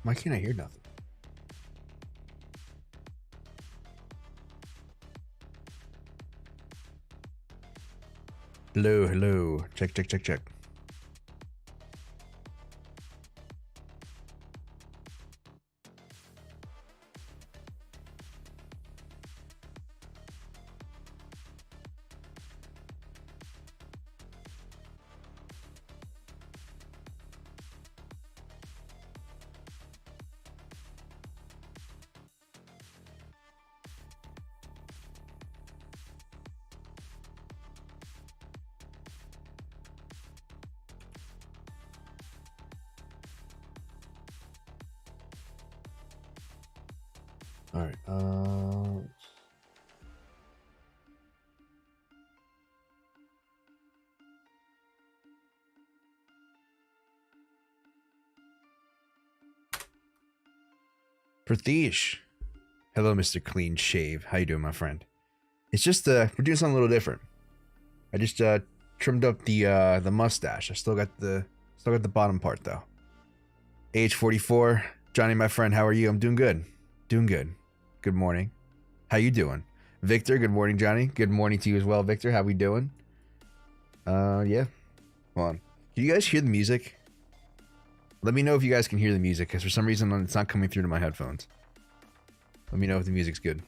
Why can't I hear nothing? Hello, hello. Check, check, check, check. All right. Pratish. Hello, Mr. Clean Shave. How you doing, my friend? It's just we're doing something a little different. I just trimmed up the mustache. I still got the bottom part though. Age 44. Johnny, my friend, how are you? I'm doing good. Doing good. Good morning. How you doing? Victor, good morning, Johnny. Good morning to you as well, Victor. How we doing? Yeah. Hold on. Can you guys hear the music? Let me know if you guys can hear the music, because for some reason it's not coming through to my headphones. Let me know if the music's good.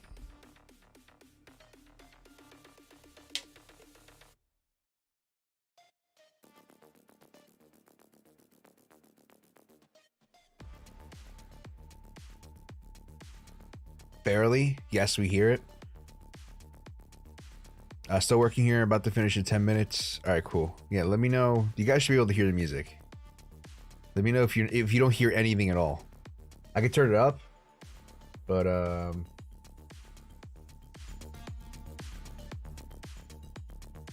Barely. Yes, we hear it. Still working here. About to finish in 10 minutes. All right, cool. Yeah, let me know. You guys should be able to hear the music. Let me know if you don't hear anything at all. I can turn it up, but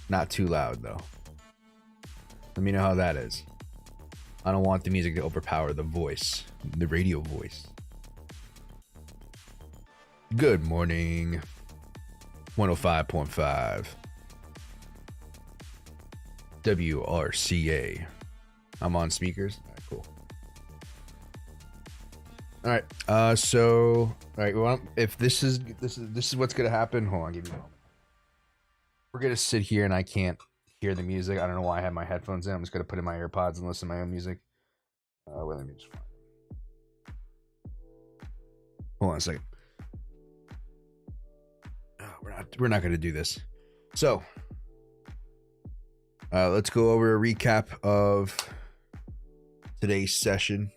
not too loud though. Let me know how that is. I don't want the music to overpower the voice, the radio voice. Good morning. 105.5 WRCA. I'm on speakers. All right, cool. All right. So, all right. Well, if this is what's gonna happen. Hold on, give me a moment. We're gonna sit here and I can't hear the music. I don't know why I have my headphones in. I'm just gonna put in my AirPods and listen to my own music. Well, let me just find it. Hold on a second. We're not gonna do this. So, let's go over a recap of today's session.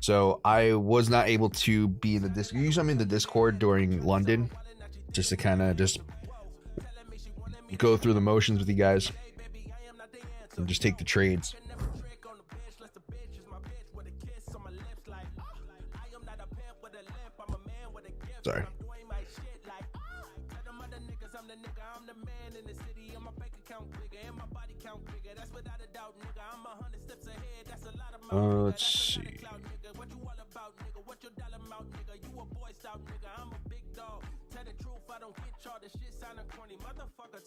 So I was not able to be in the Discord. Usually I'm in the Discord during London, just to kind of just go through the motions with you guys and just take the trades. Sorry. Let's see.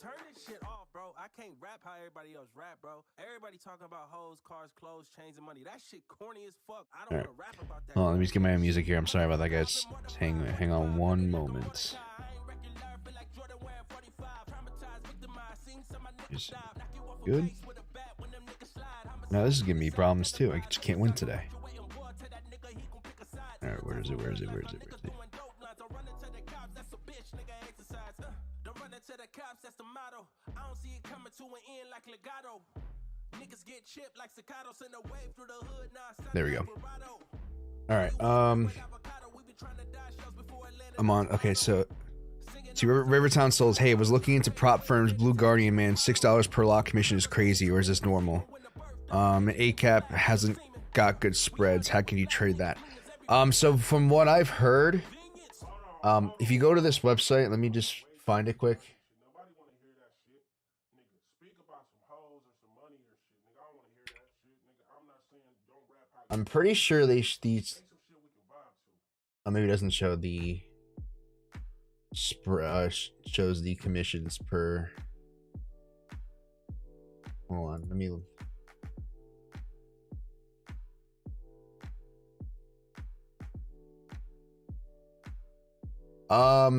Turn this shit off, bro. I can't rap how everybody else rap, bro. Everybody talking about hoes, cars, clothes, chains, and money. That shit corny as fuck. I don't want to rap about that. Hold on, let me just get my own music here. I'm sorry about that, guys. Hang on one moment. Good. Now this is giving me problems too. I just can't win today. All right, where is it? Where is it? Where is it? Where is it? There we go. All right. I'm on. Okay, so see, Rivertown Souls. Hey, was looking into prop firms. Blue Guardian, man, $6 per lot commission is crazy, or is this normal? ACAP hasn't got good spreads. How can you trade that? So from what I've heard, if you go to this website, let me just find it quick. I'm pretty sure these maybe it doesn't show the shows the commissions per. Hold on, let me. I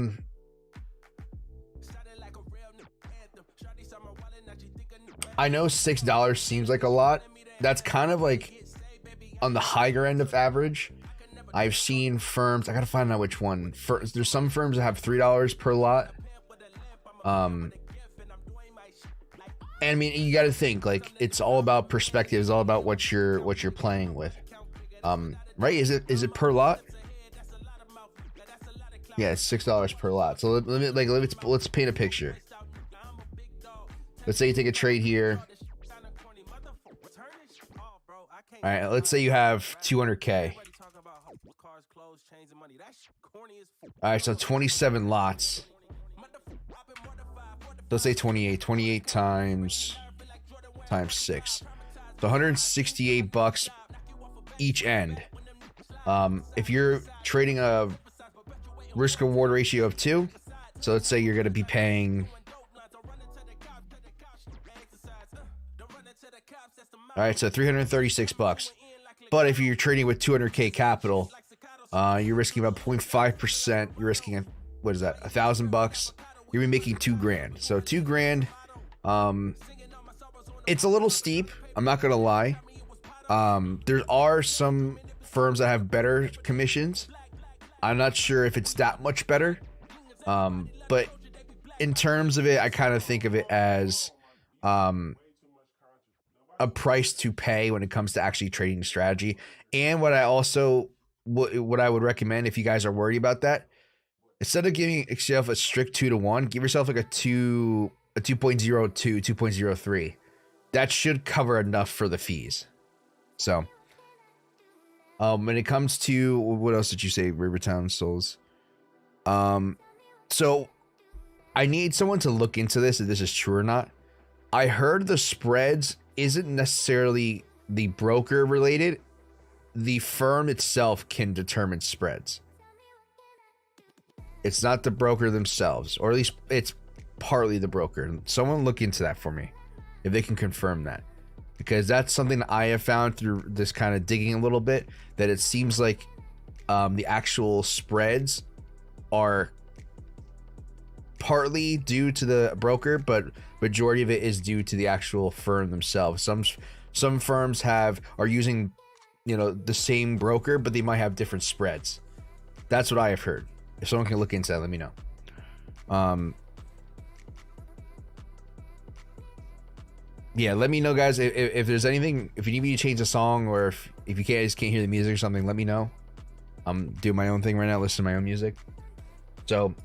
know $6 seems like a lot. That's kind of like on the higher end of average. I've seen firms, I gotta find out which one. There's some firms that have $3 per lot. And I mean, you got to think, like, it's all about perspective. It's all about what you're playing with. Right? Is it per lot? Yeah, it's $6 per lot. So let's paint a picture. Let's say you take a trade here. All right, let's say you have 200K. All right, so 27 lots. Let's say 28 times 6. So 168 bucks each end. If you're trading a risk reward ratio of 2, so let's say you're going to be paying, all right, so 336 bucks. But if you're trading with 200K capital, you're risking about 0.5%. You're risking, what is that, $1,000 bucks. You're gonna be making $2,000. So $2,000. It's a little steep. I'm not gonna lie. There are some firms that have better commissions. I'm not sure if it's that much better. But in terms of it, I kind of think of it as a price to pay when it comes to actually trading strategy. And what I also what I would recommend, if you guys are worried about that, instead of giving yourself a strict 2-to-1, give yourself like a 2.02, 2.03. That should cover enough for the fees. So, when it comes to, what else did you say, Rivertown Souls? So I need someone to look into this, if this is true or not. I heard the spreads isn't necessarily the broker related. The firm itself can determine spreads. It's not the broker themselves, or at least it's partly the broker. Someone look into that for me, if they can confirm that, because that's something that I have found through this kind of digging a little bit, that it seems like the actual spreads are partly due to the broker, but majority of it is due to the actual firm themselves. Some firms are using, you know, the same broker, but they might have different spreads. That's what I have heard. If someone can look into that, let me know. Yeah, let me know, guys, if there's anything, if you need me to change a song, or if you just can't hear the music or something, let me know. I'm doing my own thing right now, listening to my own music. So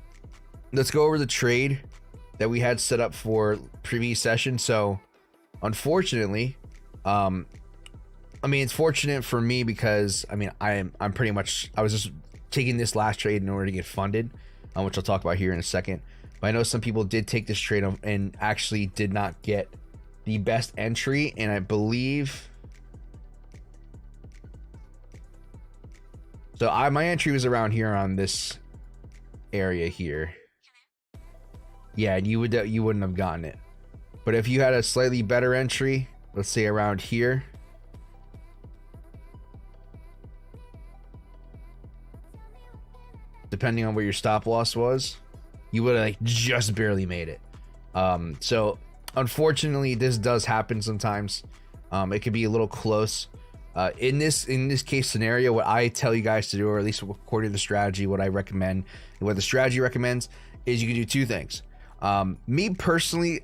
let's go over the trade that we had set up for previous session. So unfortunately, I mean, it's fortunate for me because, I mean, I was just taking this last trade in order to get funded, which I'll talk about here in a second. But I know some people did take this trade and actually did not get the best entry, and I believe so. My entry was around here on this area here. Yeah, you wouldn't have gotten it. But if you had a slightly better entry, let's say around here, depending on where your stop loss was, you would have like just barely made it. So unfortunately, this does happen sometimes. It could be a little close. In this case scenario, what I tell you guys to do, or at least according to the strategy, what I recommend, what the strategy recommends, is you can do two things. Me personally,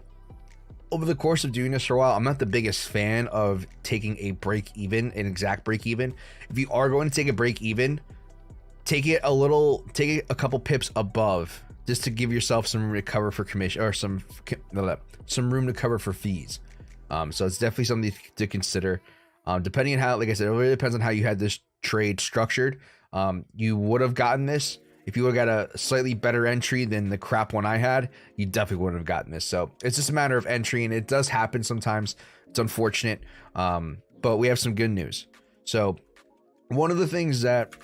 over the course of doing this for a while, I'm not the biggest fan of taking a break even, an exact break even. If you are going to take a break even, take it a couple pips above, just to give yourself some room to cover for commission, or some room to cover for fees. So it's definitely something to consider. Depending on how, like I said, it really depends on how you had this trade structured. You would have gotten this if you would have got a slightly better entry than the crap one I had. You definitely wouldn't have gotten this. So it's just a matter of entry, and it does happen sometimes. It's unfortunate, but we have some good news. So one of the things that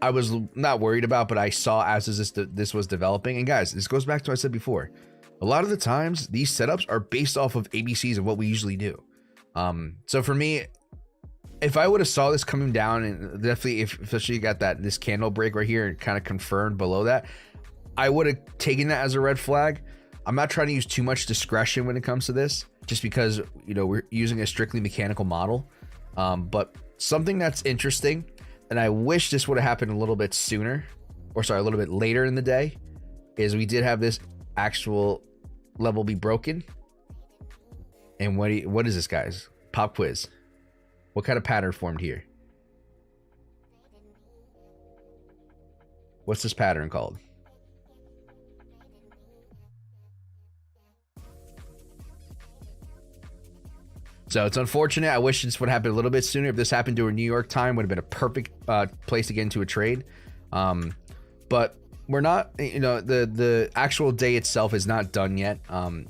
I was not worried about, but I saw as this was developing, and guys, this goes back to what I said before. A lot of the times, these setups are based off of ABCs of what we usually do. So for me, if I would have saw this coming down, and definitely especially you got this candle break right here and kind of confirmed below that, I would have taken that as a red flag. I'm not trying to use too much discretion when it comes to this, just because, you know, we're using a strictly mechanical model. But something that's interesting, and I wish this would have happened a little bit sooner, or sorry, a little bit later in the day, is we did have this actual level be broken. And what is this, guys? Pop quiz. What kind of pattern formed here? What's this pattern called? So it's unfortunate. I wish this would happen a little bit sooner. If this happened during New York time, would have been a perfect place to get into a trade. But we're not, you know, the actual day itself is not done yet.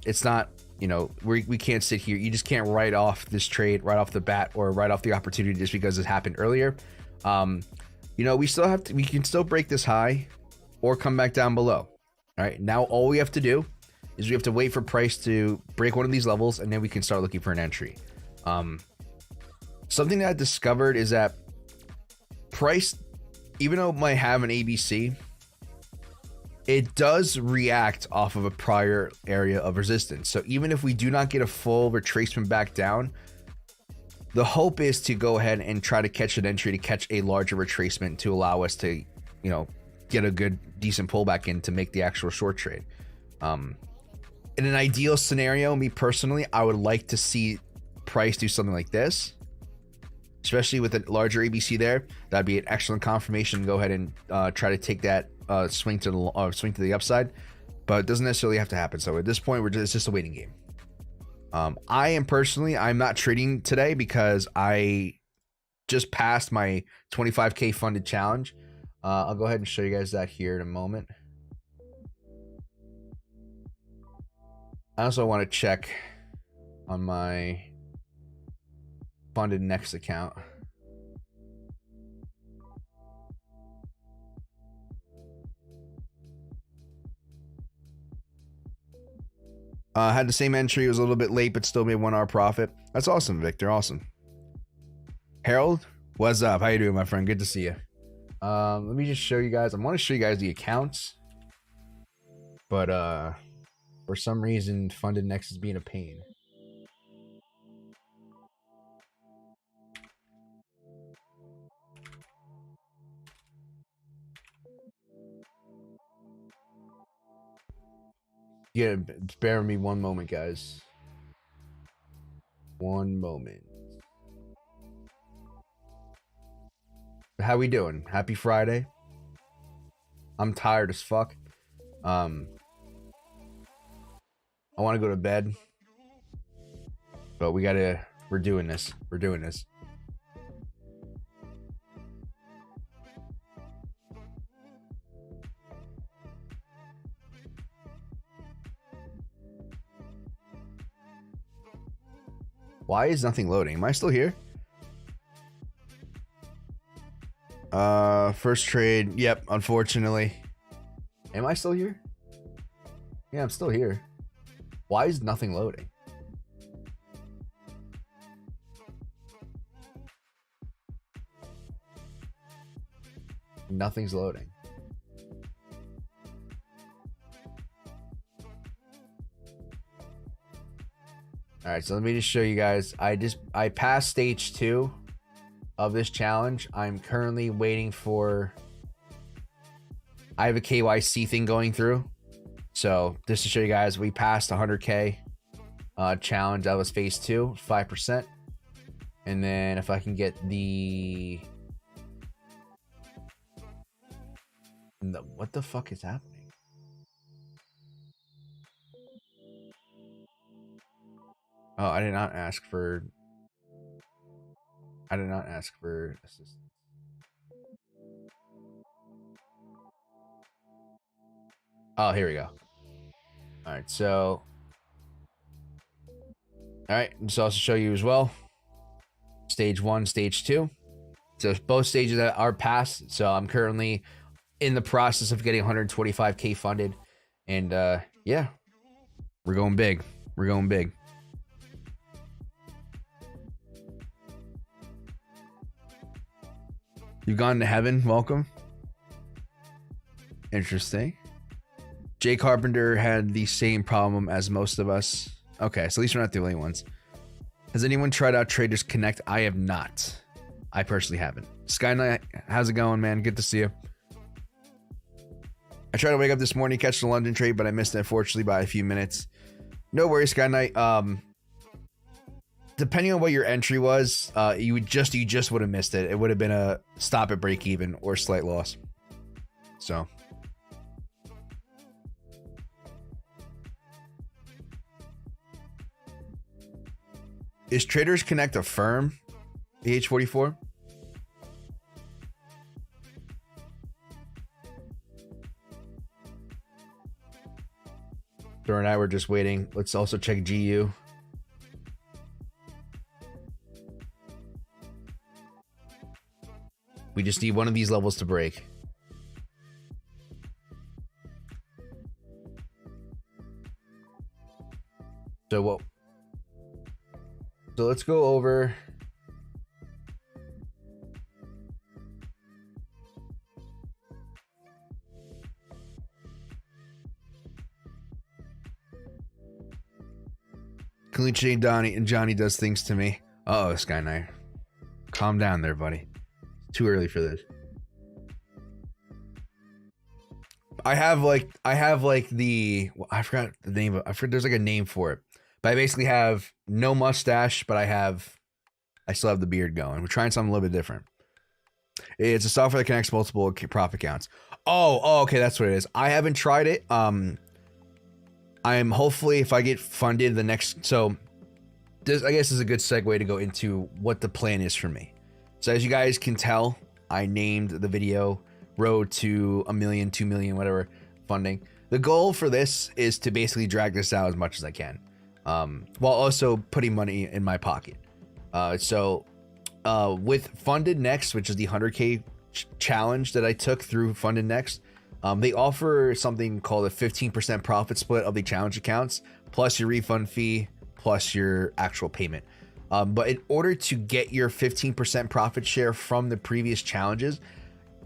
It's not, you know, we can't sit here. You just can't write off this trade right off the bat, or write off the opportunity just because it happened earlier. You know, we can still break this high or come back down below. All right. Now, all we have to do is we have to wait for price to break one of these levels, and then we can start looking for an entry. Something that I discovered is that price, even though it might have an ABC, it does react off of a prior area of resistance. So even if we do not get a full retracement back down, the hope is to go ahead and try to catch an entry, to catch a larger retracement, to allow us to, you know, get a good decent pullback in to make the actual short trade. In an ideal scenario, me personally, I would like to see price do something like this, especially with a larger ABC there. That'd be an excellent confirmation. Go ahead and try to take that swing to the upside, but it doesn't necessarily have to happen. So at this point, it's just a waiting game. I'm not trading today because I just passed my 25K funded challenge. I'll go ahead and show you guys that here in a moment. I also want to check on my funded next account. Had the same entry. It was a little bit late, but still made 1 hour profit. That's awesome, Victor. Awesome. Harold, what's up? How you doing, my friend? Good to see you. Let me just show you guys. I want to show you guys the accounts, but for some reason, funded next is being a pain. Yeah, spare me one moment, guys. One moment. How we doing? Happy Friday. I'm tired as fuck. I want to go to bed, but we're doing this. We're doing this. Why is nothing loading? Am I still here? First trade. Yep, unfortunately. Am I still here? Yeah, I'm still here. Why is nothing loading? Nothing's loading. All right, so let me just show you guys. I passed stage 2 of this challenge. I'm currently waiting for, I have a KYC thing going through. So just to show you guys, we passed 100K challenge. That was phase 2, 5%. And then if I can get what the fuck is happening? Oh, I did not ask for assistance. Oh, here we go. All right, so I'll show you as well. Stage 1, stage 2. So both stages are passed. So I'm currently in the process of getting 125K funded, and yeah, we're going big. We're going big. You've gone to heaven. Welcome. Interesting. Jay Carpenter had the same problem as most of us. Okay, so at least we're not the only ones. Has anyone tried out Traders Connect? I have not. I personally haven't. Sky Knight, how's it going, man? Good to see you. I tried to wake up this morning, catch the London trade, but I missed it, unfortunately, by a few minutes. No worries, Sky Knight. Depending on what your entry was, you just would have missed it. It would have been a stop at break even or slight loss. So. Is Traders Connect a firm? AH44? Thor and I were just waiting. Let's also check GU. We just need one of these levels to break. So what? So let's go over. Caliche Donnie and Johnny does things to me. Uh-oh, Sky Knight. Calm down there, buddy. It's too early for this. I have like the, I forgot the name of, I forgot, there's like a name for it. But I basically have no mustache, but I still have the beard going. We're trying something a little bit different. It's a software that connects multiple prop accounts. Oh, okay, that's what it is. I haven't tried it. I'm hopefully, if I get funded the next, so this, I guess, is a good segue to go into what the plan is for me. So as you guys can tell, I named the video Road to 1 million, 2 million, whatever funding. The goal for this is to basically drag this out as much as I can, while also putting money in my pocket. With Funded Next, which is the 100K challenge that I took through Funded Next, they offer something called a 15% profit split of the challenge accounts, plus your refund fee, plus your actual payment. But in order to get your 15% profit share from the previous challenges,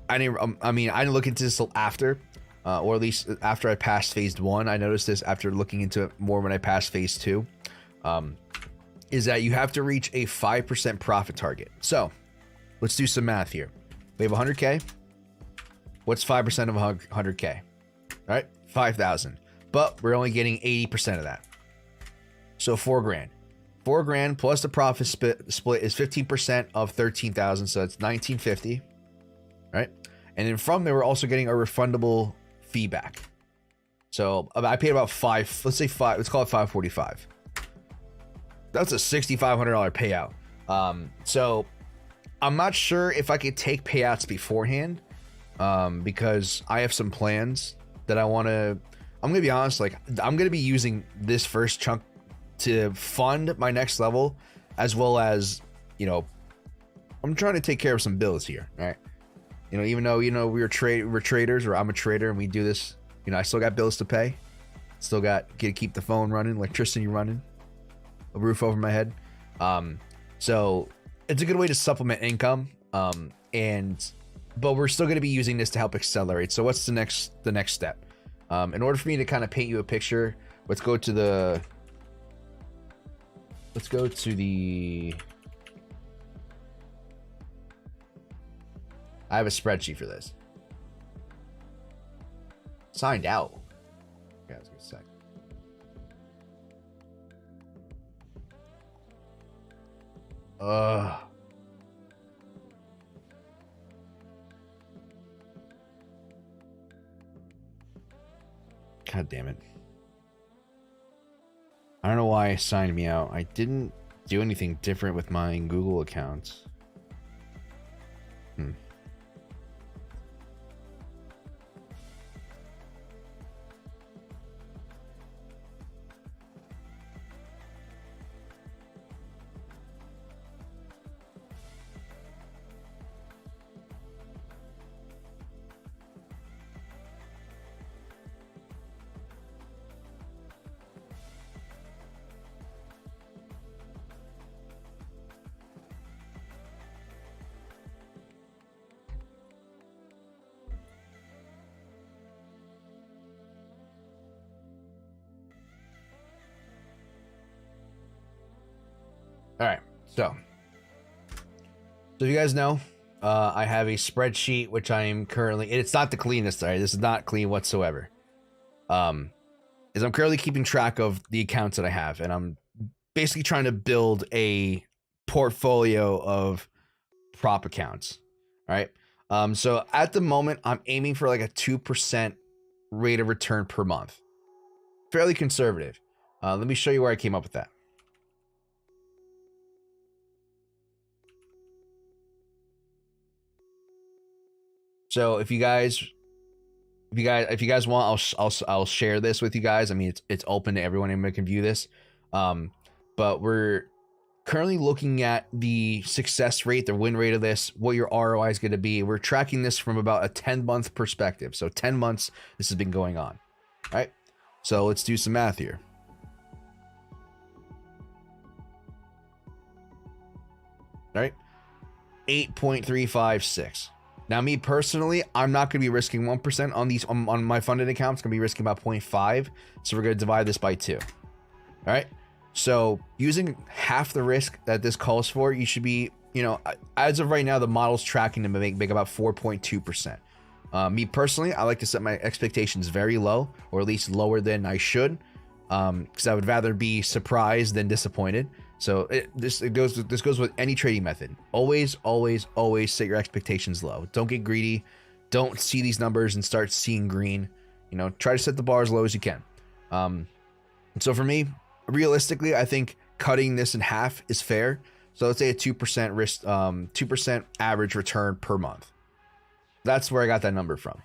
I didn't look into this till after, or at least after I passed phase 1. I noticed this after looking into it more when I passed phase 2. Is that you have to reach a 5% profit target. So let's do some math here. We have 100K. What's 5% of 100K? All right, 5,000. But we're only getting 80% of that. So $4,000. $4,000 plus the profit split is 15% of 13,000. So it's 1950. Right? And then from there, we're also getting a refundable fee back. So I paid about let's call it 545. That's a $6,500 payout. So I'm not sure if I could take payouts beforehand, because I have some plans that I'm going to be honest, like I'm going to be using this first chunk to fund my next level, as well as, I'm trying to take care of some bills here. Right. Even though, we're traders, or I'm a trader and we do this, I still got bills to pay. Still got to keep the phone running, electricity running, a roof over my head. So it's a good way to supplement income. But we're still going to be using this to help accelerate. So what's the next step? In order for me to kind of paint you a picture, let's go to the I have a spreadsheet for this. Signed out. Yeah, let's get a sec. God damn it. I don't know why it signed me out. I didn't do anything different with my Google accounts. All right, so you guys know, I have a spreadsheet which I am currently. It's not the cleanest. All right, this is not clean whatsoever. Is I'm currently keeping track of the accounts that I have, and I'm basically trying to build a portfolio of prop accounts. All right. So at the moment, I'm aiming for like a 2% rate of return per month. Fairly conservative. Let me show you where I came up with that. So if you guys want, I'll share this with you guys. I mean, it's open to everyone. Anyone can view this. But we're currently looking at the success rate, the win rate of this, what your ROI is going to be. We're tracking this from about a 10-month perspective. So 10 months this has been going on. All right. So let's do some math here. All right. 8.356. Now, me personally, I'm not going to be risking 1% on these on my funded accounts. Going to be risking about 0.5. So we're going to divide this by 2. All right. So using half the risk that this calls for, you should be, you know, as of right now, the model's tracking to make about 4.2%. Me personally, I like to set my expectations very low, or at least lower than I should, because I would rather be surprised than disappointed. So this goes with any trading method. Always set your expectations low. Don't get greedy. Don't see these numbers and start seeing green. You know, try to set the bar as low as you can. And so for me, realistically, I think cutting this in half is fair. So let's say a 2% risk, 2% average return per month. That's where I got that number from.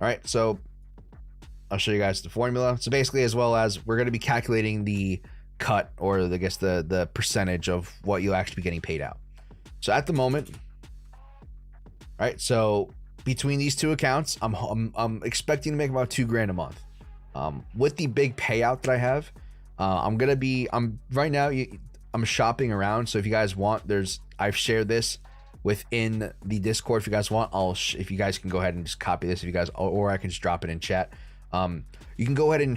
All right, so I'll show you guys the formula. So basically, as well as we're going to be calculating the cut, or I guess the percentage of what you'll actually be getting paid out. So at the moment, all right, so between these two accounts, I'm expecting to make about $2,000 a month. With the big payout that I have, I'm right now, I'm shopping around. So if you guys want, I've shared this within the Discord. If you guys want, if you guys can go ahead and just copy this, if you guys, or I can just drop it in chat. You can go ahead and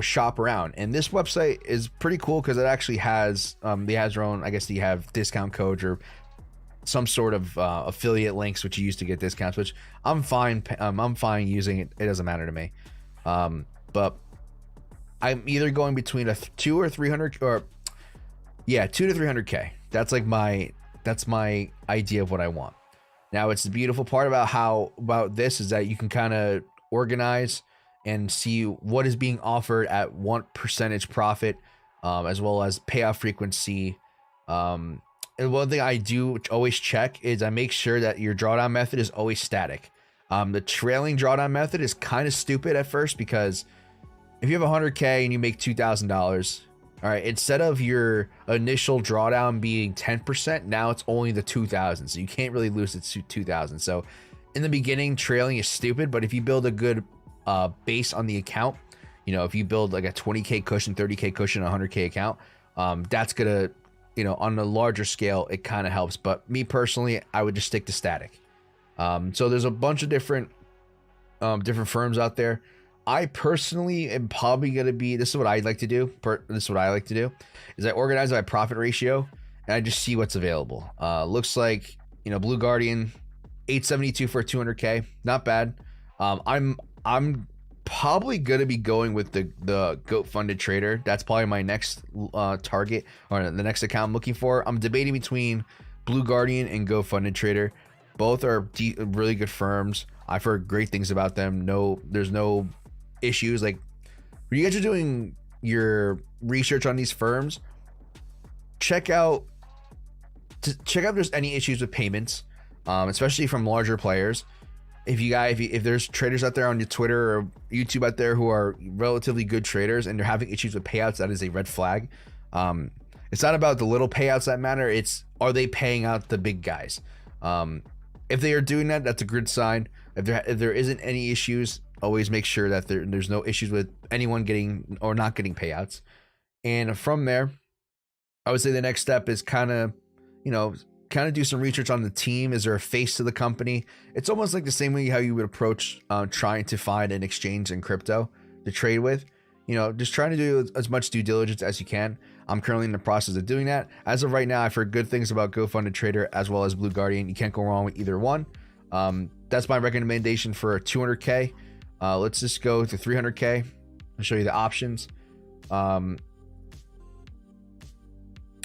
shop around, and this website is pretty cool because it actually has they has their own, I guess, you have discount codes or some sort of affiliate links which you use to get discounts, which I'm fine using it. It doesn't matter to me. But I'm either going between a 2 or 300, or 2 to 300k. That's my idea of what I want. Now, it's the beautiful part about this is that you can kind of organize and see what is being offered at what percentage profit, as well as payoff frequency. And one thing I do always check is I make sure that your drawdown method is always static. The trailing drawdown method is kind of stupid at first, because if you have 100k and you make $2,000, all right, instead of your initial drawdown being 10%, now it's only the 2,000. So you can't really lose it to 2,000. So in the beginning, trailing is stupid, but if you build a good base on the account, if you build like a 20k cushion, 30k cushion, 100k account, that's gonna, on a larger scale, it kind of helps. But me personally, I would just stick to static. So there's a bunch of different firms out there. I personally am probably gonna be, this is what I'd like to do. Is I organize my profit ratio and I just see what's available. Looks like, Blue Guardian, 872 for 200k, not bad. I'm probably gonna be going with the GOAT funded trader. That's probably my next target, or the next account I'm looking for. I'm debating between Blue Guardian and GOAT funded trader. Both are really good firms. I've heard great things about them. There's no issues. Like, when you guys are doing your research on these firms, check out if there's any issues with payments, especially from larger players. If there's traders out there on your Twitter or YouTube out there who are relatively good traders and they're having issues with payouts, that is a red flag. It's not about the little payouts that matter. It's, are they paying out the big guys? If they are doing that, that's a good sign. If there isn't any issues, always make sure that there's no issues with anyone getting or not getting payouts. And from there, I would say the next step is kind of do some research on the team. Is there a face to the company? It's almost like the same way how you would approach trying to find an exchange in crypto to trade with. you know, just trying to do as much due diligence as you can. I'm currently in the process of doing that. As of right now, I've heard good things about GoFunded Trader as well as Blue Guardian. You can't go wrong with either one. That's my recommendation for 200K. Let's just go to 300K. I'll show you the options. And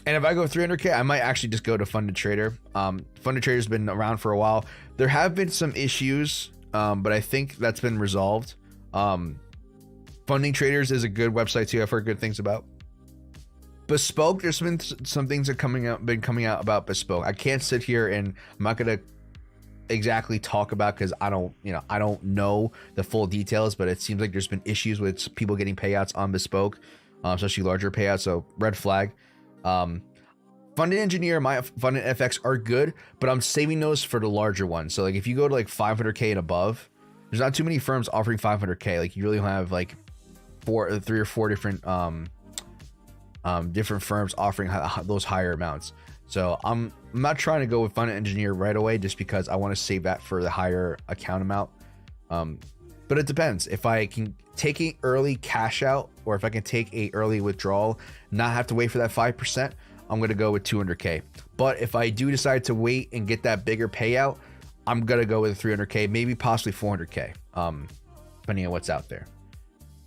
if I go 300K, I might actually just go to Funded Trader. Funded Trader has been around for a while. There have been some issues, but I think that's been resolved. Funding Traders is a good website too. I've heard good things about. Bespoke, there's been some things that been coming out about Bespoke. I can't sit here and I'm not gonna exactly talk about because I don't know the full details, but it seems like there's been issues with people getting payouts on Bespoke, especially larger payouts. So red flag. Funded Engineer, my Funded FX are good, but I'm saving those for the larger ones. So like if you go to like 500K and above, there's not too many firms offering 500K. Like you really have like 3 or 4 different different firms offering those higher amounts. So I'm not trying to go with Funded Engineer right away just because I want to save that for the higher account amount. But it depends. If I can take an early cash out or if I can take a early withdrawal, not have to wait for that 5%, I'm going to go with 200K. But if I do decide to wait and get that bigger payout, I'm going to go with 300K, maybe possibly 400K, depending on what's out there.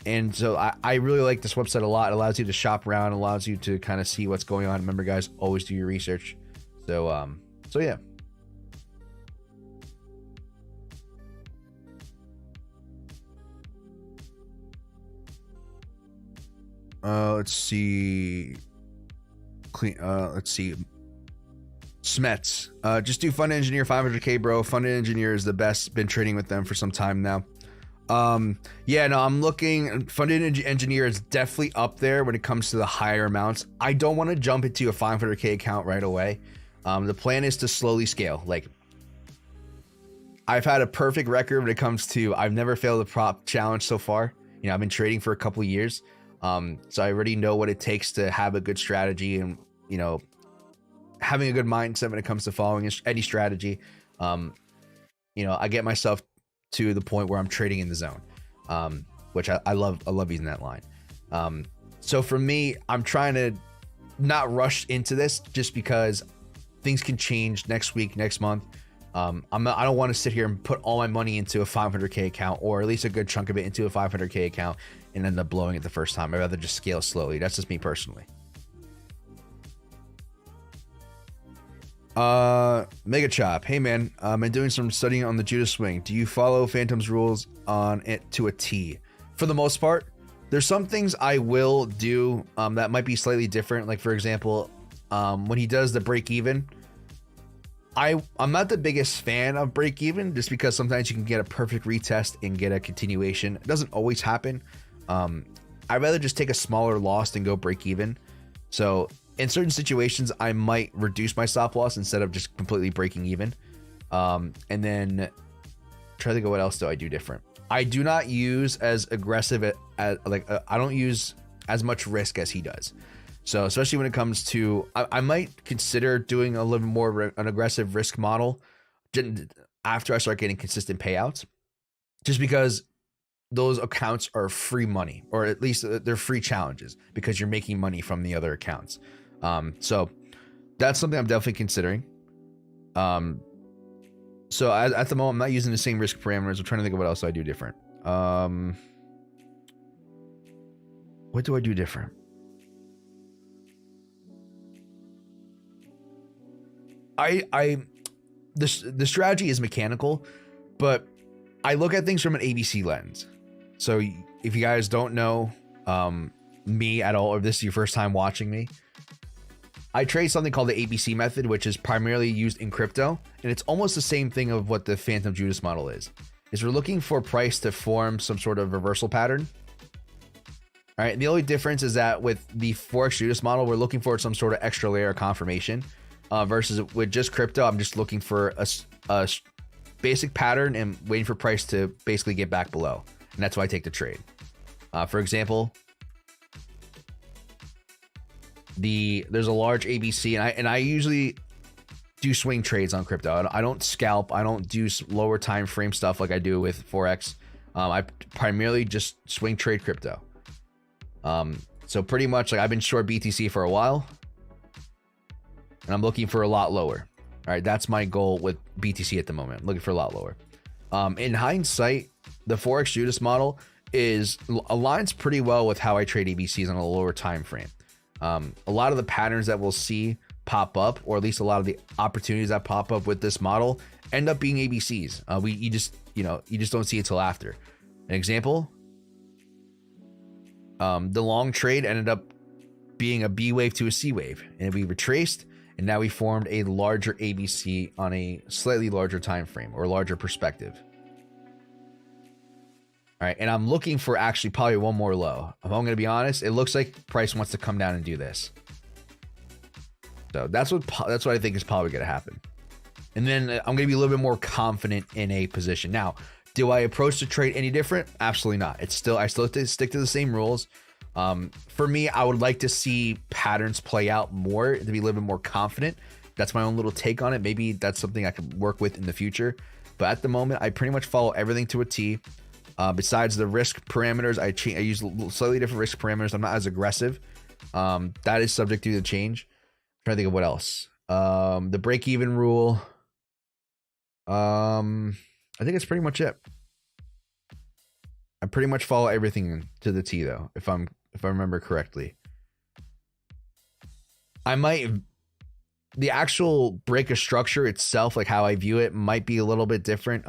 And so I really like this website a lot. It allows you to shop around, allows you to kind of see what's going on. Remember, guys, always do your research. So yeah. Let's see. Let's see. Smets. Just do Funded Engineer 500K, bro. Funded Engineer is the best. Been trading with them for some time now. Yeah, no, I'm looking. Funded Engineer is definitely up there when it comes to the higher amounts. I don't want to jump into a 500K account right away. The plan is to slowly scale. Like, I've had a perfect record when it comes to, I've never failed a prop challenge so far. You know, I've been trading for a couple of years. So I already know what it takes to have a good strategy and, you know, having a good mindset when it comes to following any strategy. You know, I get myself to the point where I'm trading in the zone, which I love using that line. So for me, I'm trying to not rush into this just because things can change next week, next month. I don't want to sit here and put all my money into a 500K account, or at least a good chunk of it into a 500K account and end up blowing it the first time. I'd rather just scale slowly. That's just me personally. Mega Chop, hey man, I'm doing some studying on the Judas swing. Do you follow Phantom's rules on it to a T? For the most part, there's some things I will do that might be slightly different. Like for example, when he does the break even, I'm not the biggest fan of break even just because sometimes you can get a perfect retest and get a continuation. It doesn't always happen. I'd rather just take a smaller loss than go break even. So in certain situations, I might reduce my stop loss instead of just completely breaking even. And then try to think of what else do I do different. I do not use as aggressive I don't use as much risk as he does. So especially when it comes to, I might consider doing a little more an aggressive risk model after I start getting consistent payouts, just because those accounts are free money, or at least they're free challenges because you're making money from the other accounts. So that's something I'm definitely considering. So at the moment, I'm not using the same risk parameters. I'm trying to think of what else I do different. What do I do different? The strategy is mechanical, but I look at things from an ABC lens. So if you guys don't know me at all, or this is your first time watching me, I trade something called the ABC method, which is primarily used in crypto, and it's almost the same thing of what the Phantom Judas model is we're looking for price to form some sort of reversal pattern. All right, the only difference is that with the Forex Judas model, we're looking for some sort of extra layer of confirmation, versus with just crypto, I'm just looking for a basic pattern and waiting for price to basically get back below, and that's why I take the trade. For example, there's a large ABC, and I usually do swing trades on crypto. I don't scalp. I don't do lower time frame stuff like I do with Forex. I primarily just swing trade crypto. So pretty much like I've been short BTC for a while, and I'm looking for a lot lower. All right, that's my goal with BTC at the moment. I'm looking for a lot lower. In hindsight, the Forex Judas model aligns pretty well with how I trade ABCs on a lower time frame. A lot of the patterns that we'll see pop up, or at least a lot of the opportunities that pop up with this model, end up being ABCs. You just don't see it till after. An example, the long trade ended up being a B wave to a C wave, and we retraced, and now we formed a larger ABC on a slightly larger time frame or larger perspective. All right, and I'm looking for actually probably one more low. If I'm going to be honest, it looks like price wants to come down and do this. So that's what I think is probably going to happen. And then I'm going to be a little bit more confident in a position. Now, do I approach the trade any different? Absolutely not. I still have to stick to the same rules. For me, I would like to see patterns play out more to be a little bit more confident. That's my own little take on it. Maybe that's something I could work with in the future. But at the moment, I pretty much follow everything to a T. Besides the risk parameters, I use slightly different risk parameters. I'm not as aggressive. That is subject to the change. I'm trying to think of what else. The break-even rule. I think it's pretty much it. I pretty much follow everything to the T, though, if I remember correctly. The actual break of structure itself, like how I view it, might be a little bit different.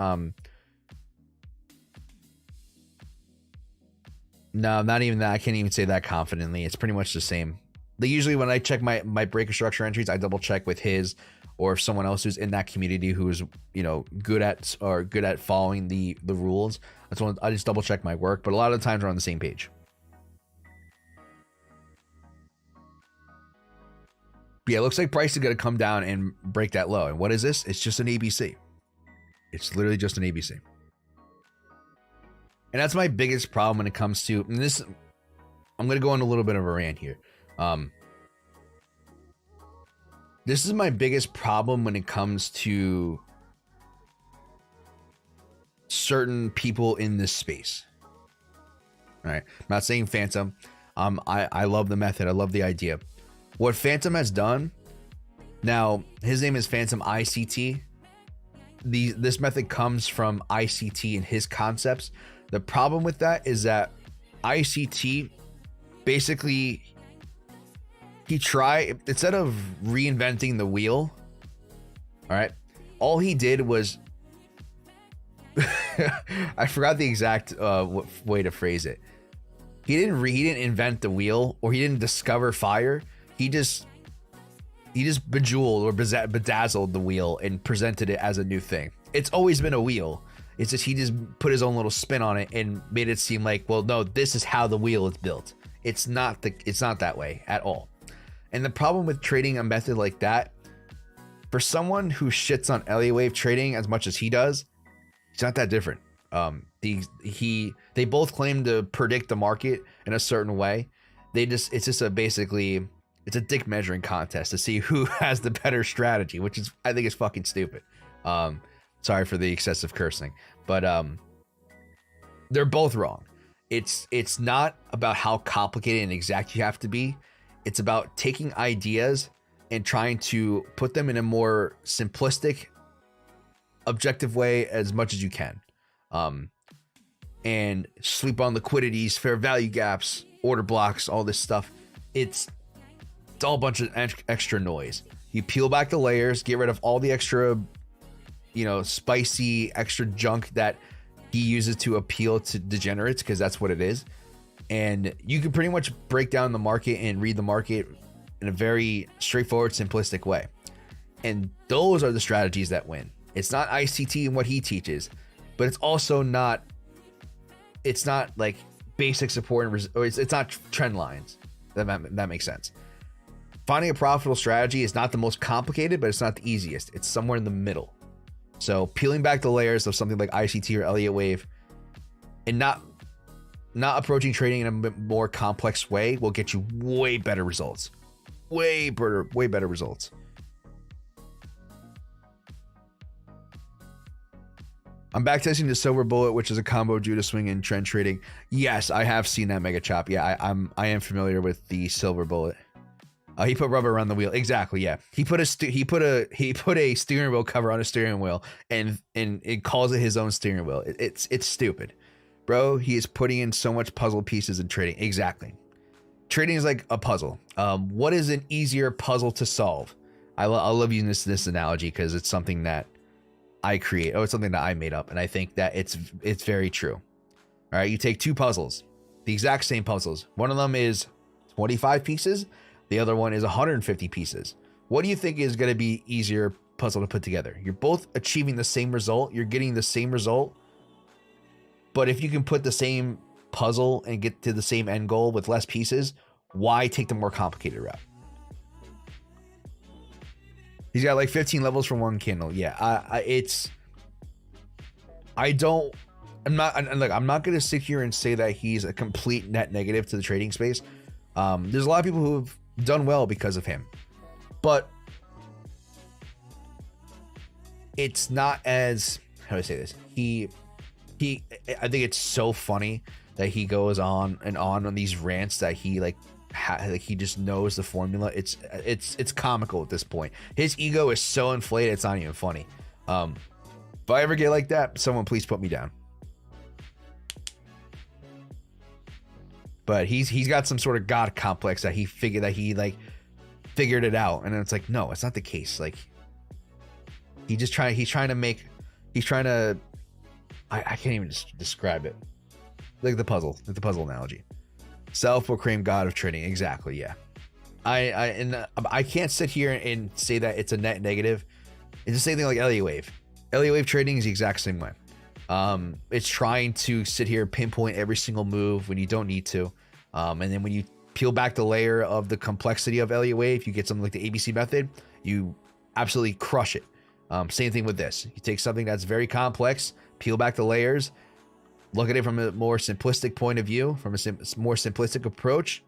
No, not even that. I can't even say that confidently. It's pretty much the same. Usually when I check my break of structure entries, I double check with his or if someone else who's in that community who is, good at following the rules. That's when I just double check my work, but a lot of the times we're on the same page. But yeah, it looks like price is going to come down and break that low. And what is this? It's just an ABC. It's literally just an ABC. And that's my biggest problem when it comes to, and this, I'm going to go on a little bit of a rant here. This is my biggest problem when it comes to certain people in this space. All right. I'm not saying Phantom. I love the method. I love the idea. What Phantom has done, now his name is Phantom ICT. This method comes from ICT and his concepts. The problem with that is that ICT basically, he tried, instead of reinventing the wheel, all right, all he did was, I forgot the exact way to phrase it. He didn't invent the wheel, or he didn't discover fire. He just bejeweled or bedazzled the wheel and presented it as a new thing. It's always been a wheel. It's just he just put his own little spin on it and made it seem like, well, no, this is how the wheel is built. It's not that way at all. And the problem with trading a method like that, for someone who shits on Elliott wave trading as much as he does, it's not that different. They both claim to predict the market in a certain way. It's just it's a dick measuring contest to see who has the better strategy, which is, I think, is fucking stupid. Sorry for the excessive cursing, but they're both wrong. It's not about how complicated and exact you have to be. It's about taking ideas and trying to put them in a more simplistic, objective way as much as you can. And sleep on liquidities, fair value gaps, order blocks, all this stuff. It's all a bunch of extra noise. You peel back the layers, get rid of all the extra, spicy extra junk that he uses to appeal to degenerates, because that's what it is. And you can pretty much break down the market and read the market in a very straightforward, simplistic way. And those are the strategies that win. It's not ICT and what he teaches, but it's also not, it's not like basic support or it's not trend lines. That makes sense. Finding a profitable strategy is not the most complicated, but it's not the easiest. It's somewhere in the middle. So peeling back the layers of something like ICT or Elliott wave and not approaching trading in a bit more complex way will get you way better results. Way better results. I'm backtesting the silver bullet, which is a combo Judah swing in trend trading. Yes, I have seen that mega chop. Yeah, I am familiar with the silver bullet. He put rubber around the wheel. Exactly. Yeah, he put a steering wheel cover on a steering wheel, and it calls it his own steering wheel. It's stupid, bro. He is putting in so much puzzle pieces in trading. Exactly. Trading is like a puzzle. What is an easier puzzle to solve? I love using this analogy because it's something that I create. Oh, it's something that I made up, and I think that it's very true. All right, you take two puzzles, the exact same puzzles. One of them is 25 pieces. The other one is 150 pieces. What do you think is going to be easier puzzle to put together? You're both achieving the same result. You're getting the same result. But if you can put the same puzzle and get to the same end goal with less pieces, why take the more complicated route? He's got like 15 levels for one candle. Yeah, I'm not going to sit here and say that he's a complete net negative to the trading space. There's a lot of people who have done well because of him, but it's not as, how do I say this? I think it's so funny that he goes on and on these rants that he like he just knows the formula. It's comical at this point. His ego is so inflated, it's not even funny. If I ever get like that, someone please put me down. But he's got some sort of god complex that he figured it out, and then it's like, no, it's not the case. Like he's trying to I can't even describe it. Like the puzzle analogy. Self-proclaimed god of trading. Exactly. Yeah. I can't sit here and say that it's a net negative. It's the same thing like Elliott Wave. Elliott Wave trading is the exact same way. It's trying to sit here and pinpoint every single move when you don't need to. And then when you peel back the layer of the complexity of Elliott Wave, you get something like the ABC method, you absolutely crush it. Same thing with this. You take something that's very complex, peel back the layers, look at it from a more simplistic point of view, from a more simplistic approach.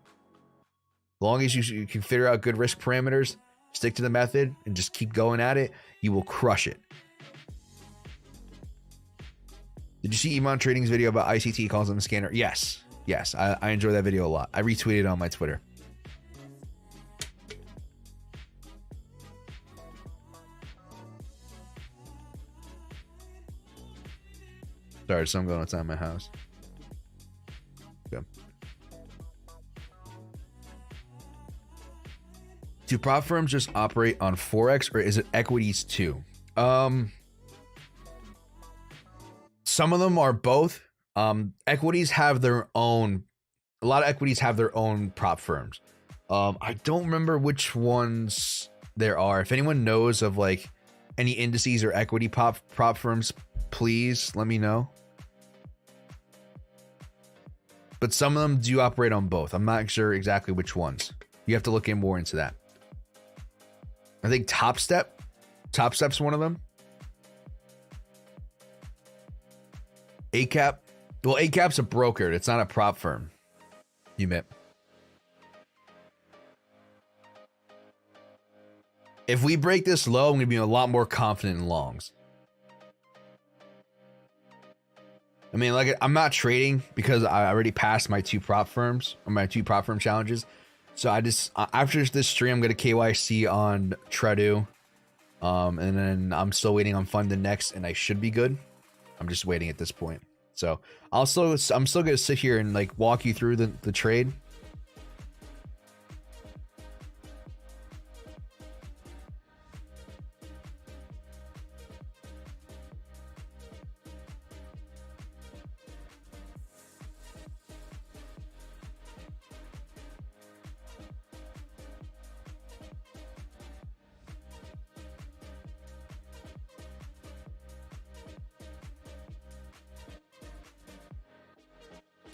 As long as you can figure out good risk parameters, stick to the method, and just keep going at it, you will crush it. Did you see Iman Trading's video about ICT calls him a scanner? Yes. I enjoy that video a lot. I retweeted it on my Twitter. Sorry, some going outside my house. Good. Do prop firms just operate on Forex, or is it equities too? Some of them are both. Equities have their own. A lot of equities have their own prop firms. I don't remember which ones there are. If anyone knows of like any indices or equity prop firms, please let me know. But some of them do operate on both. I'm not sure exactly which ones. You have to look in more into that. I think Top Step's one of them. ACAP. Well, ACAP's a broker. It's not a prop firm. You meant. If we break this low, I'm going to be a lot more confident in longs. I mean, like, I'm not trading because I already passed my two prop firm challenges. So I just, after this stream, I'm going to KYC on Tradingview. And then I'm still waiting on Fund the Next, and I should be good. I'm just waiting at this point. So I'm still going to sit here and like walk you through the trade.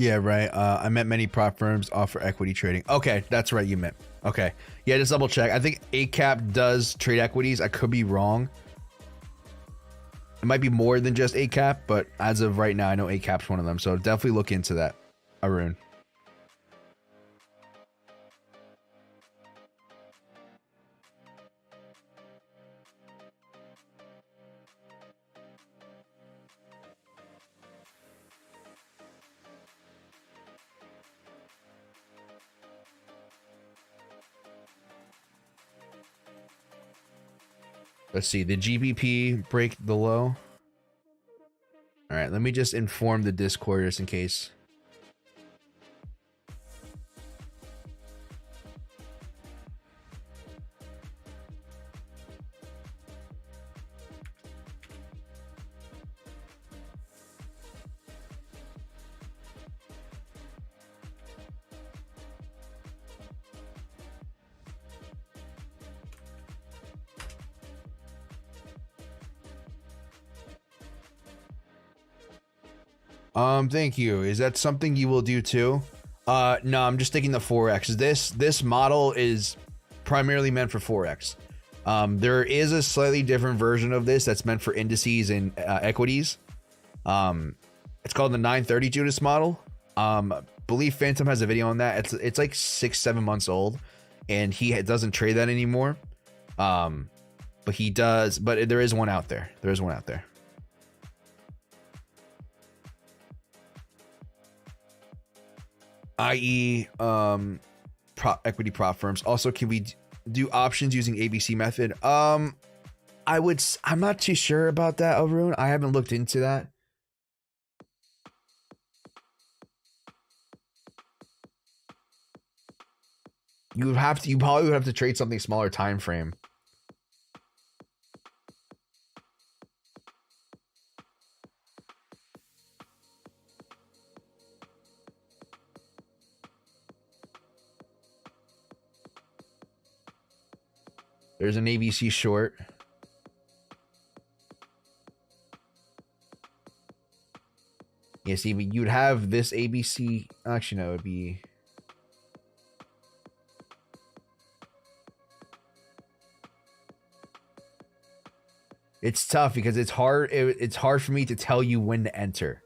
Yeah, right. I meant many prop firms offer equity trading. Okay, that's right. You meant. Okay. Yeah, just double check. I think ACAP does trade equities. I could be wrong. It might be more than just ACAP, but as of right now, I know ACAP's one of them. So definitely look into that, Arun. Let's see. The GBP break the low. All right, let me just inform the Discord just in case. Thank you. Is that something you will do too? No, I'm just taking the Forex. This model is primarily meant for Forex. There is a slightly different version of this that's meant for indices and equities. It's called the 930 Judas model. Believe Phantom has a video on that. It's like 6-7 months old, and he doesn't trade that anymore. But he does. But there is one out there. There is one out there. I.e., equity prop firms. Also, can we do options using ABC method? I'm not too sure about that, Arun. I haven't looked into that. You probably would have to trade something smaller time frame. There's an ABC short. Yeah, see, but you'd have this ABC. Actually, no, it would be. It's tough because it's hard. It's hard for me to tell you when to enter.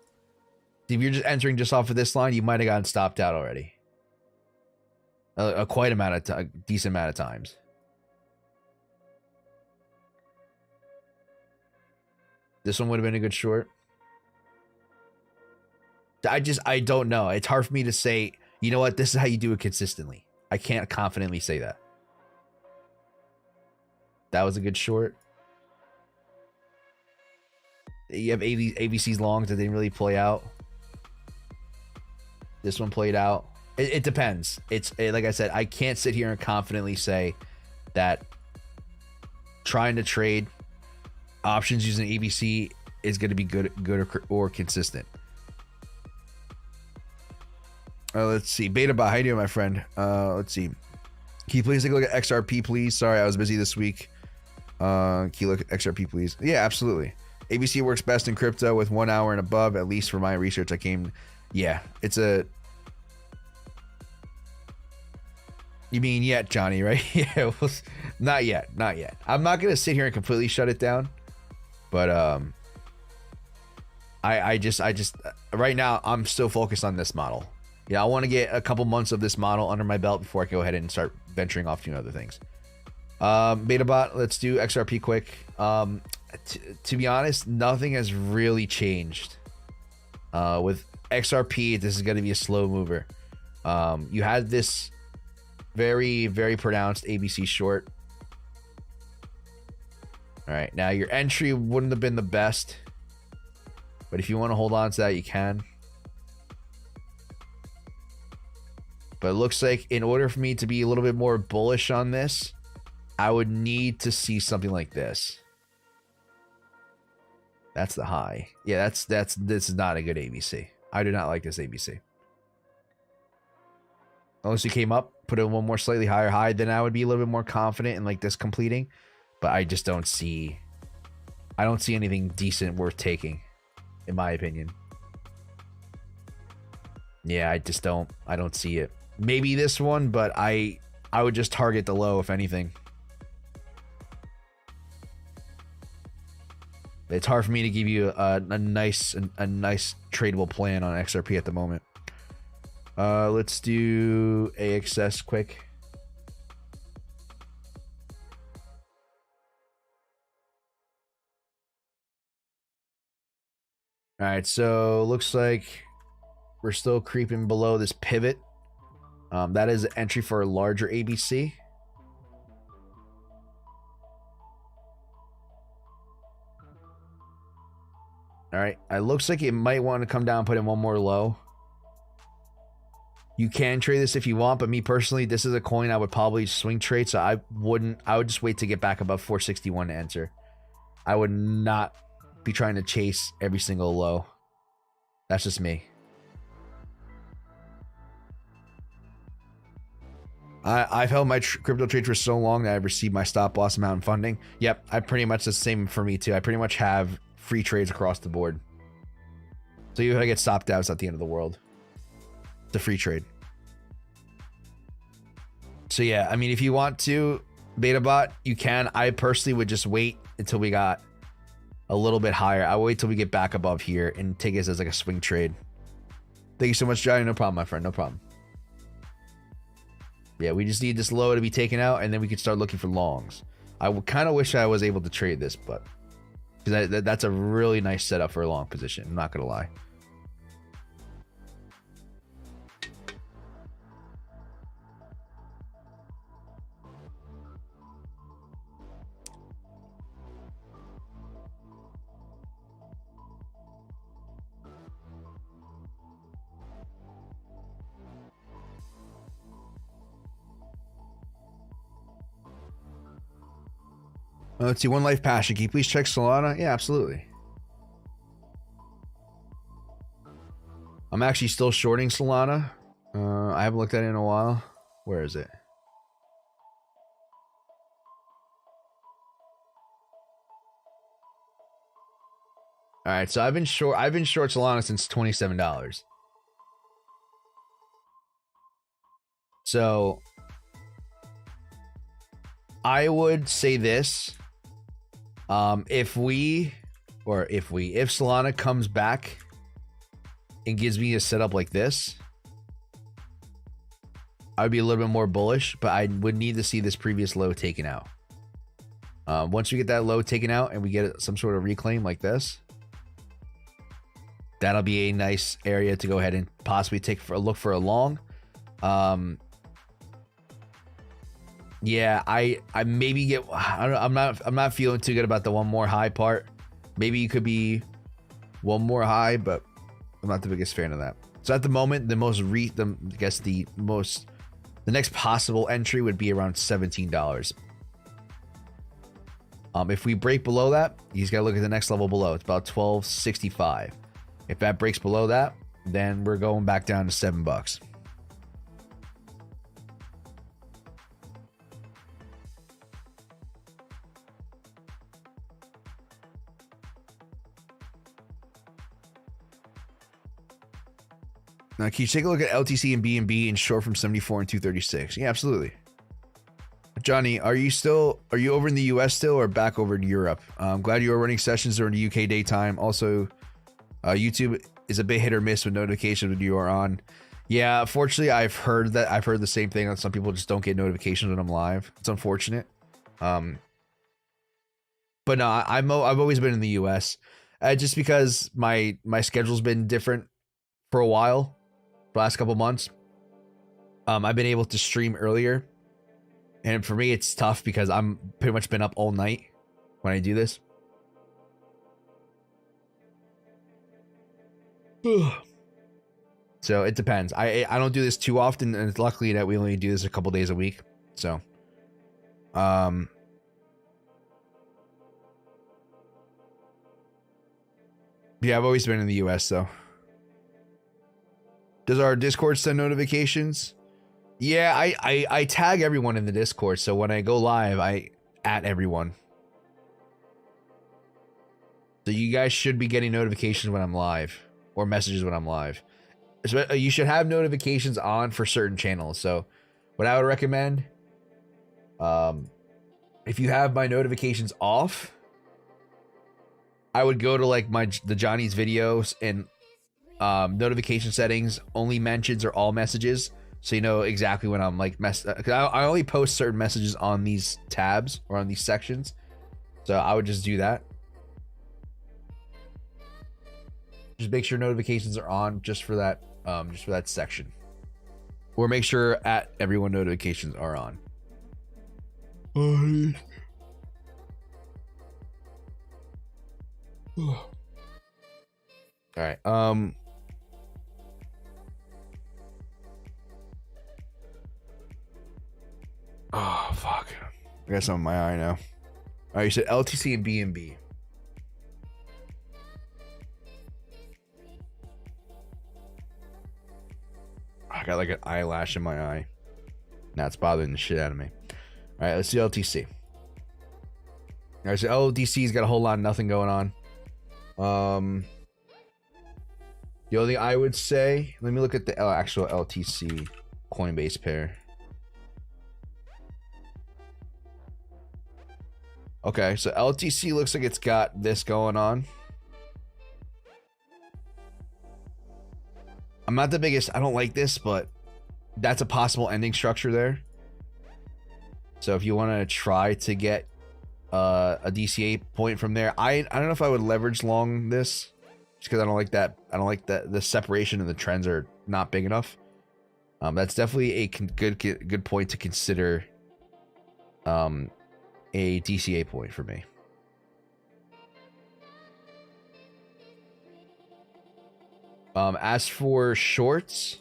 If you're just entering just off of this line, you might have gotten stopped out already. A decent amount of times. This one would have been a good short. I don't know. It's hard for me to say, you know what, this is how you do it consistently. I can't confidently say that. That was a good short. You have ABC's longs that didn't really play out. This one played out. It depends. Like I said, I can't sit here and confidently say that trying to trade options using ABC is going to be good or consistent. Let's see. BetaBot, how you doing, my friend? Let's see. Can you please take a look at XRP, please? Sorry, I was busy this week. Can you look at XRP, please? Yeah, absolutely. ABC works best in crypto with 1 hour and above, at least for my research. Yeah, it's a... You mean yet, Johnny, right? Yeah, well, not yet. I'm not going to sit here and completely shut it down. But I just right now I'm still focused on this model. Yeah, I want to get a couple months of this model under my belt before I go ahead and start venturing off to other things. BetaBot, let's do XRP quick. To be honest, nothing has really changed. With XRP, this is going to be a slow mover. You had this very, very pronounced ABC short. All right, now your entry wouldn't have been the best, but if you want to hold on to that, you can. But it looks like in order for me to be a little bit more bullish on this, I would need to see something like this. That's the high. Yeah, this is not a good ABC. I do not like this ABC. Unless you came up, put in one more slightly higher high, then I would be a little bit more confident in like this completing. But I just don't see... I don't see anything decent worth taking, in my opinion. Yeah, I don't see it. Maybe this one, but I would just target the low, if anything. It's hard for me to give you a nice tradable plan on XRP at the moment. Let's do AXS quick. All right, so looks like we're still creeping below this pivot. That is an entry for a larger ABC. All right, it looks like it might want to come down and put in one more low. You can trade this if you want, but me personally, this is a coin I would probably swing trade, so I would just wait to get back above 461 to enter. I would not be trying to chase every single low. That's just me. I've held my crypto trades for so long that I've received my stop loss amount in funding. Yep, I pretty much the same for me too. I pretty much have free trades across the board. So even if I get stopped out, it's not the end of the world. It's a free trade. So yeah, I mean, if you want to beta bot, you can. I personally would just wait until we got a little bit higher. I would wait till we get back above here and take this as like a swing trade. Thank you so much, Johnny. No problem, my friend. No problem. Yeah, we just need this low to be taken out, and then we can start looking for longs. I would kind of wish I was able to trade this, but because that's a really nice setup for a long position. I'm not gonna lie. Let's see, One Life Passion. Can you please check Solana? Yeah, absolutely. I'm actually still shorting Solana. I haven't looked at it in a while. Where is it? All right, so I've been short Solana since $27. So I would say this. If Solana comes back and gives me a setup like this, I would be a little bit more bullish, but I would need to see this previous low taken out. Once we get that low taken out and we get some sort of reclaim like this, that'll be a nice area to go ahead and possibly take a look for a long. Yeah, I maybe get. I don't know, I'm not feeling too good about the one more high part. Maybe you could be one more high, but I'm not the biggest fan of that. So at the moment, the next possible entry would be around $17. If we break below that, he's got to look at the next level below. It's about $12.65. If that breaks below that, then we're going back down to $7. Now, can you take a look at LTC and BNB and short from 74 and 236? Yeah, absolutely. Johnny, are you over in the US still or back over in Europe? I'm glad you are running sessions during the UK daytime. Also, YouTube is a bit hit or miss with notifications when you are on. Yeah, unfortunately, I've heard the same thing. That some people just don't get notifications when I'm live. It's unfortunate. But no, I've always been in the US, just because my schedule's been different for a while. The last couple months, I've been able to stream earlier, and for me it's tough because I'm pretty much been up all night when I do this. So it depends. I don't do this too often, and it's luckily that we only do this a couple days a week. So yeah, I've always been in the US though. Does our Discord send notifications? Yeah, I tag everyone in the Discord, so when I go live, I at everyone. So you guys should be getting notifications when I'm live, or messages when I'm live. So you should have notifications on for certain channels. So what I would recommend, if you have my notifications off, I would go to like the Johnny's videos and notification settings, only mentions or all messages, so you know exactly when I'm like I only post certain messages on these tabs or on these sections, so I would just do that. Just make sure notifications are on just for that section, or make sure at everyone notifications are on. All right. Oh fuck. I got some in my eye now. All right, you said LTC and BNB. I got like an eyelash in my eye. Now it's bothering the shit out of me. All right, let's do LTC. All right, so LTC's got a whole lot of nothing going on. The only thing I would say, let me look at the actual LTC Coinbase pair. Okay, so LTC looks like it's got this going on. I'm not the biggest, I don't like this, but that's a possible ending structure there. So if you want to try to get a DCA point from there, I don't know if I would leverage long this, just because I don't like that. I don't like that the separation and the trends are not big enough. That's definitely a good point to consider. A DCA point for me. As for shorts,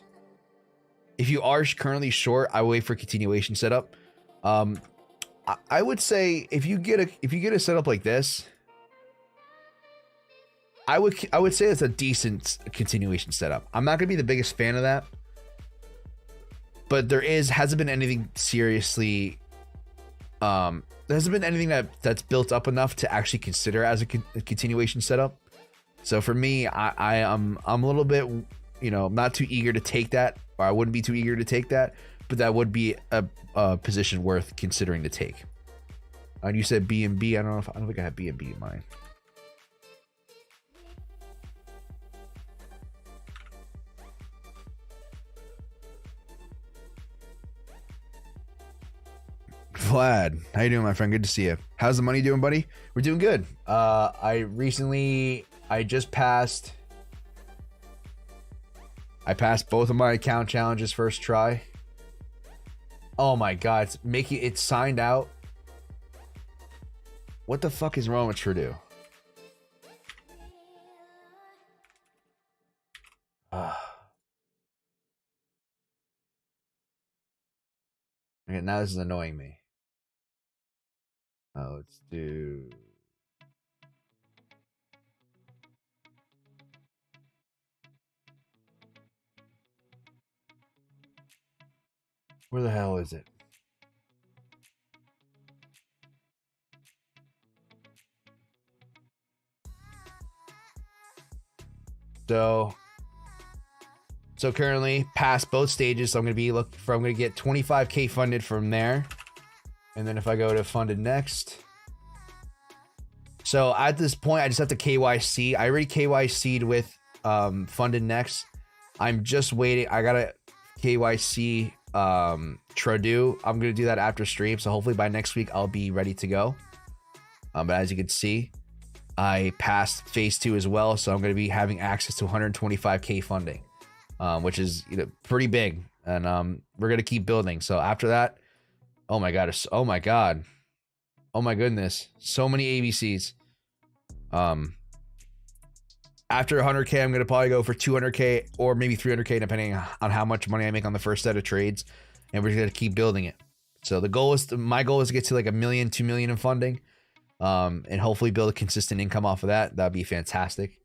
if you are currently short, I would wait for continuation setup. I would say if you get a setup like this, I would say it's a decent continuation setup. I'm not gonna be the biggest fan of that, but hasn't been anything seriously. There hasn't been anything that's built up enough to actually consider as a continuation setup. So for me, I'm a little bit, not too eager to take that, or I wouldn't be too eager to take that, but that would be a position worth considering to take. And you said BNB. I don't think I have BNB in mind. Vlad, how you doing, my friend? Good to see you. How's the money doing, buddy? We're doing good. I passed both of my account challenges first try. Oh my god, it's signed out. What the fuck is wrong with Trudeau? Okay, now this is annoying me. Let's do. Where the hell is it? So currently past both stages, so I'm gonna get 25k funded from there. And then if I go to funded next. So at this point, I just have to KYC. I already KYC'd with funded next. I'm just waiting. I gotta KYC Trudeau. I'm gonna do that after stream. So hopefully by next week I'll be ready to go. But as you can see, I passed phase 2 as well. So I'm gonna be having access to 125k funding, which is pretty big. And we're gonna keep building. So after that, oh my god, oh my god, oh my goodness, so many ABCs. After 100k, I'm gonna probably go for 200k or maybe 300k, depending on how much money I make on the first set of trades, and we're gonna keep building it. So my goal is to get to like 1 million, 2 million in funding, and hopefully build a consistent income off of that. That'd be fantastic.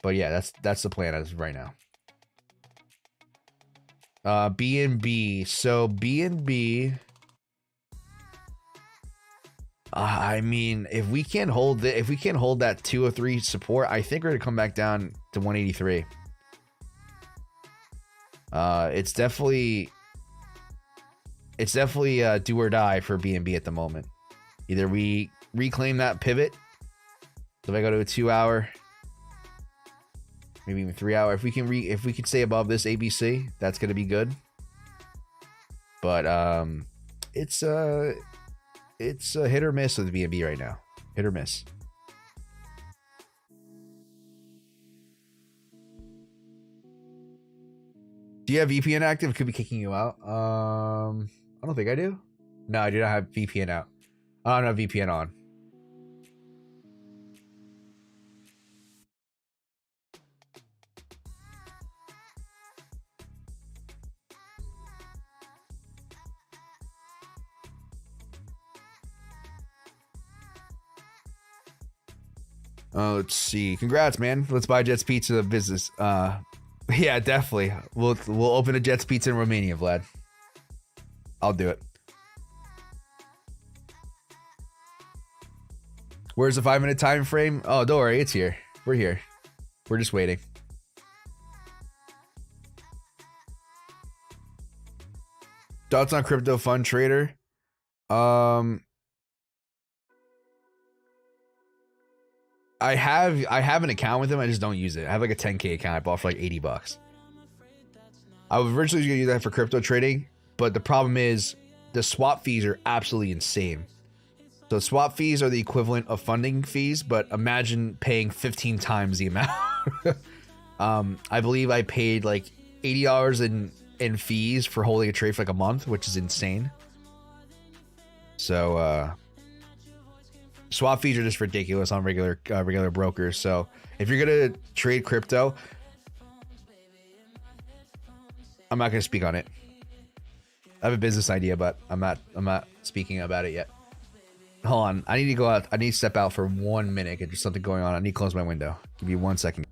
But yeah, that's the plan as of right now. BNB. So BNB. I mean, if we can't hold that 203 support, I think we're gonna come back down to 183. It's definitely do or die for BNB at the moment. Either we reclaim that pivot. So if I go to a 2 hour, maybe even 3 hour, if we can stay above this ABC, that's gonna be good. But it's a hit or miss with BNB right now. Hit or miss. Do you have VPN active? It could be kicking you out. I don't think I do. No, I do not have VPN out. I don't have VPN on. Let's see. Congrats, man. Let's buy Jets Pizza business. Yeah, definitely. We'll open a Jets Pizza in Romania, Vlad. I'll do it. Where's the 5-minute time frame? Oh, don't worry, it's here. We're here. We're just waiting. Thoughts on crypto fund trader? I have an account with him. I just don't use it. I have like a 10K account. I bought for like $80. I was originally going to use that for crypto trading, but the problem is the swap fees are absolutely insane. So swap fees are the equivalent of funding fees, but imagine paying 15 times the amount. I believe I paid like $80 in fees for holding a trade for like a month, which is insane. So swap fees are just ridiculous on regular brokers. So if you're gonna trade crypto, I'm not gonna speak on it. I have a business idea, but I'm not speaking about it yet. Hold on, I need to go out. I need to step out for 1 minute. There's something going on. I need to close my window. Give me 1 second.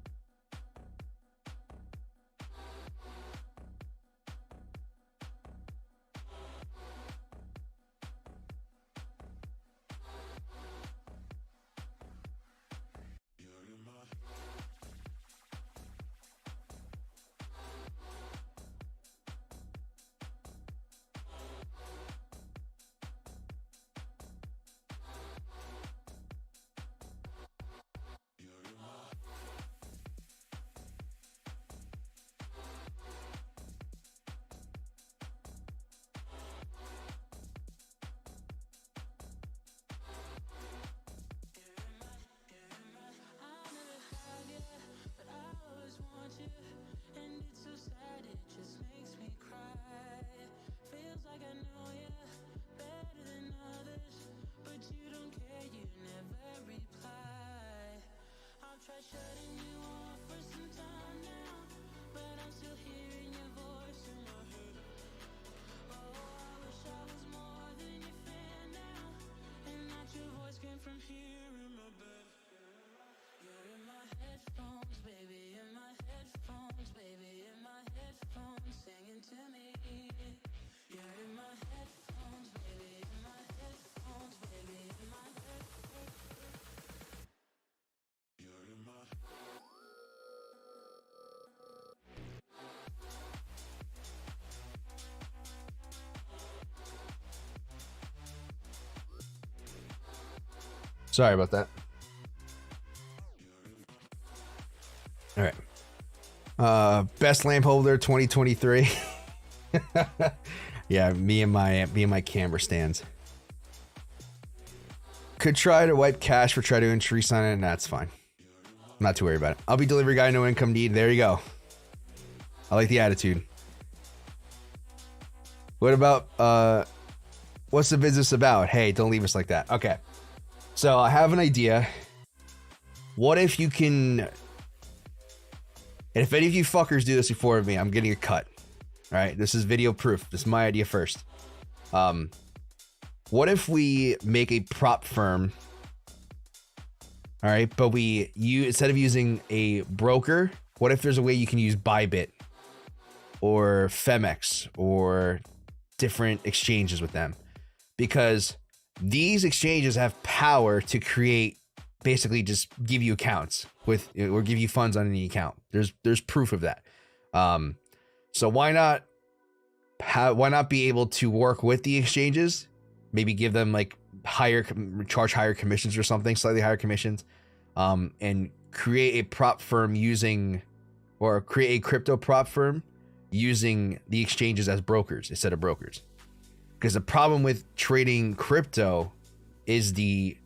Sorry about that. All right. Best lamp holder 2023. Yeah, me and my camera stands. Could try to wipe cache for try to increase on it, and that's fine. I'm not too worried about it. I'll be delivery guy, no income need. There you go. I like the attitude. What about what's the business about? Hey, don't leave us like that. Okay. So I have an idea. What if you can, and if any of you fuckers do this before me, I'm getting a cut. All right, this is video proof. This is my idea first. What if we make a prop firm? All right, but instead of using a broker, what if there's a way you can use Bybit or Femex or different exchanges with them? Because these exchanges have power to create, basically just give you accounts with, or give you funds on any account. There's proof of that. So why not be able to work with the exchanges? Maybe give them like charge higher commissions or something, slightly higher commissions, and create a prop firm create a crypto prop firm using the exchanges as brokers instead of brokers. Because the problem with trading crypto is the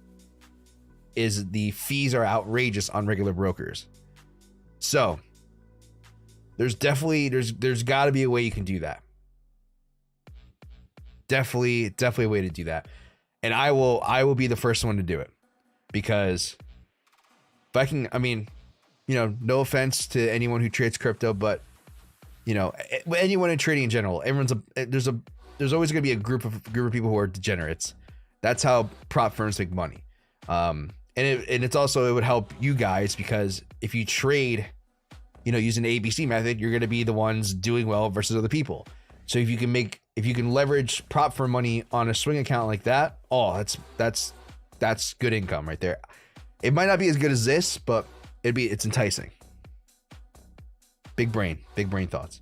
fees are outrageous on regular brokers. So there's got to be a way you can do that. Definitely a way to do that. And I will be the first one to do it, because if I can, no offense to anyone who trades crypto, but anyone in trading in general, there's always going to be a group of people who are degenerates. That's how prop firms make money. And and it's also, it would help you guys, because if you trade, you know, using the ABC method, you're going to be the ones doing well versus other people. So if you can leverage prop firm money on a swing account like that, oh, that's good income right there. It might not be as good as this, but it's enticing. Big brain thoughts.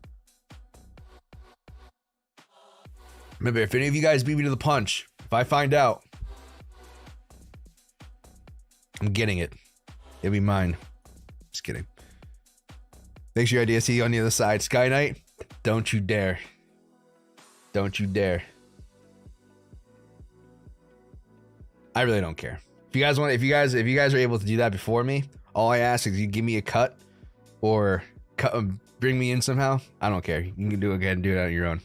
Remember, if any of you guys beat me to the punch, if I find out, I'm getting it. It'll be mine. Just kidding. Thanks for your idea. See you on the other side. Sky Knight, don't you dare. Don't you dare. I really don't care. If you guys are able to do that before me, all I ask is you give me a cut or bring me in somehow. I don't care. You can do it again, do it on your own.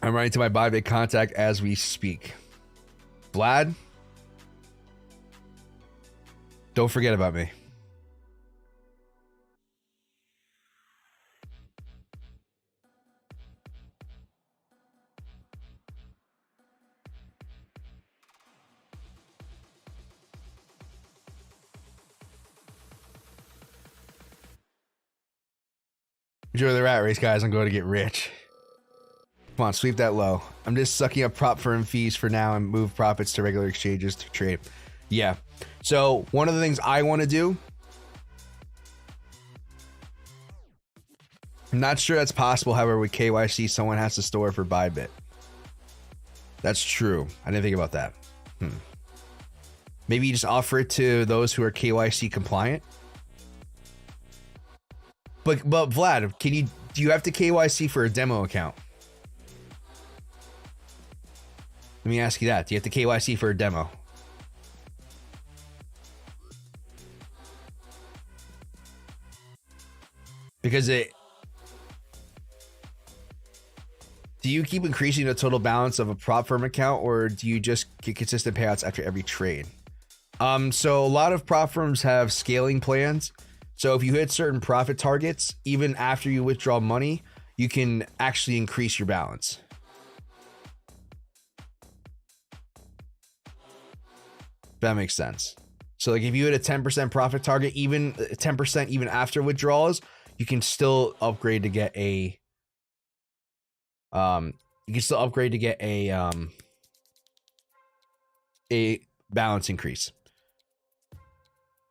I'm writing to my Bybit contact as we speak. Vlad, don't forget about me. Enjoy the rat race, guys. I'm going to get rich. Come on, sweep that low. I'm just sucking up prop firm fees for now and move profits to regular exchanges to trade. Yeah. So one of the things I want to do, I'm not sure that's possible. However, with KYC, someone has to store for Bybit. That's true. I didn't think about that. Maybe you just offer it to those who are KYC compliant. But Vlad, do you have to KYC for a demo account? Let me ask you that. Do you have to KYC for a demo? Because do you keep increasing the total balance of a prop firm account, or do you just get consistent payouts after every trade? So a lot of prop firms have scaling plans. So if you hit certain profit targets, even after you withdraw money, you can actually increase your balance. That makes sense. So like if you hit a 10% profit target, even 10% even after withdrawals, you can still upgrade to get a balance increase.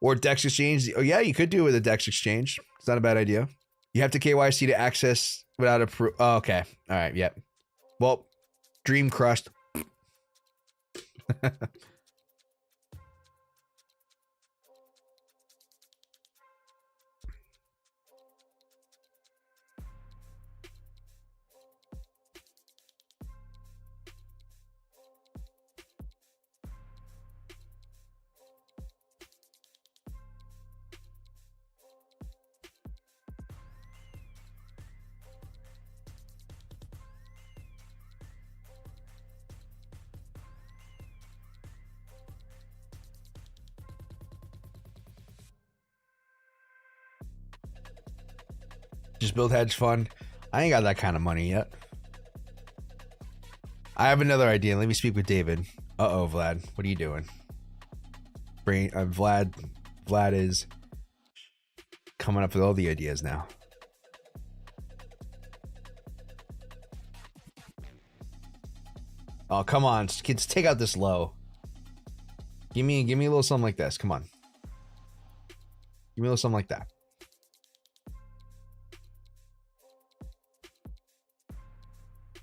Or DEX exchange. Oh yeah, you could do it with a DEX exchange. It's not a bad idea. You have to KYC to access without a oh, okay. All right, yep. Well, dream crushed. Just build hedge fund. I ain't got that kind of money yet. I have another idea. Let me speak with David. Uh-oh, Vlad. What are you doing? Vlad is coming up with all the ideas now. Oh, come on. Kids, take out this low. Give me a little something like this. Come on. Give me a little something like that.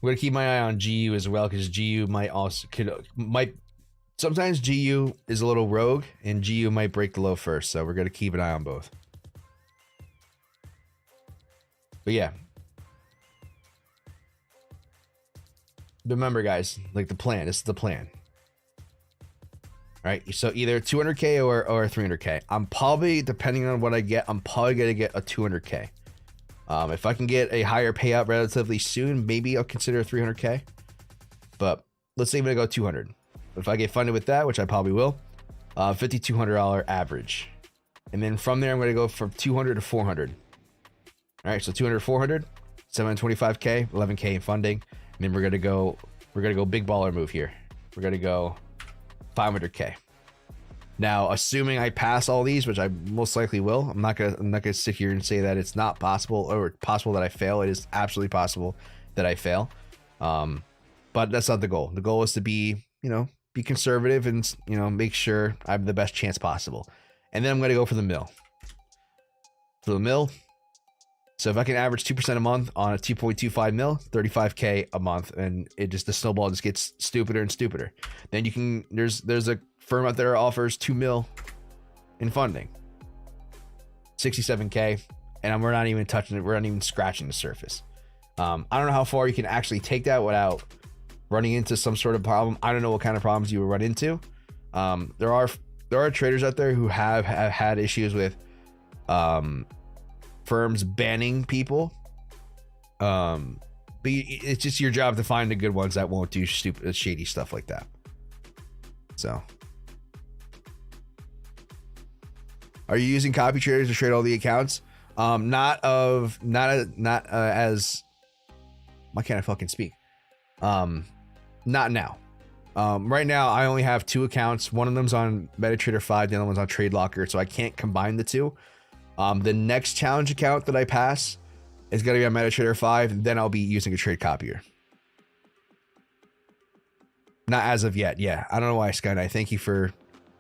We're gonna keep my eye on GU as well, because GU might sometimes GU is a little rogue and GU might break the low first, so we're gonna keep an eye on both. But yeah. Remember guys, like the plan, this is the plan. Right? So either 200k or 300k. I'm probably, depending on what I get, I'm probably gonna get a 200k. If I can get a higher payout relatively soon, maybe I'll consider 300k. But let's say I'm gonna go 200. If I get funded with that, which I probably will, $5,200 average. And then from there, I'm gonna go from 200 to 400. All right, so 200 to 400, 725k, 11k in funding, and then we're gonna go big baller move here. we're gonna go 500K. Now, assuming I pass all these, which I most likely will, I'm not gonna sit here and say that it's not possible or possible that I fail. It is absolutely possible that I fail. But that's not the goal. The goal is to be, be conservative and, make sure I have the best chance possible. And then I'm gonna go for the mill. For the mill. So if I can average 2% a month on a 2.25 mil, 35K a month, and the snowball just gets stupider and stupider. Then you can, there's a firm out there that offers 2 mil in funding, 67K, and we're not even touching it. We're not even scratching the surface. I don't know how far you can actually take that without running into some sort of problem. I don't know what kind of problems you will run into. There are traders out there who have had issues with, firms banning people, but it's just your job to find the good ones that won't do stupid, shady stuff like that. So, are you using copy traders to trade all the accounts? Not as. Why can't I fucking speak? Not now. Right now, I only have 2 accounts. One of them's on MetaTrader 5, the other one's on TradeLocker, so I can't combine the two. The next challenge account that I pass is going to be on MetaTrader 5, and then I'll be using a trade copier. Not as of yet. Yeah, I don't know why, Sky. Thank you for.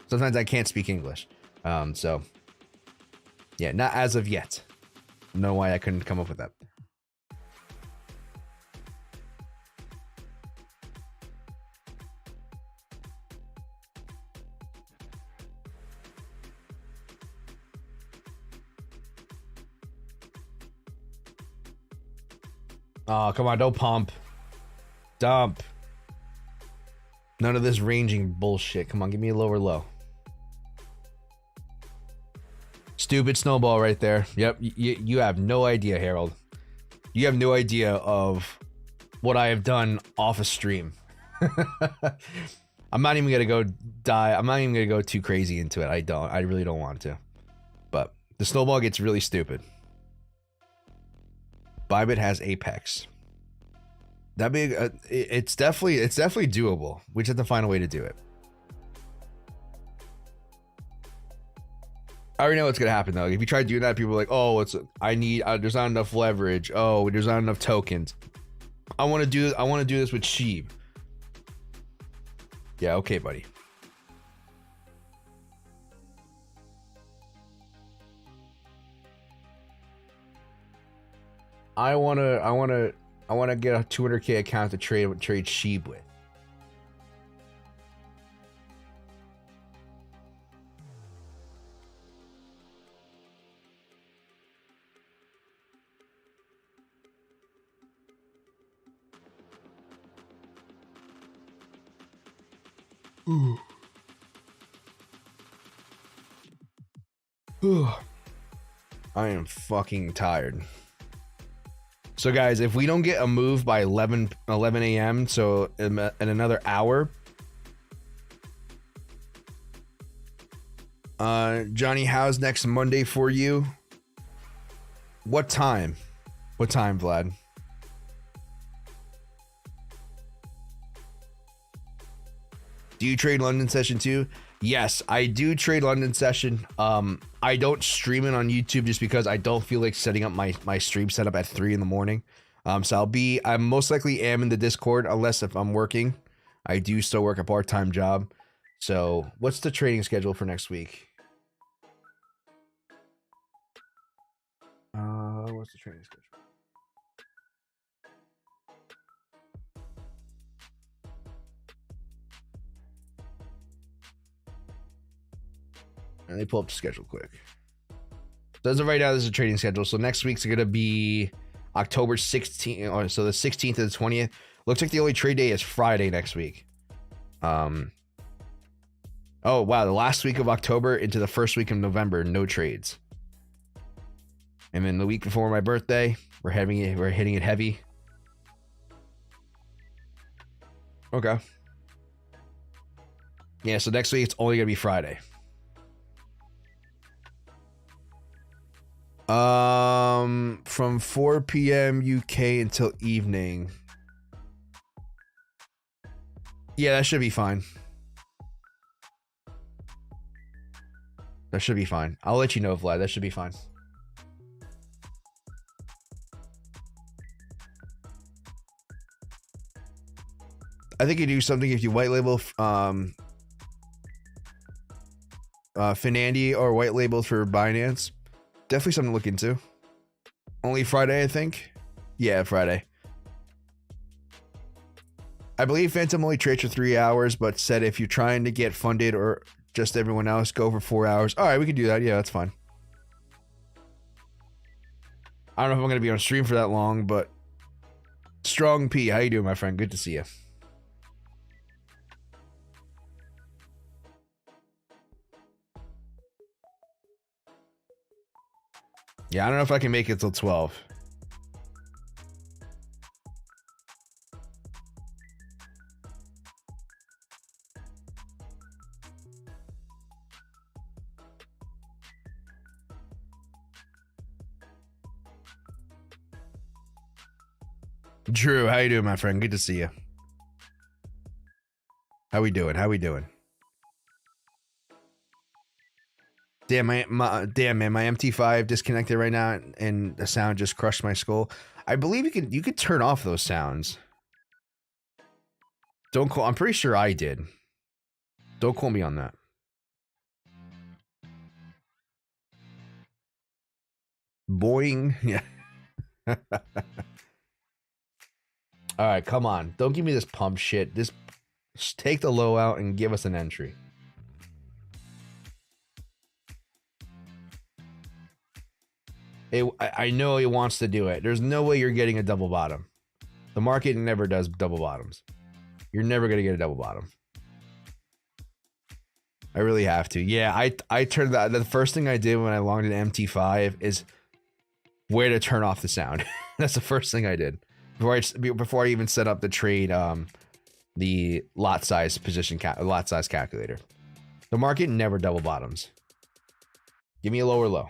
Sometimes I can't speak English. So yeah, not as of yet. I don't know why I couldn't come up with that. Oh, come on, don't pump. Dump. None of this ranging bullshit. Come on, give me a lower low. Stupid snowball right there. Yep, you have no idea, Harold. You have no idea of what I have done off a stream. I'm not even gonna go die. I'm not even gonna go too crazy into it. I really don't want to. But the snowball gets really stupid. Bybit has Apex. That'd be it's definitely doable. We just have to find a way to do it. I already know what's gonna happen though. If you try doing that, people are like, "Oh, there's not enough leverage. Oh, there's not enough tokens. I want to do this with Sheeb." Yeah, okay, buddy. I wanna get a 200K account to trade Sheeb with. Ooh. Ooh. I am fucking tired. So guys, if we don't get a move by 11 a.m., so in another hour, Johnny, how's next Monday for you? What time? What time, Vlad? Do you trade London session too? Yes, I do trade London session. I don't stream it on YouTube just because I don't feel like setting up my stream setup at 3 in the morning. So I most likely am in the Discord unless if I'm working. I do still work a part-time job. So what's the trading schedule for next week? What's the trading schedule? And they pull up the schedule quick. So as of right now, this is a trading schedule. So next week's going to be October 16th. So the 16th to the 20th. Looks like the only trade day is Friday next week. Oh, wow. The last week of October into the first week of November, no trades. And then the week before my birthday, we're hitting it heavy. Okay. Yeah, so next week it's only going to be Friday. From 4 p.m. UK until evening. Yeah, that should be fine. That should be fine. I'll let you know, Vlad. That should be fine. I think you do something if you white label Finandi or white label for Binance. Definitely something to look into. Only Friday, I think. Yeah, Friday. I believe Phantom only trades for 3 hours, but said if you're trying to get funded or just everyone else, go for 4 hours. All right, we can do that. Yeah, that's fine. I don't know if I'm going to be on stream for that long, but Strong P, how you doing, my friend? Good to see you. Yeah, I don't know if I can make it till 12. Drew, how you doing, my friend? Good to see you. How we doing? How we doing? Damn, damn man, my MT5 disconnected right now, and the sound just crushed my skull. I believe you could turn off those sounds. Don't call. I'm pretty sure I did. Don't quote me on that. Boing. Yeah. All right, come on. Don't give me this pump shit. Just take the low out and give us an entry. I know he wants to do it. There's no way you're getting a double bottom. The market never does double bottoms. You're never going to get a double bottom. I really have to. Yeah, I turned that. The first thing I did when I logged in MT5 is where to turn off the sound. That's the first thing I did before I even set up the trade, the lot size lot size calculator. The market never double bottoms. Give me a low or low.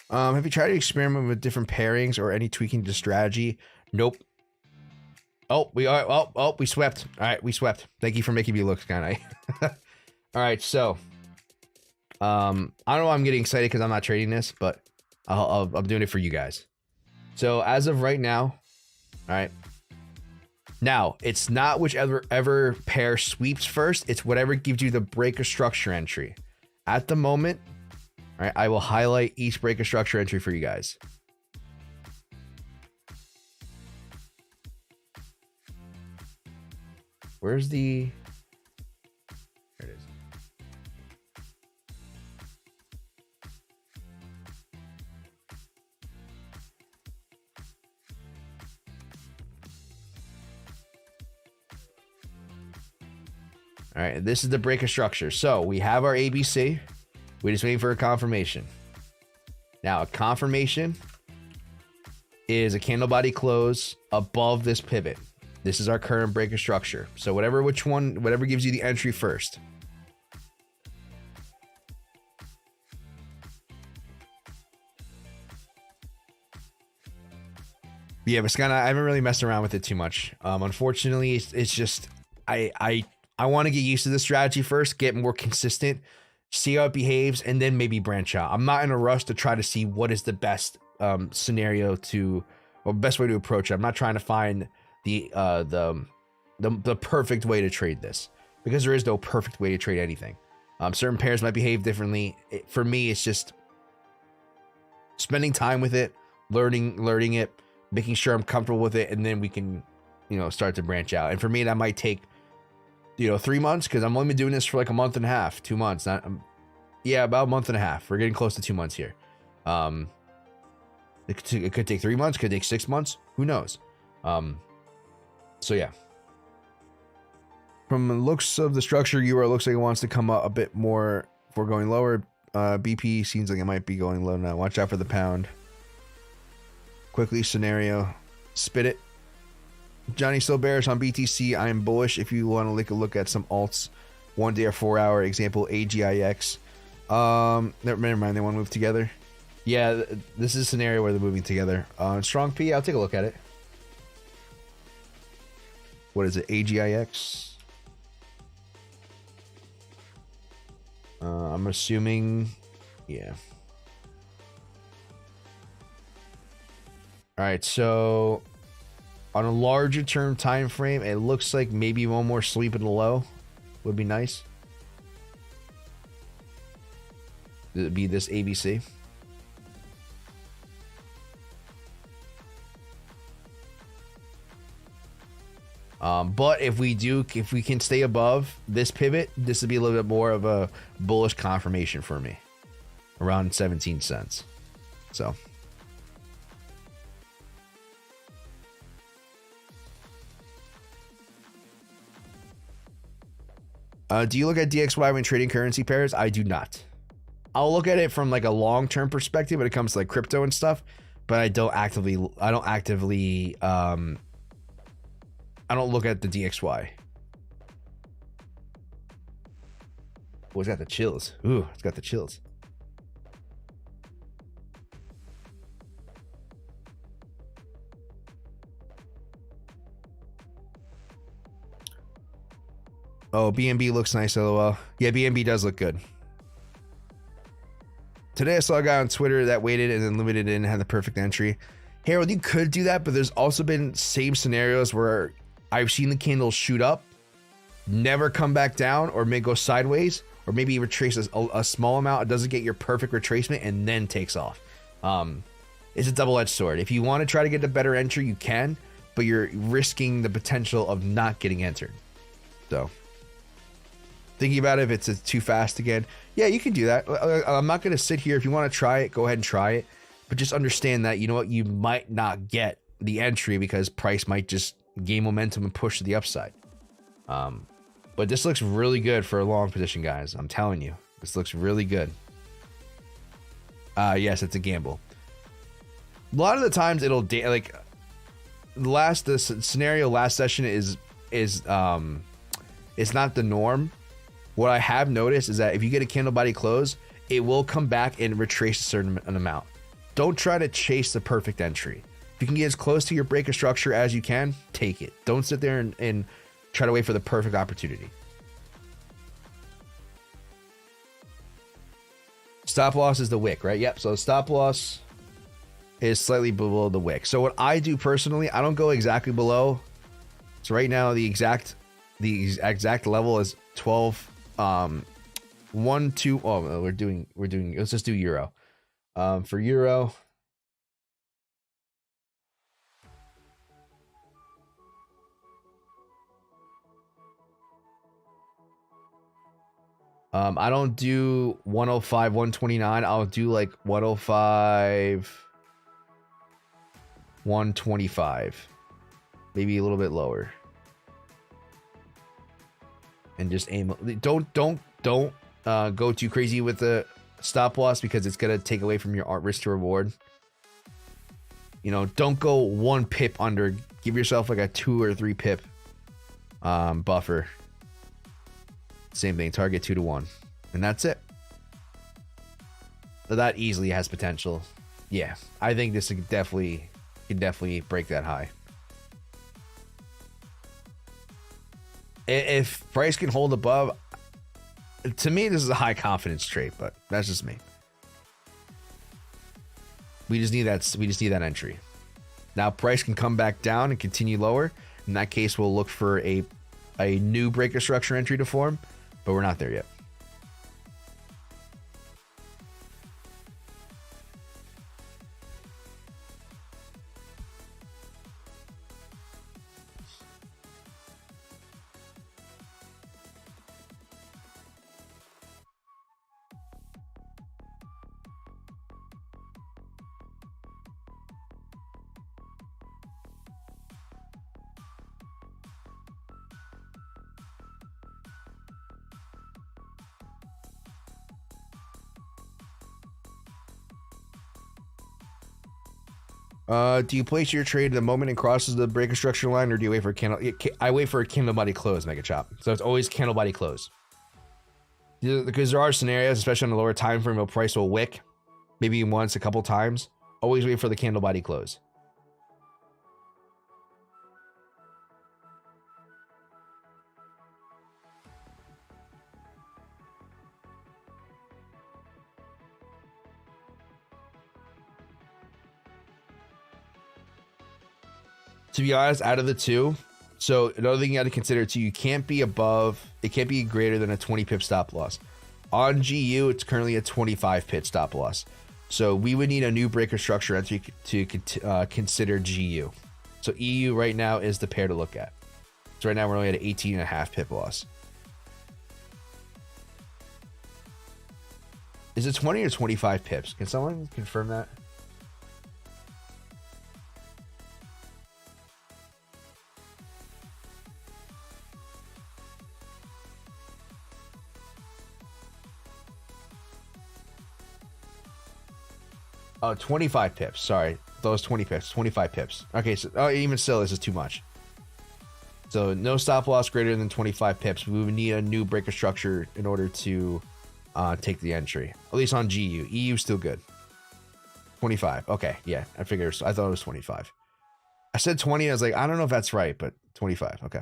Have you tried to experiment with different pairings or any tweaking to strategy? Nope. Oh, we are. Oh, we swept. All right, we swept. Thank you for making me look kind of. All right, so I don't know why I'm getting excited because I'm not trading this, but I'm doing it for you guys. So as of right now, all right. Now it's not whichever pair sweeps first. It's whatever gives you the break of structure entry. At the moment, all right, I will highlight each break of structure entry for you guys. Where's the... There it is. All right, this is the break of structure. So we have our ABC. We're just waiting for a confirmation. Now, a confirmation is a candle body close above this pivot. This is our current break of structure. So whatever gives you the entry first. Yeah, but Skyna, I haven't really messed around with it too much. Unfortunately, it's just I want to get used to the strategy first, get more consistent, see how it behaves, and then maybe branch out. I'm not in a rush to try to see what is the best scenario to, or best way to approach it. I'm not trying to find the perfect way to trade this, because there is no perfect way to trade anything. Certain pairs might behave differently. For me, it's just spending time with it, learning it, making sure I'm comfortable with it, and then we can, start to branch out. And for me, that might take, 3 months, because I'm only been doing this for like a month and a half, 2 months. About a month and a half. We're getting close to 2 months here. It could take 3 months, could take 6 months. Who knows? So yeah. From the looks of the structure, Euro looks like it wants to come up a bit more before going lower. BP seems like it might be going low now. Watch out for the pound. Quickly, scenario. Spit it. Johnny still bearish on BTC. I am bullish if you want to take a look at some alts. 1 day or 4 hour. Example, AGIX. Never mind, they want to move together. Yeah, this is a scenario where they're moving together. Strong P, I'll take a look at it. What is it? AGIX? I'm assuming, yeah. All right, so on a larger term time frame, it looks like maybe one more sweep at the low would be nice. It'd be this ABC. But if we can stay above this pivot, this would be a little bit more of a bullish confirmation for me, around 17 cents. So do you look at DXY when trading currency pairs? I do not. I'll look at it from like a long-term perspective when it comes to like crypto and stuff, but I don't look at the DXY. Oh, it's got the chills. Ooh, it's got the chills. Oh, BNB looks nice, LOL. Yeah, BNB does look good. Today I saw a guy on Twitter that waited and then limited it and had the perfect entry. Harold, you could do that, but there's also been same scenarios where I've seen the candles shoot up, never come back down, or may go sideways, or maybe retrace a small amount. It doesn't get your perfect retracement and then takes off. It's a double-edged sword. If you want to try to get a better entry, you can, but you're risking the potential of not getting entered. So, thinking about it, if it's too fast again, yeah, you can do that. I'm not going to sit here. If you want to try it, go ahead and try it. But just understand that, you know what, you might not get the entry because price might just gain momentum and push to the upside. But this looks really good for a long position, guys. I'm telling you, this looks really good. Yes, it's a gamble. A lot of the times it'll like the scenario last session is it's not the norm. What I have noticed is that if you get a candle body close, it will come back and retrace a certain amount. Don't try to chase the perfect entry. If you can get as close to your breaker structure as you can, take it. Don't sit there and try to wait for the perfect opportunity. Stop loss is the wick, right? Yep. So stop loss is slightly below the wick. So what I do personally, I don't go exactly below. So right now the exact level is 12 1 2 oh we're doing let's just do euro. For euro, I don't do 105 129. I'll do like 105 125, maybe a little bit lower, and just aim. Don't go too crazy with the stop loss because it's gonna take away from your risk to reward. You know, don't go 1 pip under. Give yourself like a 2 or 3 pip buffer. Same thing, target 2 to 1, and that's it. So that easily has potential. Yeah, I think this can definitely break that high. If price can hold above, to me this is a high confidence trade, but that's just me. We just need that entry. Now price can come back down and continue lower. In that case, we'll look for a new breaker structure entry to form, but we're not there yet. Do you place your trade the moment it crosses the breaker structure line, or do you wait for a candle? I wait for a candle body close, Mega Chop. So it's always candle body close. Because there are scenarios, especially on the lower time frame, where price will wick, maybe once, a couple times. Always wait for the candle body close. To be honest, out of the two, so another thing you got to consider too, you can't be above, it can't be greater than a 20 pip stop loss. On GU, it's currently a 25 pip stop loss. So we would need a new breaker structure entry to consider GU. So EU right now is the pair to look at. So right now we're only at an 18.5 pip loss. Is it 20 or 25 pips? Can someone confirm that? Oh, 25 pips. Sorry. Those 20 pips. 25 pips. Okay, so even still, this is too much. So no stop loss greater than 25 pips. We would need a new breaker structure in order to take the entry. At least on GU. EU still good. 25. Okay, yeah. I thought it was 25. I said 20. I was like, I don't know if that's right, but 25. Okay.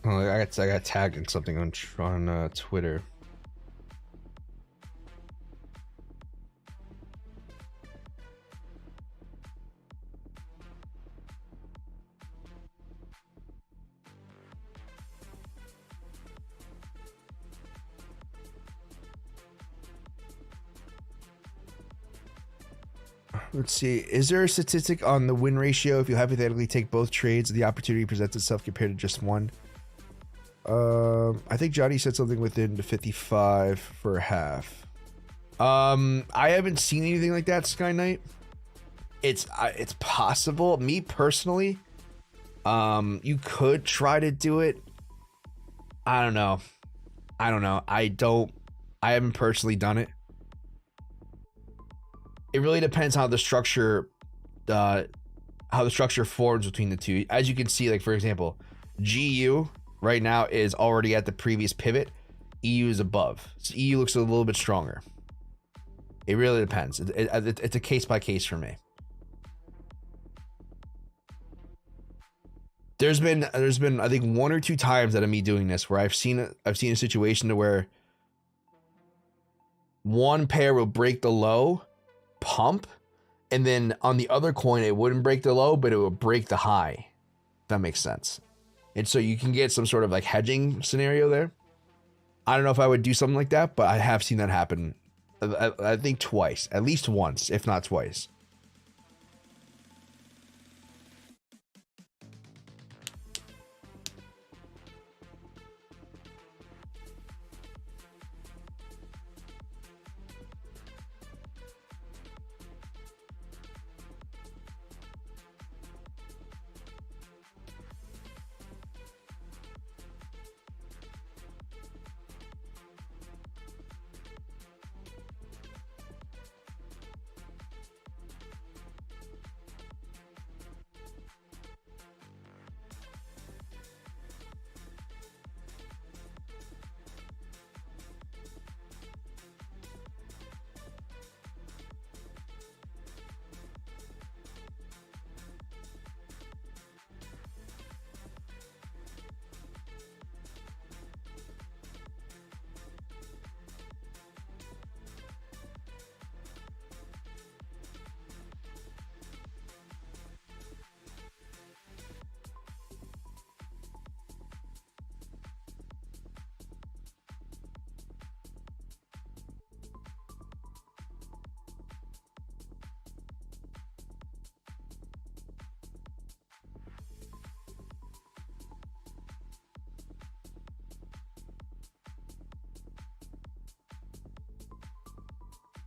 Oh, I got tagged in something on Twitter. Let's see. Is there a statistic on the win ratio if you hypothetically take both trades, the opportunity presents itself compared to just one? I think Johnny said something within the 55 for a half. I haven't seen anything like that, Sky Knight. It's possible. Me personally, you could try to do it. I don't know. I haven't personally done it. It really depends how the structure forms between the two. As you can see, like for example, GU right now is already at the previous pivot. EU is above. So EU looks a little bit stronger. It really depends. It's a case by case for me. There's been I think one or two times out of me doing this where I've seen a situation to where one pair will break the low, pump, And then on the other coin, it wouldn't break the low, but it would break the high. If that makes sense. And so you can get some sort of like hedging scenario there. I don't know if I would do something like that, but I have seen that happen. I think twice, at least once, if not twice.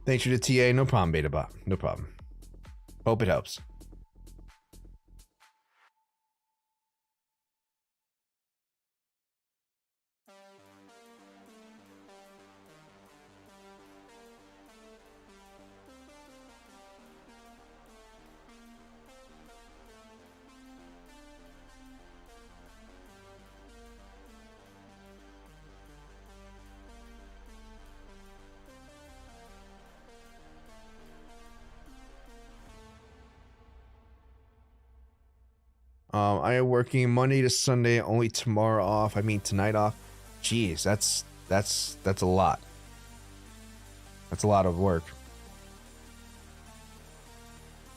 Thanks for the TA. No problem, BetaBot. No problem. Hope it helps. I am working Monday to Sunday, only tomorrow off. I mean tonight off. Jeez, that's a lot. That's a lot of work.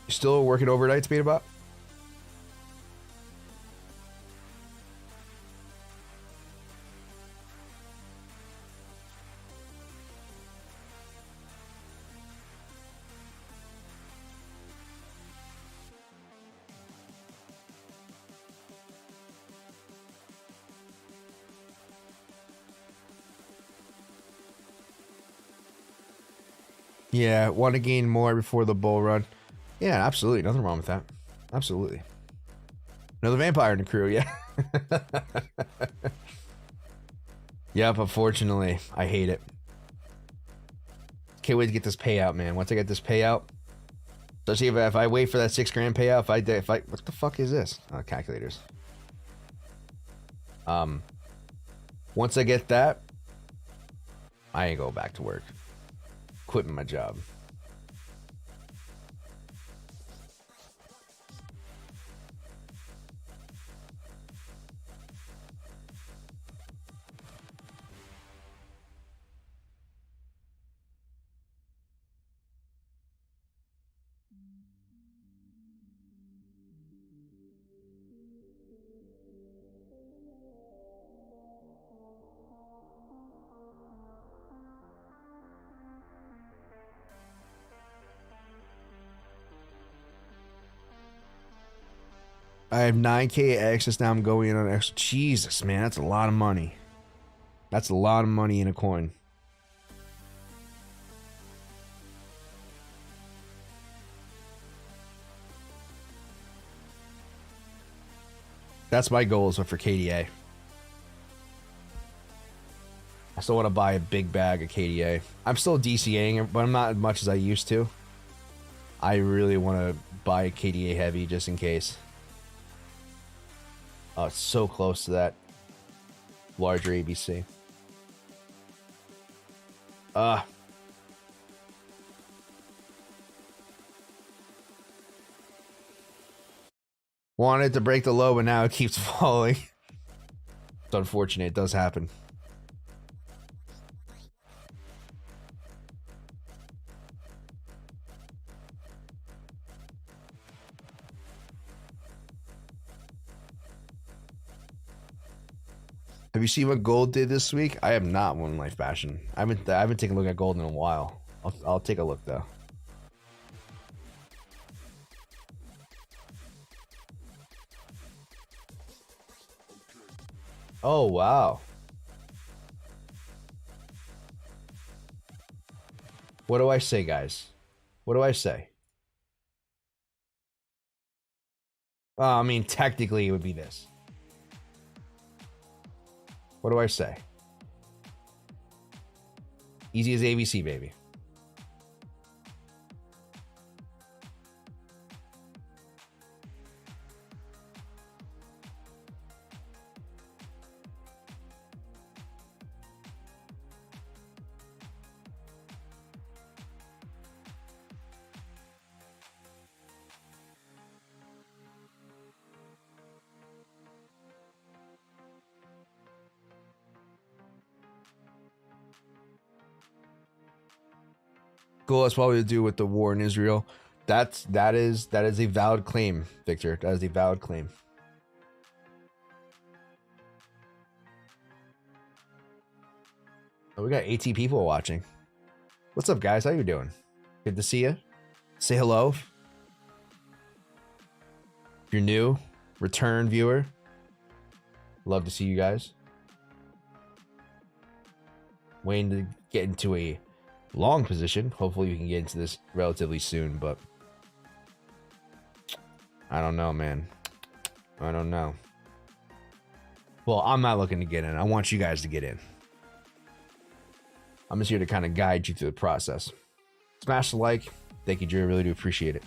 You still working overnights, BetaBot? Yeah, want to gain more before the bull run. Yeah, absolutely. Nothing wrong with that. Absolutely. Another vampire in the crew, yeah. Yep, unfortunately. I hate it. Can't wait to get this payout, man. Once I get this payout, especially if I wait for that $6 grand payout, if I what the fuck is this? Calculators. Once I get that, I ain't go back to work. Quitting my job. I have 9K access now. I'm going in on extra. Jesus, man, that's a lot of money. That's a lot of money in a coin. That's my goal is for KDA. I still want to buy a big bag of KDA. I'm still DCAing, but I'm not as much as I used to. I really want to buy KDA heavy just in case. Oh, it's so close to that larger ABC. Wanted to break the low, but now it keeps falling. It's unfortunate. It does happen. Have you seen what gold did this week? I have not One Life Fashion. I haven't taken a look at gold in a while. I'll take a look though. Oh wow. What do I say, guys? What do I say? I mean, technically it would be this. What do I say? Easy as ABC, baby. Cool. That's what we do with the war in Israel. That is a valid claim, Victor. That is a valid claim. Oh, we got 80 people watching. What's up, guys? How you doing? Good to see you. Say hello. If you're new, return viewer. Love to see you guys. Waiting to get into a long position. Hopefully we can get into this relatively soon, but I don't know, man. I don't know. Well, I'm not looking to get in. I want you guys to get in. I'm just here to kind of guide you through the process. Smash the like. Thank you, Drew. I really do appreciate it.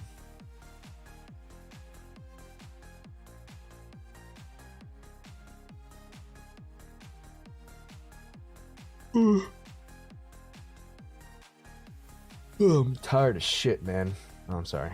Oh, I'm tired of shit, man. Oh, I'm sorry.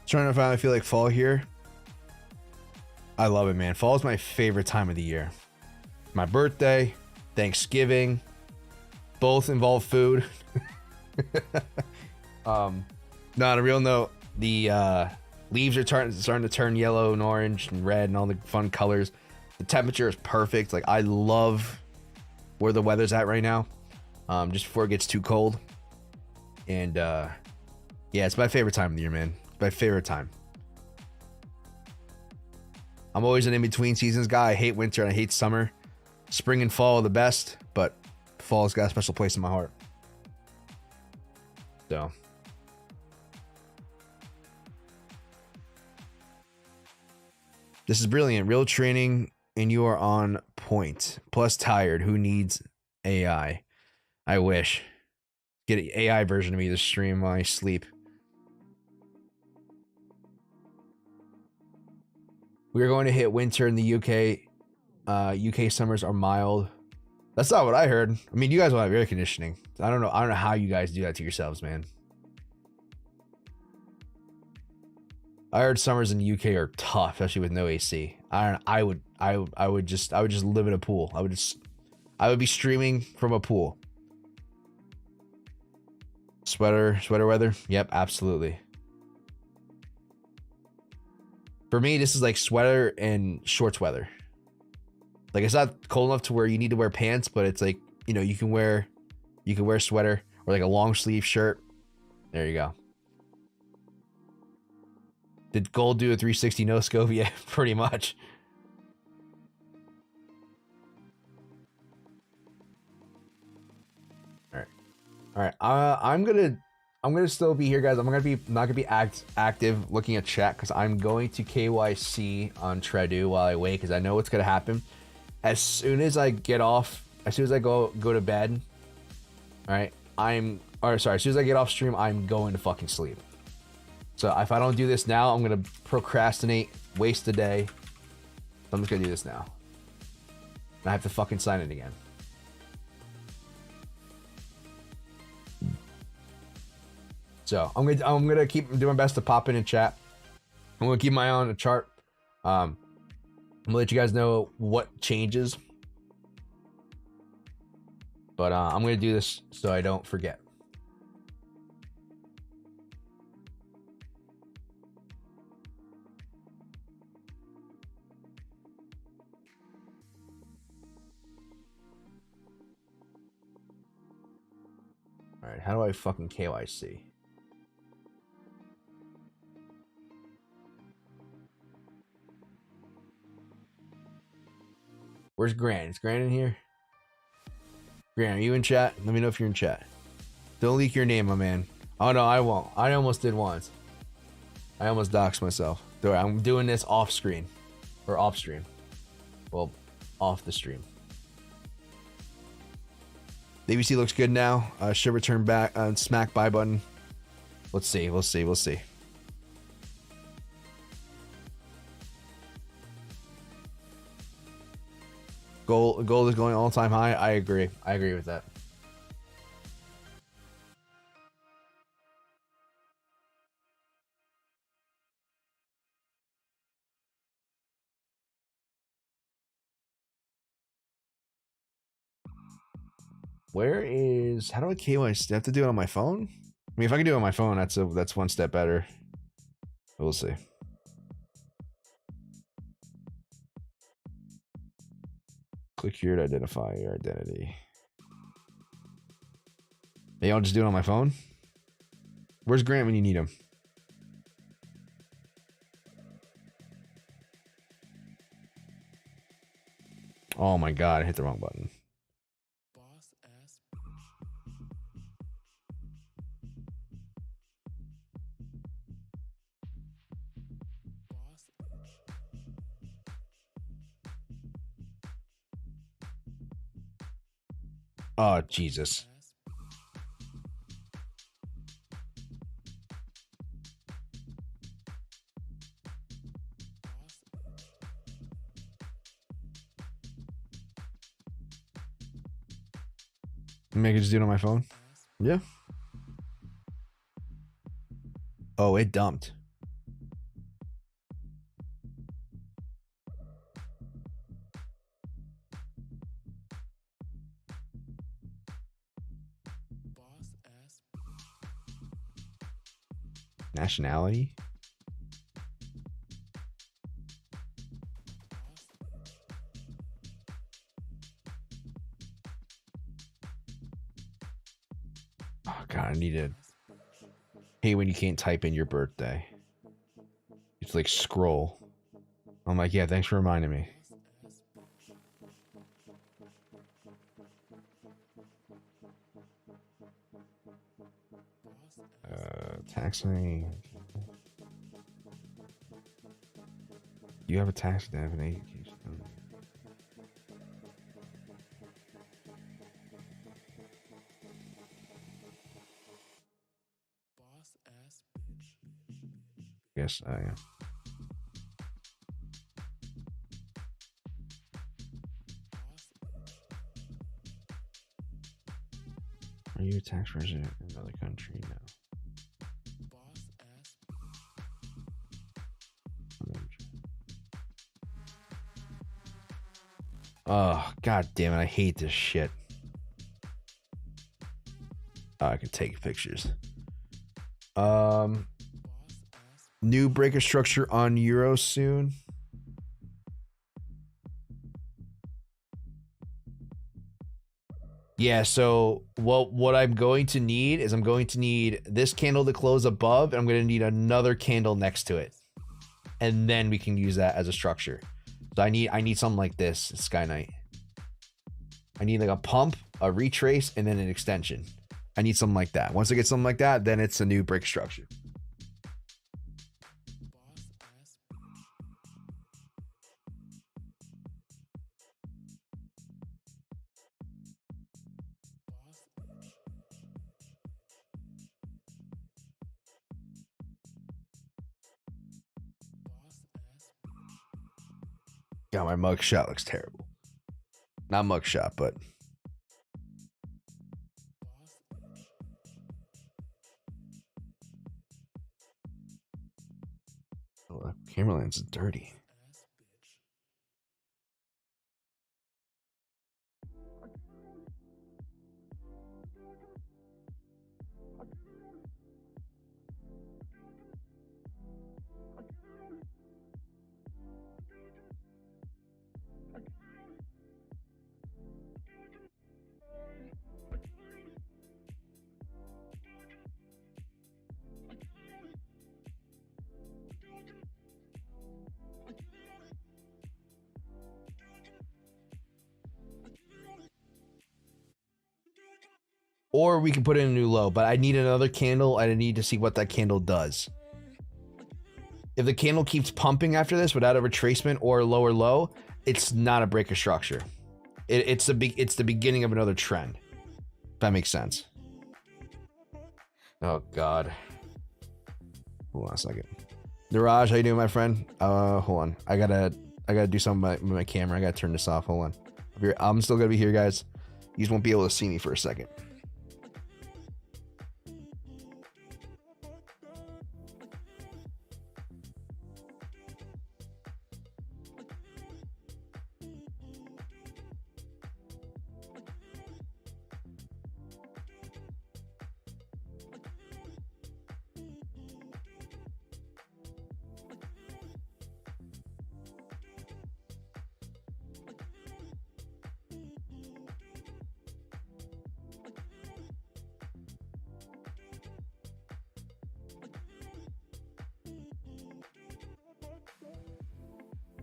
Trying to finally feel like fall here. I love it, man. Fall is my favorite time of the year. My birthday, Thanksgiving, both involve food. On a real note, the leaves are starting to turn yellow and orange and red and all the fun colors. The temperature is perfect. Like, I love where the weather's at right now, just before it gets too cold. And yeah, it's my favorite time of the year, man. It's my favorite time. I'm always an in-between seasons guy. I hate winter and I hate summer. Spring and fall are the best, but fall's got a special place in my heart. So this is brilliant. Real training and you are on point. Plus tired. Who needs AI? I wish. Get an AI version of me to stream while I sleep. We are going to hit winter in the UK. UK summers are mild. That's not what I heard. I mean, you guys will have air conditioning. I don't know. I don't know how you guys do that to yourselves, man. I heard summers in the UK are tough, especially with no AC. I would just live in a pool. I would be streaming from a pool. Sweater weather. Yep, absolutely. For me, this is like sweater and shorts weather. Like, it's not cold enough to where you need to wear pants, but it's like, you know, you can wear sweater or like a long sleeve shirt. There you go. Did Gold do a 360 no scope? Yeah, pretty much. All right. I'm gonna still be here, guys. I'm not gonna be active looking at chat because I'm going to KYC on Tradingview while I wait because I know what's gonna happen. As soon as I get off, as soon as I go to bed, all right. As soon as I get off stream, I'm going to fucking sleep. So if I don't do this now, I'm gonna procrastinate, waste the day. So I'm just gonna do this now. And I have to fucking sign it again. So I'm gonna keep doing my best to pop in and chat. I'm gonna keep my eye on the chart. I'm gonna let you guys know what changes. But I'm gonna do this so I don't forget. All right, how do I fucking KYC? Where's Grant? Is Grant in here? Grant, are you in chat? Let me know if you're in chat. Don't leak your name, my man. Oh no, I won't. I almost did once. I almost doxed myself. I'm doing this off screen. Or off stream. Well, off the stream. The ABC looks good now. Should return back on smack buy button. Let's see. We'll see. Gold is going all-time high. I agree with that. How do I KYC? Do I have to do it on my phone? I mean, if I can do it on my phone, that's one step better. We'll see. Click here to identify your identity. Hey, I'll just do it on my phone. Where's Grant when you need him? Oh my god, I hit the wrong button. Oh, Jesus. Maybe I can just do it on my phone? Yeah. Oh, it dumped. Nationality? Oh god, I need it. Hey, when you can't type in your birthday. It's like scroll. I'm like, yeah, thanks for reminding me. Taxing. You have a tax identification. Yes, I am. Are you a tax resident in another country? No. Oh, god damn it. I hate this shit. Oh, I can take pictures. New breaker structure on Euro soon. Yeah, so what I'm going to need is I'm going to need this candle to close above, and I'm going to need another candle next to it. And then we can use that as a structure. So I need something like this, Sky Knight. I need like a pump, a retrace, and then an extension. I need something like that. Once I get something like that, then it's a new break structure. God, my mugshot looks terrible. Not mugshot, but oh, the camera lens is dirty. Or we can put in a new low, but I need another candle. I need to see what that candle does. If the candle keeps pumping after this without a retracement or a lower low, it's not a breaker structure. It's the beginning of another trend. If that makes sense. Oh God. Hold on a second. Niraj, how you doing, my friend? Hold on. I gotta do something with my camera. I gotta turn this off. Hold on. I'm still gonna be here, guys. You just won't be able to see me for a second.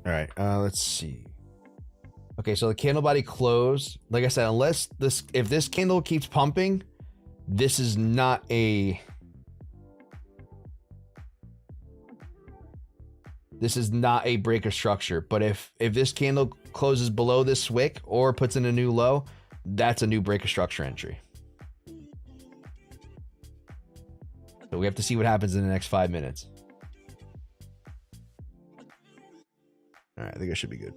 All right, let's see. Okay, so the candle body closed. Like I said, if this candle keeps pumping, this is not a breaker structure. But if this candle closes below this wick or puts in a new low, that's a new breaker structure entry. So we have to see what happens in the next 5 minutes. All right, I think I should be good.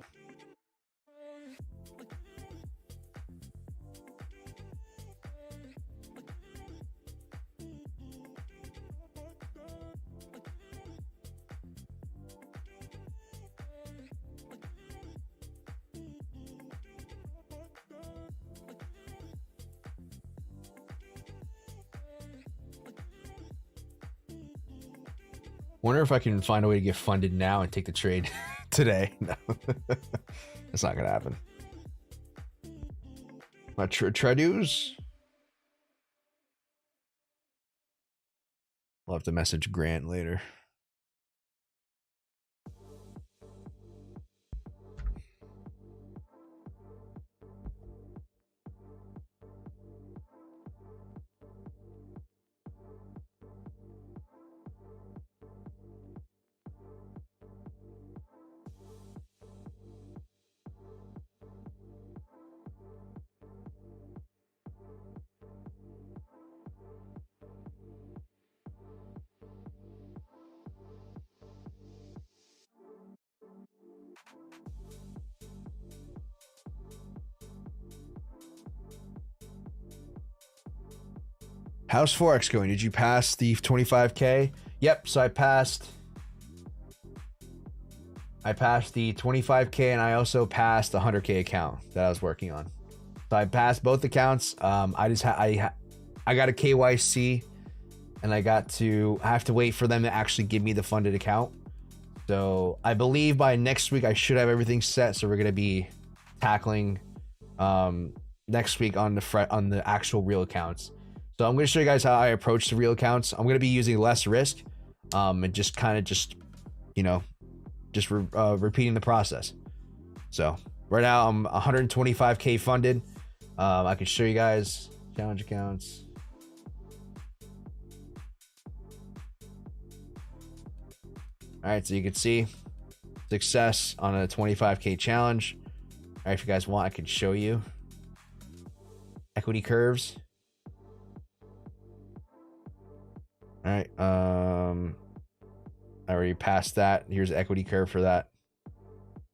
Wonder if I can find a way to get funded now and take the trade today. No, that's not gonna happen. My Tradues. I'll have to message Grant later. How's Forex going? Did you pass the 25K? Yep, so I passed the 25K, and I also passed the 100K account that I was working on. So I passed both accounts. I got a KYC, and I have to wait for them to actually give me the funded account. So I believe by next week I should have everything set. So we're gonna be tackling next week on the actual real accounts. So I'm gonna show you guys how I approach the real accounts. I'm gonna be using less risk, and just repeating the process. So right now I'm 125K funded. I can show you guys challenge accounts. All right, so you can see success on a 25K challenge. All right, if you guys want, I can show you equity curves. All right, I already passed that. Here's the equity curve for that.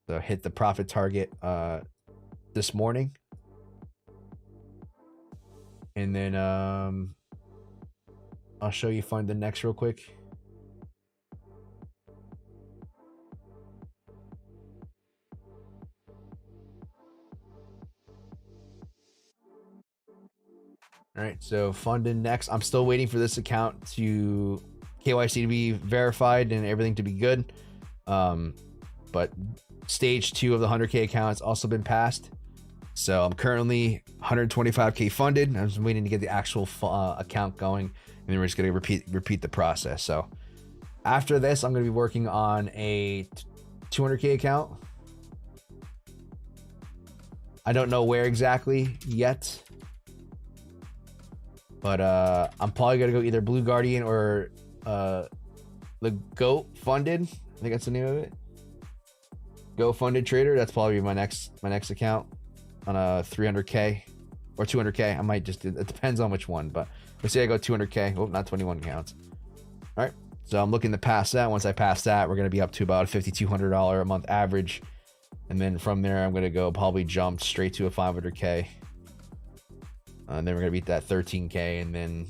So hit the profit target this morning. And then I'll show you find the next real quick. All right, so funded next. I'm still waiting for this account to KYC to be verified and everything to be good. But stage 2 of the 100K account has also been passed. So I'm currently 125K funded. I'm just waiting to get the actual account going, and then we're just gonna repeat the process. So after this, I'm gonna be working on a 200K account. I don't know where exactly yet, but I'm probably gonna go either Blue Guardian or the Goat Funded. I think that's the name of it. Go Funded Trader. That's probably my next account on a 300K or 200K. I might just, it depends on which one, but let's say I go 200K. Oh, not 21 accounts. All right, so I'm looking to pass that. Once I pass that, we're gonna be up to about a $5,200 a month average, and then from there I'm gonna go probably jump straight to a 500K. And then we're gonna beat that 13K, and then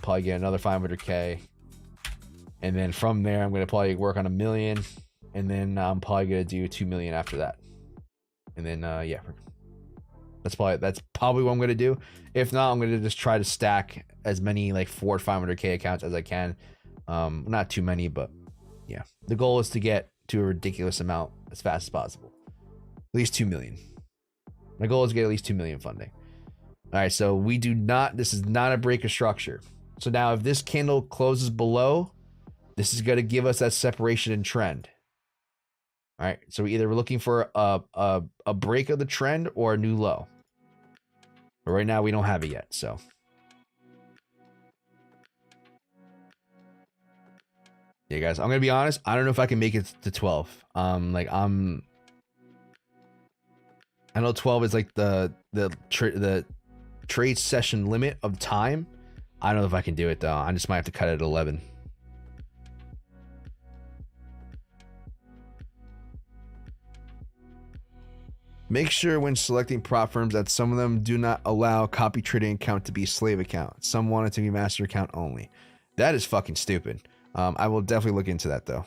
probably get another 500K, and then from there I'm gonna probably work on $1 million, and then I'm probably gonna do 2 million after that, and then yeah, that's probably what I'm gonna do. If not, I'm gonna just try to stack as many like 400 or 500K accounts as I can. Not too many, but yeah, the goal is to get to a ridiculous amount as fast as possible. At least 2 million. My goal is to get at least 2 million funding. All right, so this is not a break of structure. So now if this candle closes below, this is going to give us that separation in trend. All right, so we're looking for a break of the trend or a new low. But right now we don't have it yet, so. Yeah, guys, I'm going to be honest. I don't know if I can make it to 12. I know 12 is like the trade session limit of time. I don't know if I can do it though. I just might have to cut it at 11. Make sure when selecting prop firms that some of them do not allow copy trading account to be slave account. Some want it to be master account only. That is fucking stupid. I will definitely look into that though.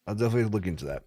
I'll definitely look into that.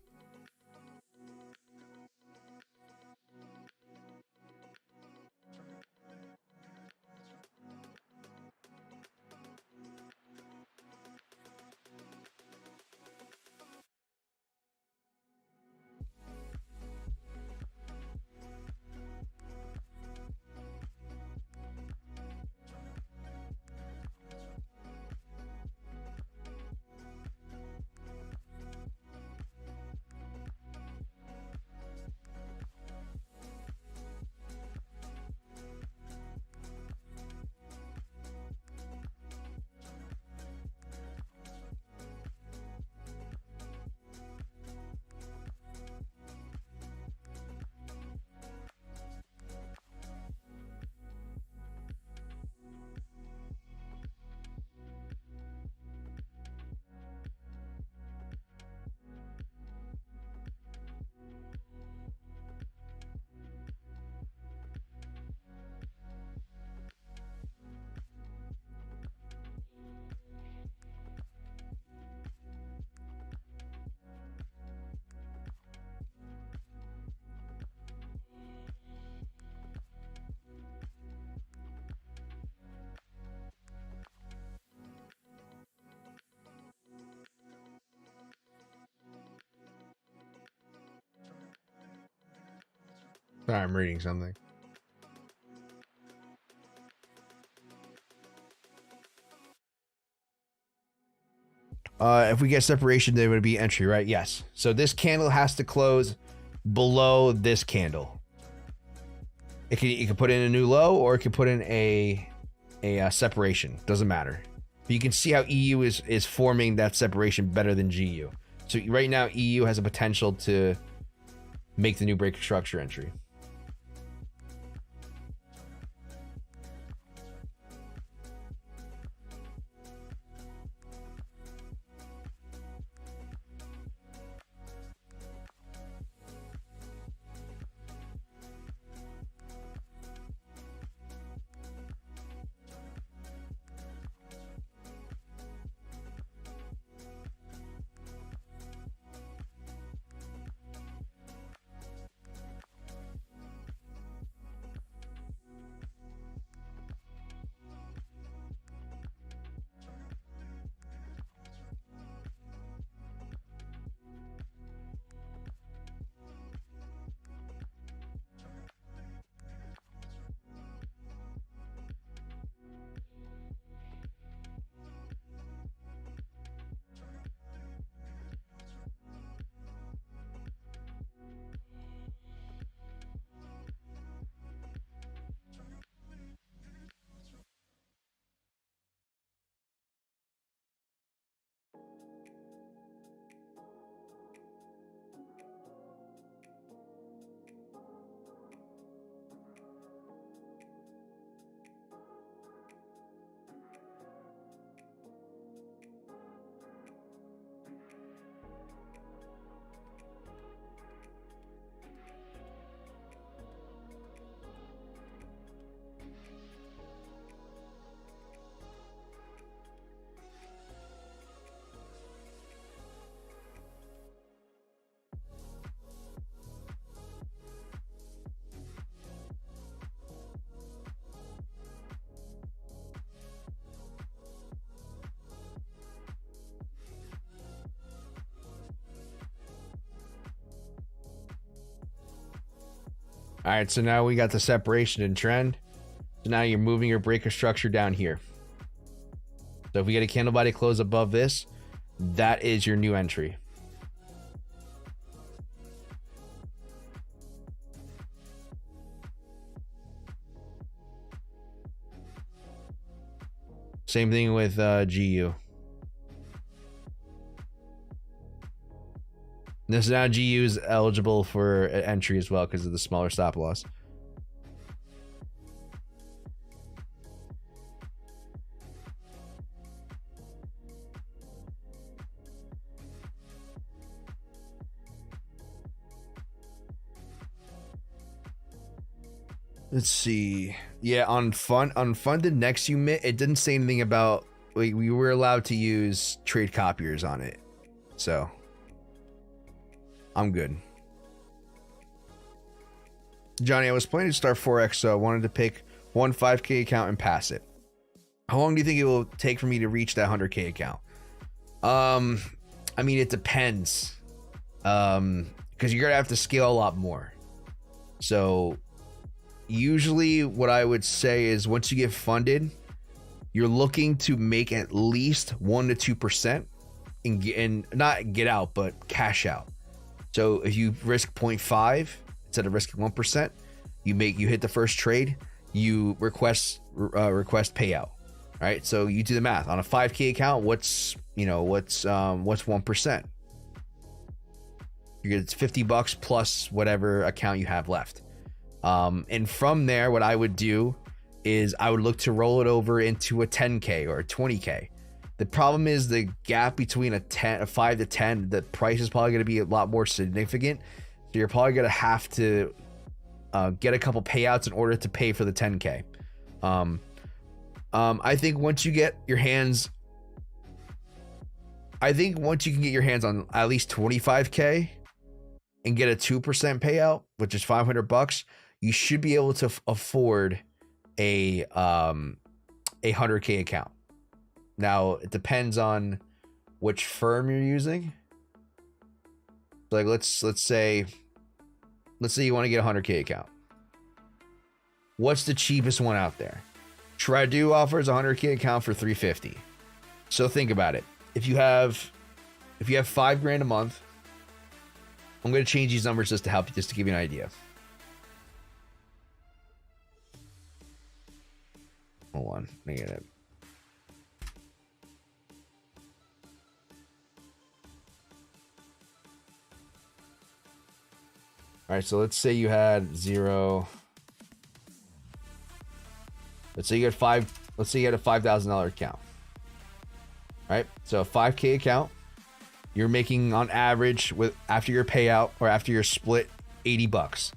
Sorry, I'm reading something. If we get separation, there would be entry, right? Yes. So this candle has to close below this candle. You can put in a new low, or it can put in a separation. Doesn't matter. But you can see how EU is forming that separation better than GU. So right now, EU has a potential to make the new breaker structure entry. All right, so now we got the separation and trend. So now you're moving your breaker structure down here. So if we get a candle body close above this, that is your new entry. Same thing with GU. This now GU is eligible for entry as well because of the smaller stop loss. Let's see. Yeah, on unfunded next unit, it didn't say anything about we were allowed to use trade copiers on it. So I'm good. Johnny, I was planning to start Forex, so I wanted to pick one 5K account and pass it. How long do you think it will take for me to reach that 100K account? I mean, it depends. Because you're gonna have to scale a lot more. So usually what I would say is once you get funded, you're looking to make at least 1 to 2% and not get out, but cash out. So if you risk 0.5 instead of risking 1%, you hit the first trade, you request payout. All right. So you do the math on a 5K account. What's 1%? You get $50 plus whatever account you have left. And from there, what I would do is I would look to roll it over into a 10K or a 20K. The problem is the gap between a 5 to 10, the price is probably going to be a lot more significant. So you're probably going to have to get a couple payouts in order to pay for the 10K. I think once you get your hands, once you can get your hands on at least 25K and get a 2% payout, which is $500, you should be able to afford a 100K account. Now it depends on which firm you're using. Like let's say you want to get a 100K account. What's the cheapest one out there? Tradingview offers a 100K account for $350. So think about it. If you have $5,000 a month, I'm going to change these numbers just to help you, just to give you an idea. Hold on, let me get it. All right, so let's say you had zero. Let's say you had five. Let's say you had a $5,000 account. All right, so a 5K account, you're making on average with after your payout or after your split $80.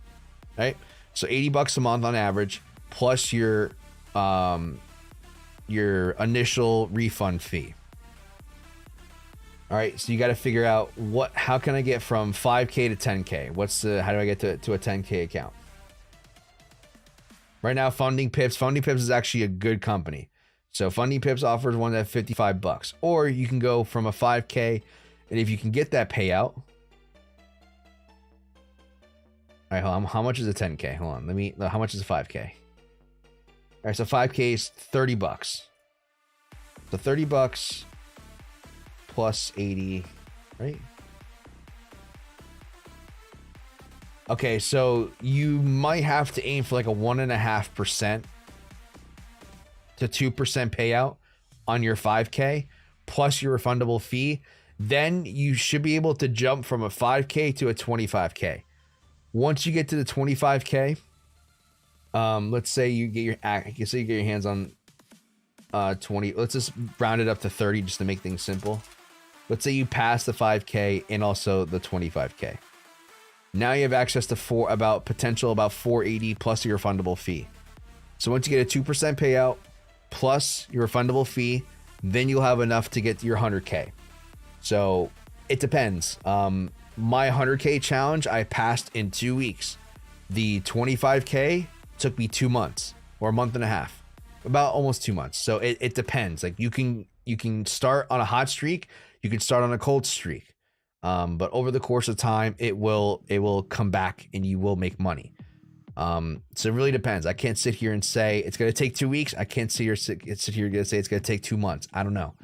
Right, so $80 a month on average, plus your initial refund fee. All right, so you got to figure out how can I get from 5K to 10K? How do I get to a 10K account? Right now, Funding Pips is actually a good company. So Funding Pips offers one at $55, or you can go from a 5K, and if you can get that payout. All right, hold on. How much is a 10K? Hold on, how much is a 5K? All right, so 5K is $30. So $30 plus 80, right? Okay, so you might have to aim for like a 1.5% to 2% payout on your 5K plus your refundable fee. Then you should be able to jump from a 5K to a 25K. Once you get to the 25K, let's say you get your hands on 20. Let's just round it up to 30 just to make things simple. Let's say you pass the 5K and also the 25K. Now you have access to about 480 plus your refundable fee. So once you get a 2% payout plus your refundable fee, then you'll have enough to get to your 100K. So it depends. My 100K challenge, I passed in 2 weeks. The 25K took me 2 months or a month and a half, about almost 2 months. So it depends. Like you can start on a hot streak. You can start on a cold streak. But over the course of time, it will come back and you will make money. So it really depends. I can't sit here and say it's going to take 2 weeks. I can't sit here and say it's going to take 2 months. I don't know.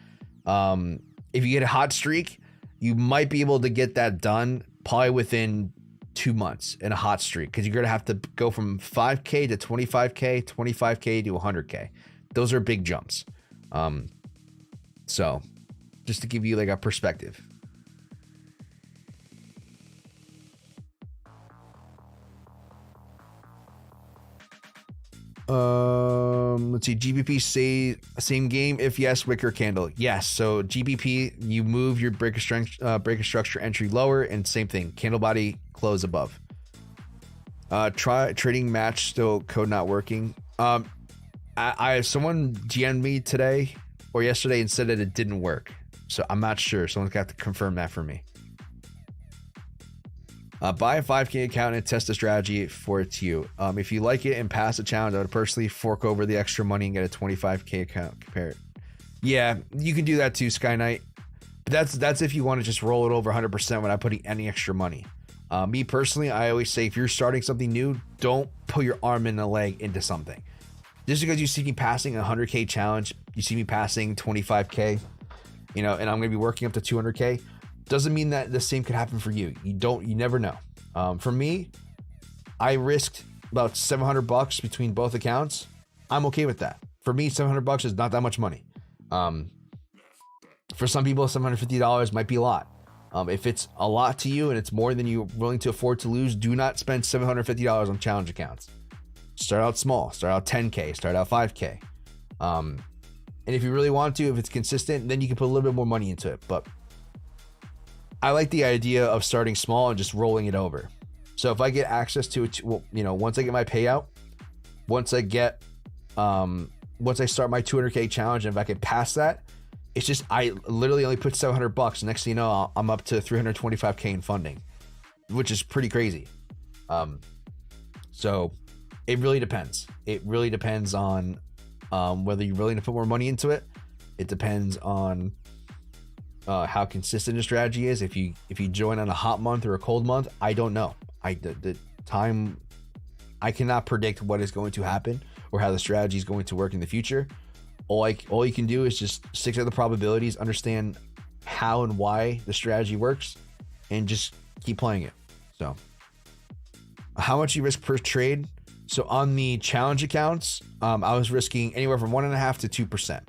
If you get a hot streak, you might be able to get that done probably within 2 months in a hot streak, because you're going to have to go from 5K to 25K, 25K to 100K. Those are big jumps. So just to give you like a perspective. Let's see. GBP say same game. If yes, wicker candle. Yes. So GBP, you move your breaker structure entry lower, and same thing. Candle body close above. Try trading match still code not working. I someone GM'd me today or yesterday and said that it didn't work. So I'm not sure. Someone's got to confirm that for me. Buy a 5K account and test the strategy for it to you. If you like it and pass the challenge, I would personally fork over the extra money and get a 25K account. Compare it. Yeah, you can do that too, Sky Knight. But that's if you want to just roll it over 100% without putting any extra money. Me personally, I always say if you're starting something new, don't put your arm and a leg into something. Just because you see me passing a 100K challenge, you see me passing 25K, and I'm going to be working up to 200K. Doesn't mean that the same could happen for you. You never know. For me, I risked about $700 between both accounts. I'm okay with that. For me, $700 is not that much money. For some people, $750 might be a lot. If it's a lot to you and it's more than you're willing to afford to lose, do not spend $750 on challenge accounts. Start out small. Start out 10K. Start out 5K. And if you really want to, if it's consistent, then you can put a little bit more money into it. But I like the idea of starting small and just rolling it over. So if I get access to it, once I get my payout, once I start my 200K challenge, and if I can pass that, it's just, I literally only put $700. Next thing you know, I'm up to 325K in funding, which is pretty crazy. So it really depends. It really depends on whether you're willing to put more money into it. It depends on how consistent the strategy is. If you join on a hot month or a cold month, I don't know. The time, I cannot predict what is going to happen or how the strategy is going to work in the future. All you can do is just stick to the probabilities, understand how and why the strategy works, and just keep playing it. So how much you risk per trade? So on the challenge accounts, I was risking anywhere from 1.5 to 2%.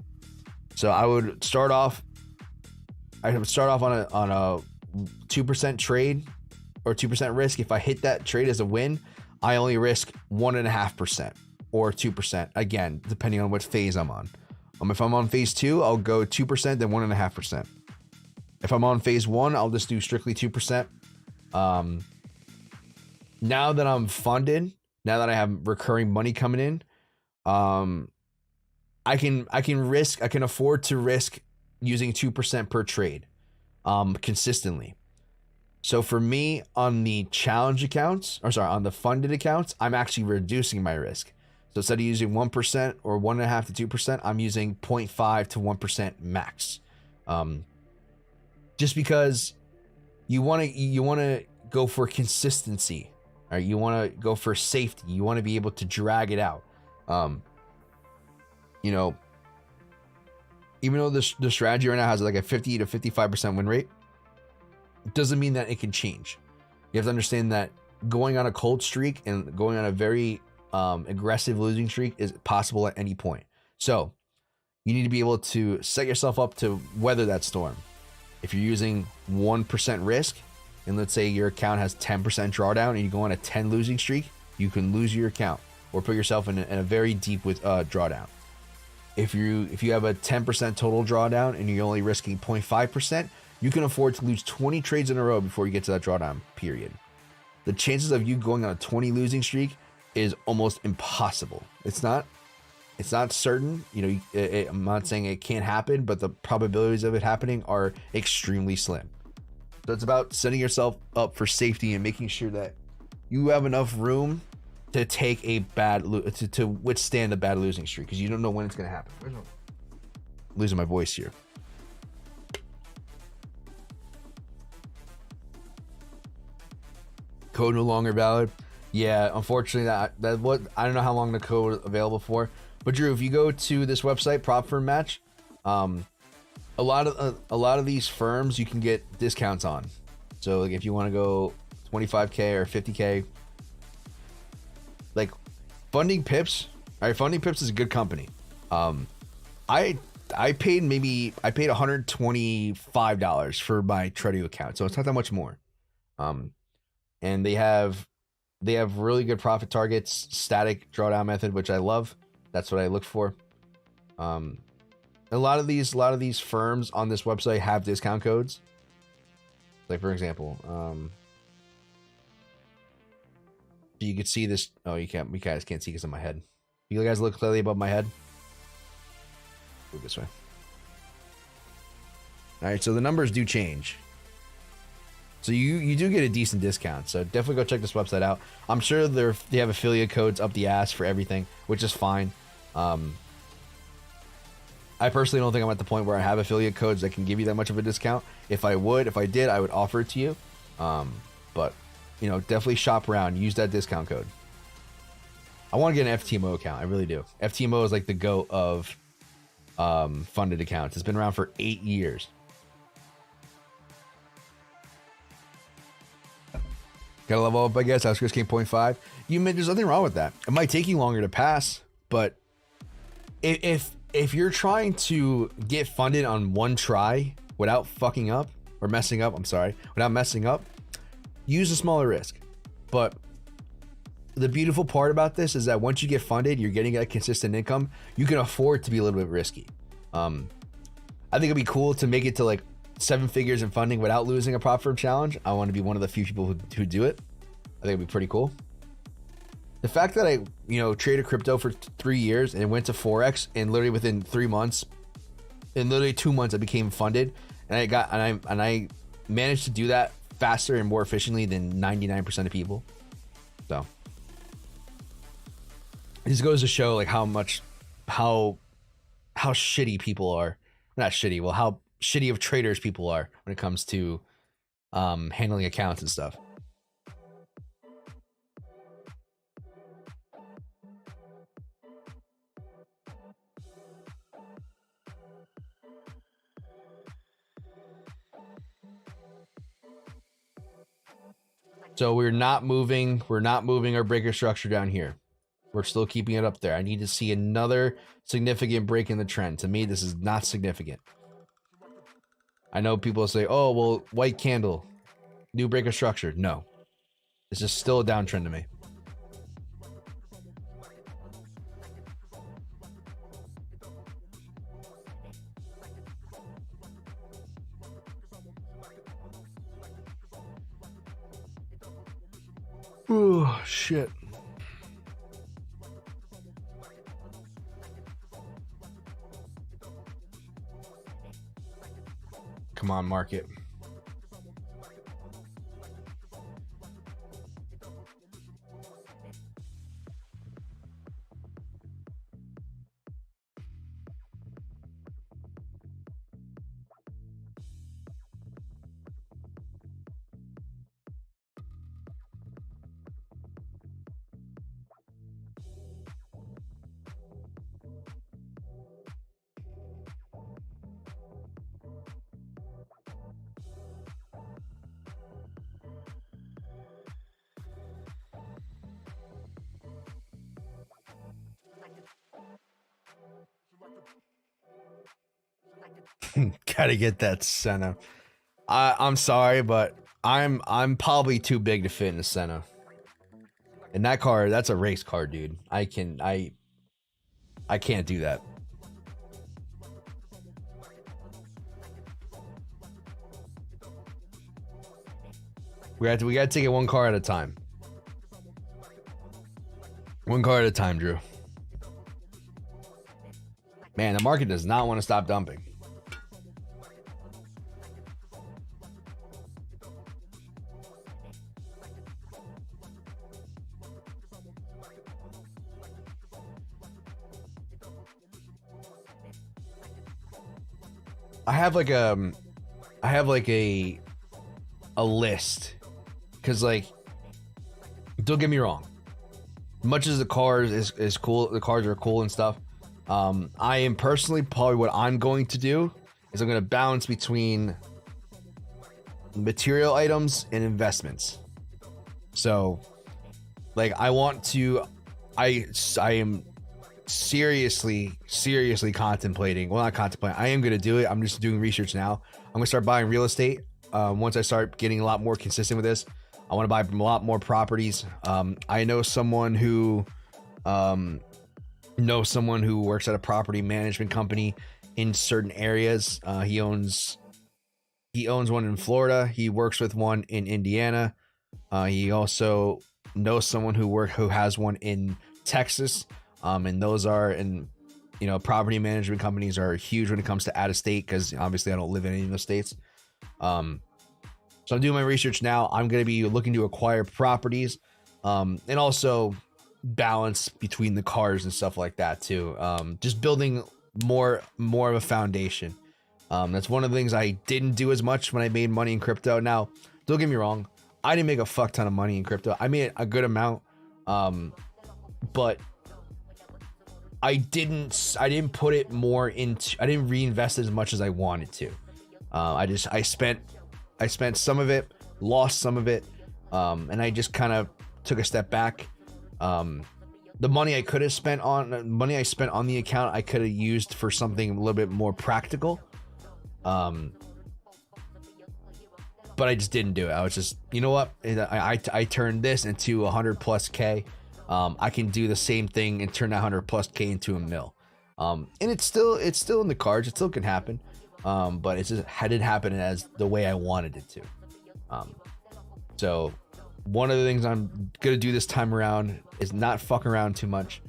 So I would start off on a 2% trade or 2% risk. If I hit that trade as a win, I only risk 1.5% or 2%. Again, depending on what phase I'm on. If I'm on phase 2, I'll go 2%, then 1.5%. If I'm on phase 1, I'll just do strictly 2%. Now that I'm funded, now that I have recurring money coming in, I can afford to risk using 2% per trade, consistently. So for me, on the challenge accounts, on the funded accounts, I'm actually reducing my risk. So instead of using 1% or 1.5 to 2%, I'm using 0.5 to 1% max. Just because you want to go for consistency. All right, you want to go for safety. You want to be able to drag it out. Even though the strategy right now has like a 50 to 55% win rate, it doesn't mean that it can change. You have to understand that going on a cold streak and going on a very aggressive losing streak is possible at any point. So you need to be able to set yourself up to weather that storm. If you're using 1% risk, and let's say your account has 10% drawdown and you go on a 10 losing streak, you can lose your account or put yourself in a very deep drawdown. If you have a 10% total drawdown and you're only risking 0.5%, you can afford to lose 20 trades in a row before you get to that drawdown period. The chances of you going on a 20 losing streak is almost impossible. It's not certain. I'm not saying it can't happen, but the probabilities of it happening are extremely slim. So it's about setting yourself up for safety and making sure that you have enough room to take a to withstand a bad losing streak, because you don't know when it's going to happen. Losing my voice here. Code no longer valid. Yeah, unfortunately, I don't know how long the code is available for. But Drew, if you go to this website, Prop Firm Match, a lot of these firms you can get discounts on. So like if you want to go 25K or 50K, like Funding Pips. All right, Funding Pips is a good company. I paid $125 for my Tradingview account, so it's not that much more. And they have really good profit targets, static drawdown method, which I love. That's what I look for. A lot of these firms on this website have discount codes. Like for example, you could see this. Oh, you can't. You guys can't see because of my head. You guys look clearly above my head. Move this way. All right, so the numbers do change. So you do get a decent discount. So definitely go check this website out. I'm sure they have affiliate codes up the ass for everything, which is fine. I personally don't think I'm at the point where I have affiliate codes that can give you that much of a discount. If I did, I would offer it to you. But definitely shop around. Use that discount code. I want to get an FTMO account. I really do. FTMO is like the GOAT of funded accounts. It's been around for 8 years. Gotta level up, I guess. Oscar's King 0.5. There's nothing wrong with that. It might take you longer to pass, but if you're trying to get funded on one try without fucking up or messing up, without messing up, use a smaller risk. But the beautiful part about this is that once you get funded, you're getting a consistent income. You can afford to be a little bit risky. I think it'd be cool to make it to like 7 figures in funding without losing a prop firm challenge. I want to be one of the few people who do it. I think it'd be pretty cool. The fact that I, traded crypto for 3 years and went to Forex, and literally within 3 months, in literally 2 months, I became funded, and I managed to do that faster and more efficiently than 99% of people. So this goes to show like how shitty people are. Not shitty. Well, how shitty of traders people are when it comes to handling accounts and stuff. So we're not moving our breaker structure down here. We're still keeping it up there. I need to see another significant break in the trend. To me, this is not significant. I know people say, oh, well, white candle, new breaker structure. No, this is still a downtrend to me. Oh, shit. Come on, market. Gotta get that Senna. I'm sorry, but I'm probably too big to fit in a Senna. And that car, that's a race car, dude. I can't do that. We gotta take it one car at a time. One car at a time, Drew. Man, the market does not want to stop dumping. I have like a list, because like, don't get me wrong, much as the cars is cool, the cars are cool and stuff, I am personally, probably what I'm going to do is I'm going to balance between material items and investments. So like, I am seriously contemplating, well, not contemplating, I am going to do it. I'm just doing research now. I'm going to start buying real estate. Once I start getting a lot more consistent with this, I want to buy a lot more properties. I know someone who works at a property management company in certain areas. He owns one in Florida. He works with one in Indiana. He also knows someone who has one in Texas. And those are, and you know, property management companies are huge when it comes to out of state, because obviously I don't live in any of those states. So I'm doing my research now. I'm going to be looking to acquire properties, and also balance between the cars and stuff like that too. Just building more of a foundation. That's one of the things I didn't do as much when I made money in crypto. Now, don't get me wrong, I didn't make a fuck ton of money in crypto. I made a good amount, but I didn't put it more into, I didn't reinvest as much as I wanted to. I spent some of it, lost some of it, and I just kind of took a step back. The money I spent on the account, I could have used for something a little bit more practical. But I just didn't do it. I was just, you know what? I turned this into 100+K. I can do the same thing and turn that 100+K into $1 million. And it's still in the cards. It still can happen. But it just didn't happen as the way I wanted it to. So one of the things I'm gonna do this time around is not fuck around too much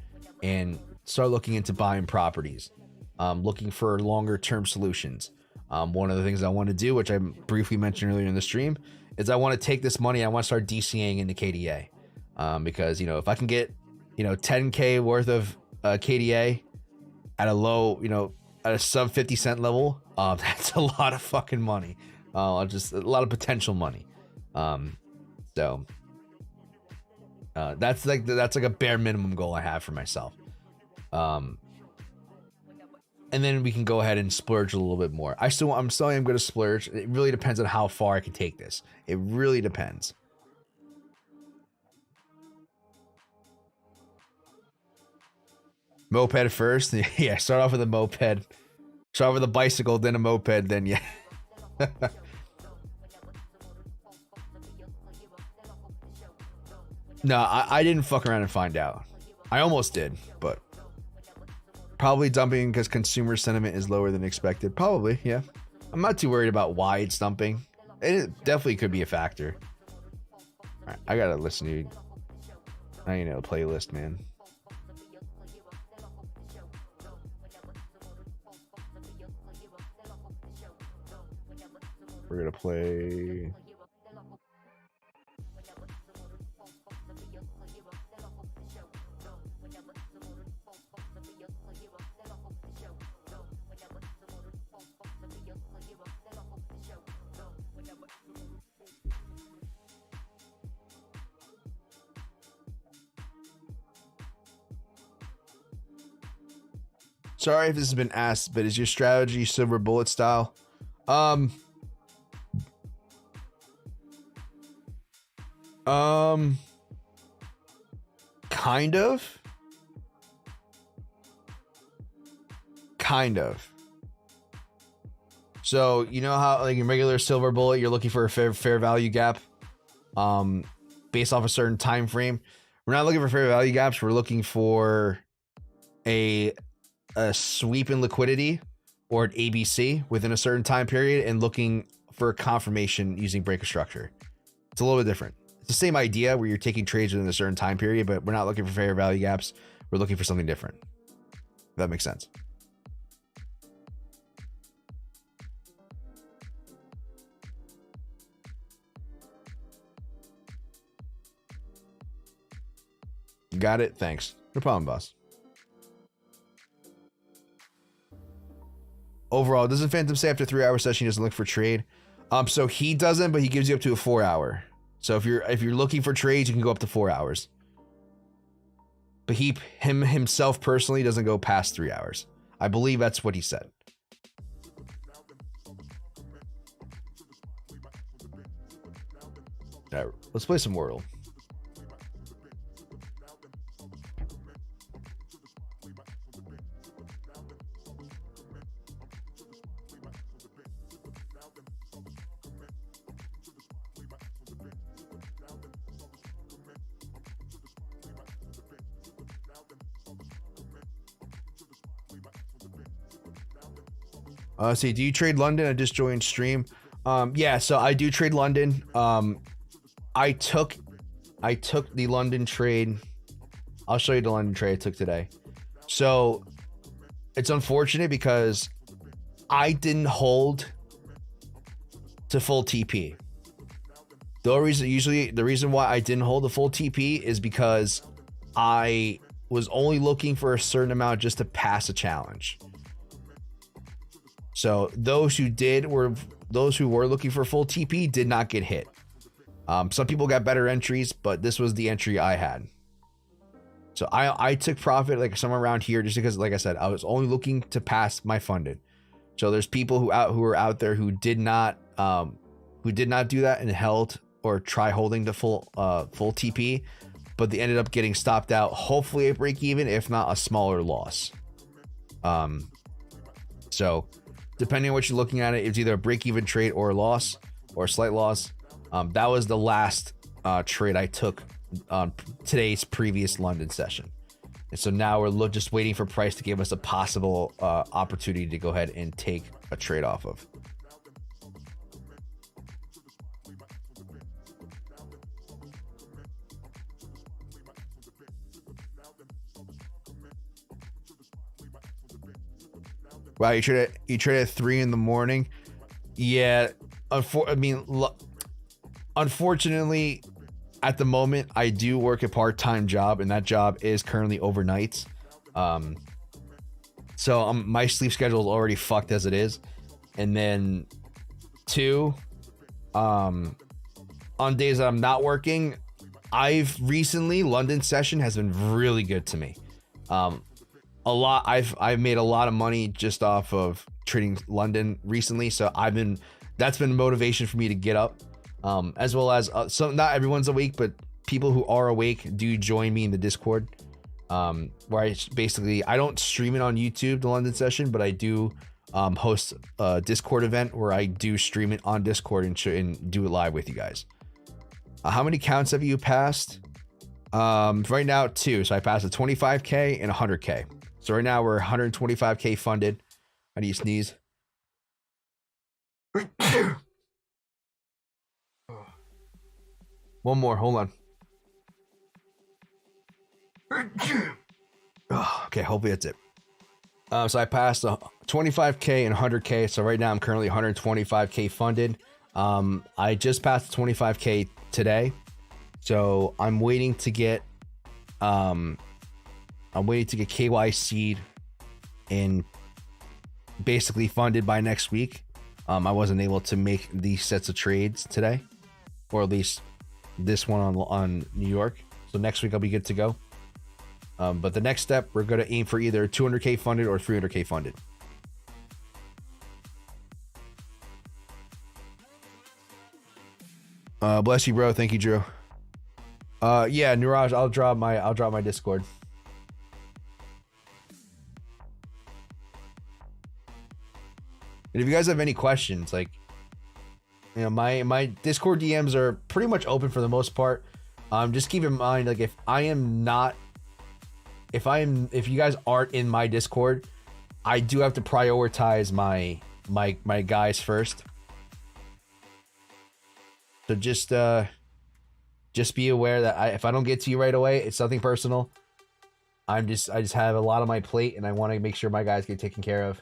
and start looking into buying properties, looking for longer term solutions. One of the things I want to do, which I briefly mentioned earlier in the stream, is I want to take this money, I want to start DCAing into KDA, because, you know, if I can get, you know, 10K worth of KDA at a low, you know, at a sub 50 cent level, that's a lot of fucking money. Just a lot of potential money. So that's like a bare minimum goal I have for myself. And then we can go ahead and splurge a little bit more. I'm going to splurge. It really depends on how far I can take this. It really depends. Moped first. Yeah, start off with a moped. Start with a bicycle, then a moped, then yeah. No, I didn't fuck around and find out. I almost did, but probably dumping because consumer sentiment is lower than expected. Probably, yeah. I'm not too worried about why it's dumping. It definitely could be a factor. All right, I gotta listen to. I need a playlist, man. We're gonna play. Sorry if this has been asked, but is your strategy silver bullet style? Kind of. Kind of. So, you know how like in regular silver bullet, you're looking for a fair value gap based off a certain time frame. We're not looking for fair value gaps. We're looking for a sweep in liquidity or an ABC within a certain time period and looking for a confirmation using breaker structure. It's a little bit different. It's the same idea where you're taking trades within a certain time period, but we're not looking for fair value gaps. We're looking for something different. If that makes sense. Got it. Thanks. No problem, boss. Overall, doesn't Phantom say after 3-hour session he doesn't look for trade? So he doesn't, but he gives you up to a 4-hour. So if you're looking for trades, you can go up to 4 hours. But himself personally doesn't go past 3 hours. I believe that's what he said. All right, let's play some Wordle. See, do you trade London? I just joined stream. Yeah, so I do trade London. I took the London trade. I'll show you the London trade I took today. So it's unfortunate because I didn't hold to full TP. The reason why I didn't hold the full TP is because I was only looking for a certain amount just to pass a challenge. So those who were looking for full TP did not get hit. Some people got better entries, but this was the entry I had. So I took profit like somewhere around here just because, like I said, I was only looking to pass my funded. So there's people who are out there who did not do that and held or try holding the full TP, but they ended up getting stopped out. Hopefully a break even, if not a smaller loss. So depending on what you're looking at, it's either a break-even trade or a loss or a slight loss. That was the last trade I took on today's previous London session. And so now we're just waiting for price to give us a possible opportunity to go ahead and take a trade off of. Wow, you trade at 3 a.m. Yeah, unfortunately, at the moment, I do work a part-time job, and that job is currently overnights. So my sleep schedule is already fucked as it is. And then 2, on days that I'm not working, London session has been really good to me. I've made a lot of money just off of trading London recently, so that's been motivation for me to get up, as well as not everyone's awake, but people who are awake do join me in the Discord. where I don't stream it on YouTube, the London session, but I do host a Discord event where I do stream it on Discord and do it live with you guys. How many counts have you passed? Right now, 2. So I passed a 25K and 100K. So right now we're 125K funded. How do you sneeze? One more, hold on. Okay, hopefully that's it. So I passed a 25K and 100K. So right now I'm currently 125K funded. I just passed 25K today. So I'm waiting to get KYC'd and basically funded by next week. I wasn't able to make these sets of trades today, or at least this one on New York. So next week I'll be good to go. But the next step, we're going to aim for either 200K funded or 300K funded. Bless you, bro. Thank you, Drew. Yeah, Niraj, I'll drop my Discord. And if you guys have any questions, like, you know, my Discord DMs are pretty much open for the most part. Just keep in mind, like, if you guys aren't in my Discord, I do have to prioritize my guys first. So just be aware that if I don't get to you right away, it's nothing personal. I just have a lot on my plate and I want to make sure my guys get taken care of.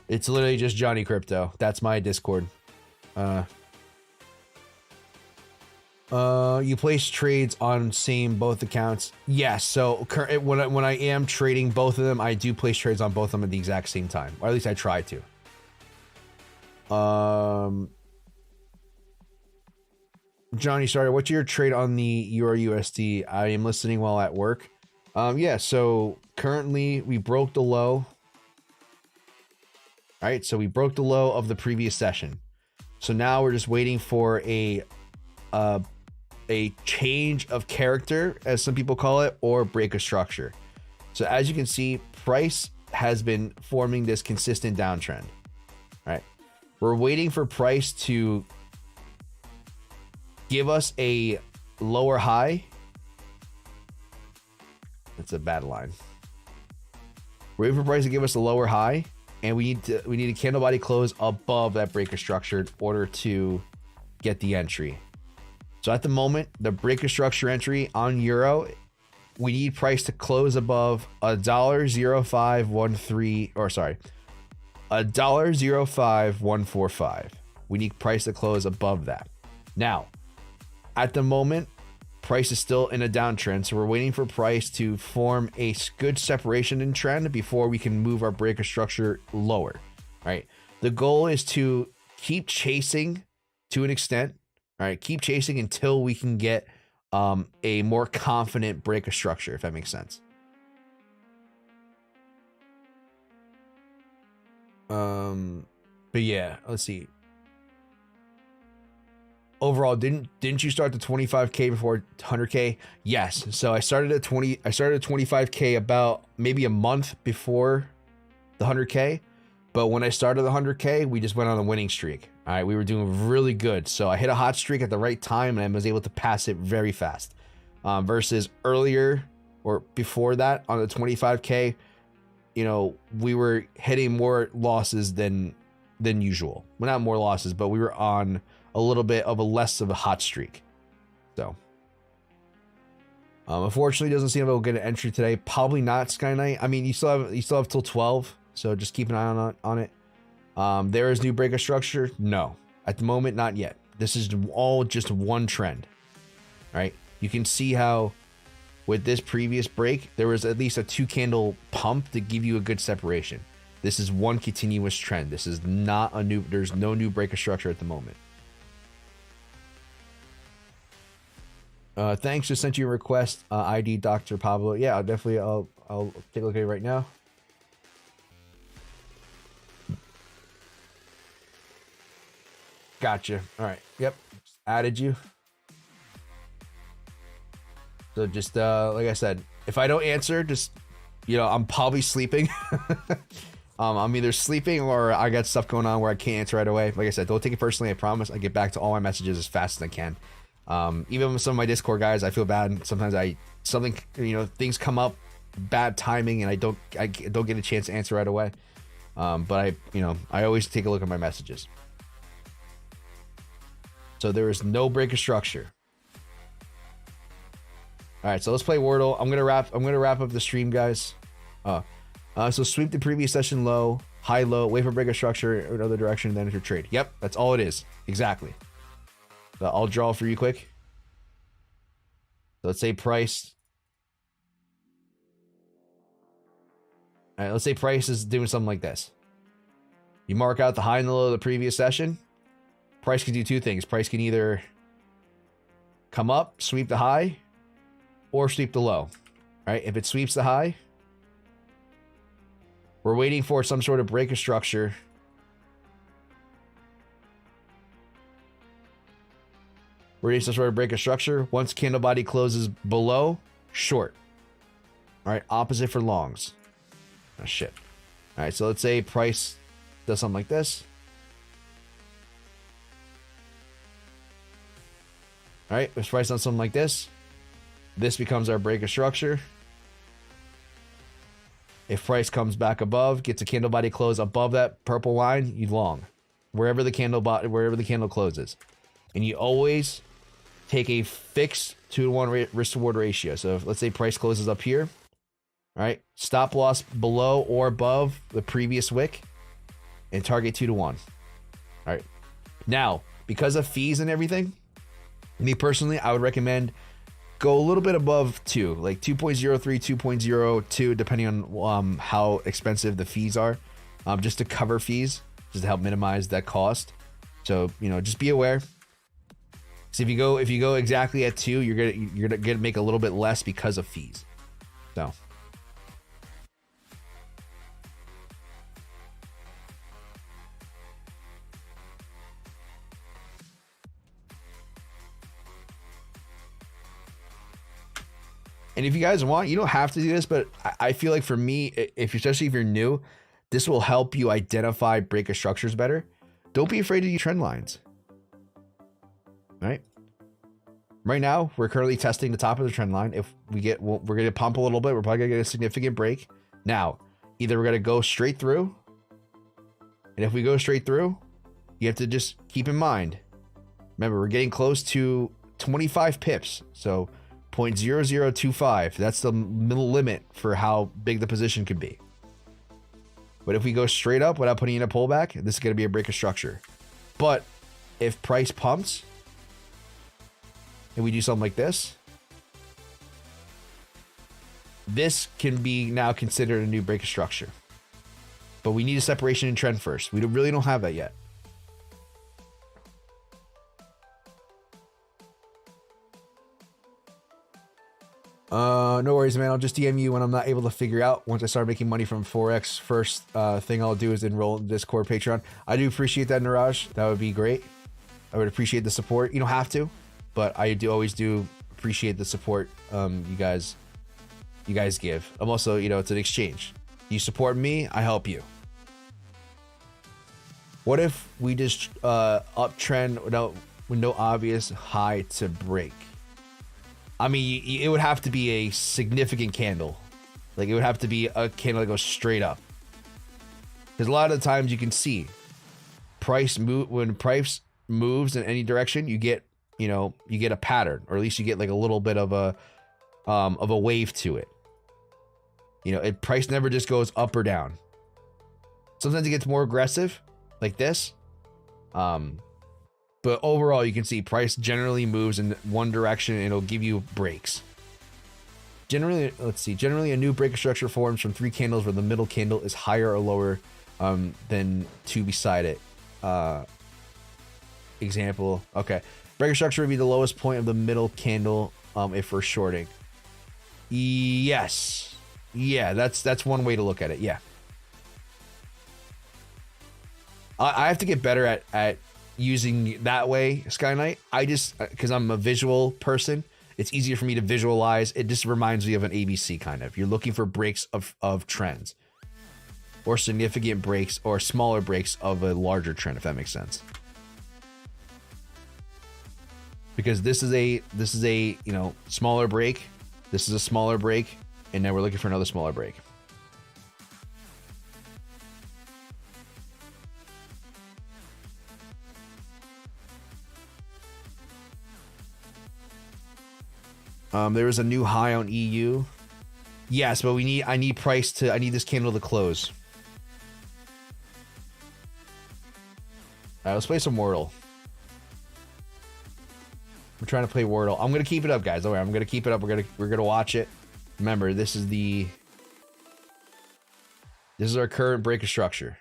It's literally just Johnny Crypto. That's my Discord. You place trades on both accounts. Yes. So when I am trading both of them, I do place trades on both of them at the exact same time, or at least I try to. Johnny, sorry. What's your trade on the EURUSD? I am listening while at work. Yeah. So currently we broke the low. All right. So we broke the low of the previous session. So now we're just waiting for a change of character, as some people call it, or break a structure. So as you can see, price has been forming this consistent downtrend. All right, we're waiting for price to give us a lower high. That's a bad line. We're waiting for price to give us a lower high, and we need a candle body close above that breaker structure in order to get the entry. So at the moment, the breaker structure entry on Euro, we need price to close above $1.0513, or sorry, $1.05145. We need price to close above that. Now, at the moment, price is still in a downtrend, so we're waiting for price to form a good separation in trend before we can move our breaker structure lower. All right. The goal is to keep chasing to an extent. All right, keep chasing until we can get a more confident breaker structure, if that makes sense. But yeah, let's see. Overall, didn't you start the 25K before 100K? Yes. So I started at 25K about maybe a month before the 100K. But when I started the 100K, we just went on a winning streak. All right, we were doing really good. So I hit a hot streak at the right time and I was able to pass it very fast. Versus earlier or before that on the 25K, you know, we were hitting more losses than usual. Well, not more losses, but we were on a little bit of a less of a hot streak. So unfortunately, doesn't seem like we'll get an entry today. Probably not, Sky Knight. I mean, you still have till 12, so just keep an eye on it. There is new breaker structure. No, at the moment, not yet. This is all just one trend. All right. You can see how with this previous break, there was at least a 2 candle pump to give you a good separation. This is one continuous trend. This is not a new, there's no new breaker structure at the moment. Thanks. Just sent you a request. ID Dr. Pablo. Yeah, I'll take a look at it right now. Gotcha. All right. Yep. Added you. So just like I said, if I don't answer, just I'm probably sleeping. I'm either sleeping or I got stuff going on where I can't answer right away. Like I said, don't take it personally. I promise. I get back to all my messages as fast as I can. Even with some of my Discord guys, I feel bad. Sometimes things come up, bad timing, and I don't get a chance to answer right away. But I always take a look at my messages. So there is no break of structure. All right, so let's play Wordle. I'm gonna wrap up the stream, guys. So sweep the previous session low, high low, wait for break of structure in another direction, then enter trade. Yep, that's all it is. Exactly. So I'll draw for you quick. So let's say price. All right, let's say price is doing something like this. You mark out the high and the low of the previous session. Price can do two things. Price can either come up, sweep the high, or sweep the low. All right, if it sweeps the high, we're waiting for some sort of break of structure. We're waiting for some sort of break of structure. Once candle body closes below, short. All right, opposite for longs. Oh, shit. All right, so let's say price does something like this. All right, if price does something like this, this becomes our break of structure. If price comes back above, gets a candle body close above that purple line, you long wherever the candle closes, and you always take a fixed 2-to-1 risk to reward ratio. So let's say price closes up here, all right, stop loss below or above the previous wick, and target 2-to-1. All right, now because of fees and everything, me personally, I would recommend go a little bit above 2, like 2.03, 2.02, depending on how expensive the fees are, just to cover fees, just to help minimize that cost. So, just be aware. So if you go exactly at 2, you're gonna make a little bit less because of fees. So. And if you guys want, you don't have to do this, but I feel like for me, especially if you're new, this will help you identify break of structures better. Don't be afraid to use trend lines. All right. Right now, we're currently testing the top of the trend line. If we're going to pump a little bit. We're probably going to get a significant break. Now, either we're going to go straight through. And if we go straight through, you have to just keep in mind. Remember, we're getting close to 25 pips. So 0.0025. That's the middle limit for how big the position could be. But if we go straight up without putting in a pullback, this is going to be a break of structure. But if price pumps and we do something like this, this can be now considered a new break of structure. But we need a separation in trend first. We really don't have that yet. No worries, man. I'll just DM you when I'm not able to figure out. Once I start making money from Forex, first thing I'll do is enroll in Discord, Patreon. I do appreciate that, Niraj. That would be great. I would appreciate the support. You don't have to, but I always do appreciate the support you guys give. I'm also, it's an exchange. You support me, I help you. What if we just uptrend with no obvious high to break? I mean, it would have to be a significant candle. Like, it would have to be a candle that goes straight up. Because a lot of the times you can see when price moves in any direction, you get a pattern, or at least you get like a little bit of a wave to it. Price never just goes up or down. Sometimes it gets more aggressive, like this. But overall, you can see price generally moves in one direction and it'll give you breaks. Generally, a new break of structure forms from 3 candles where the middle candle is higher or lower than 2 beside it. Example. Okay. Break of structure would be the lowest point of the middle candle if we're shorting. Yes. Yeah, that's one way to look at it. Yeah. I have to get better at using that way, Sky Knight. I just, because I'm a visual person, it's easier for me to visualize. It just reminds me of an ABC kind of. You're looking for breaks of trends, or significant breaks, or smaller breaks of a larger trend, if that makes sense. Because this is a you know, smaller break. This is a smaller break, and now we're looking for another smaller break. There was a new high on EU. Yes, but I need this candle to close. All right, let's play some Wordle. We're trying to play Wordle. I'm gonna keep it up, guys. Don't worry, I'm gonna keep it up. We're gonna watch it. Remember, this is our current break of structure.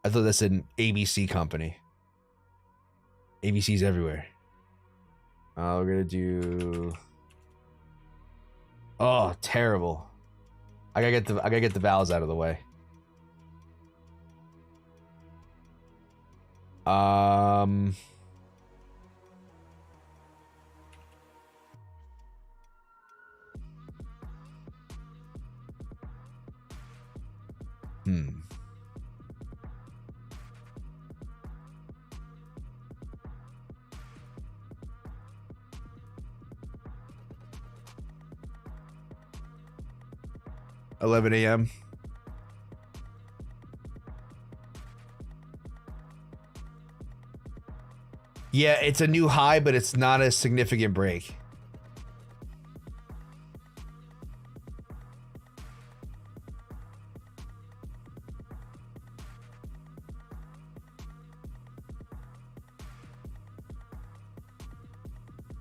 I thought that's an ABC company. ABC's everywhere. We're gonna do. Oh, terrible! I gotta get the vowels out of the way. Hmm. $11 a.m. Yeah, it's a new high, but it's not a significant break.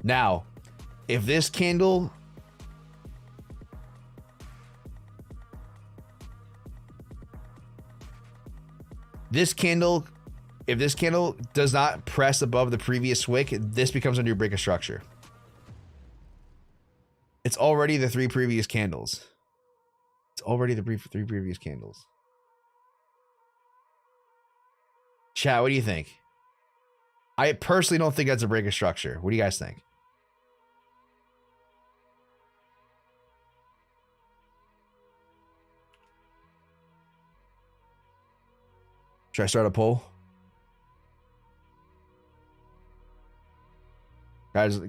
Now, if this candle if this candle does not press above the previous wick, this becomes a new break of structure. It's already the three previous candles. It's already the three previous candles. Chat, what do you think? I personally don't think that's a break of structure. What do you guys think? Should I start a poll? Guys,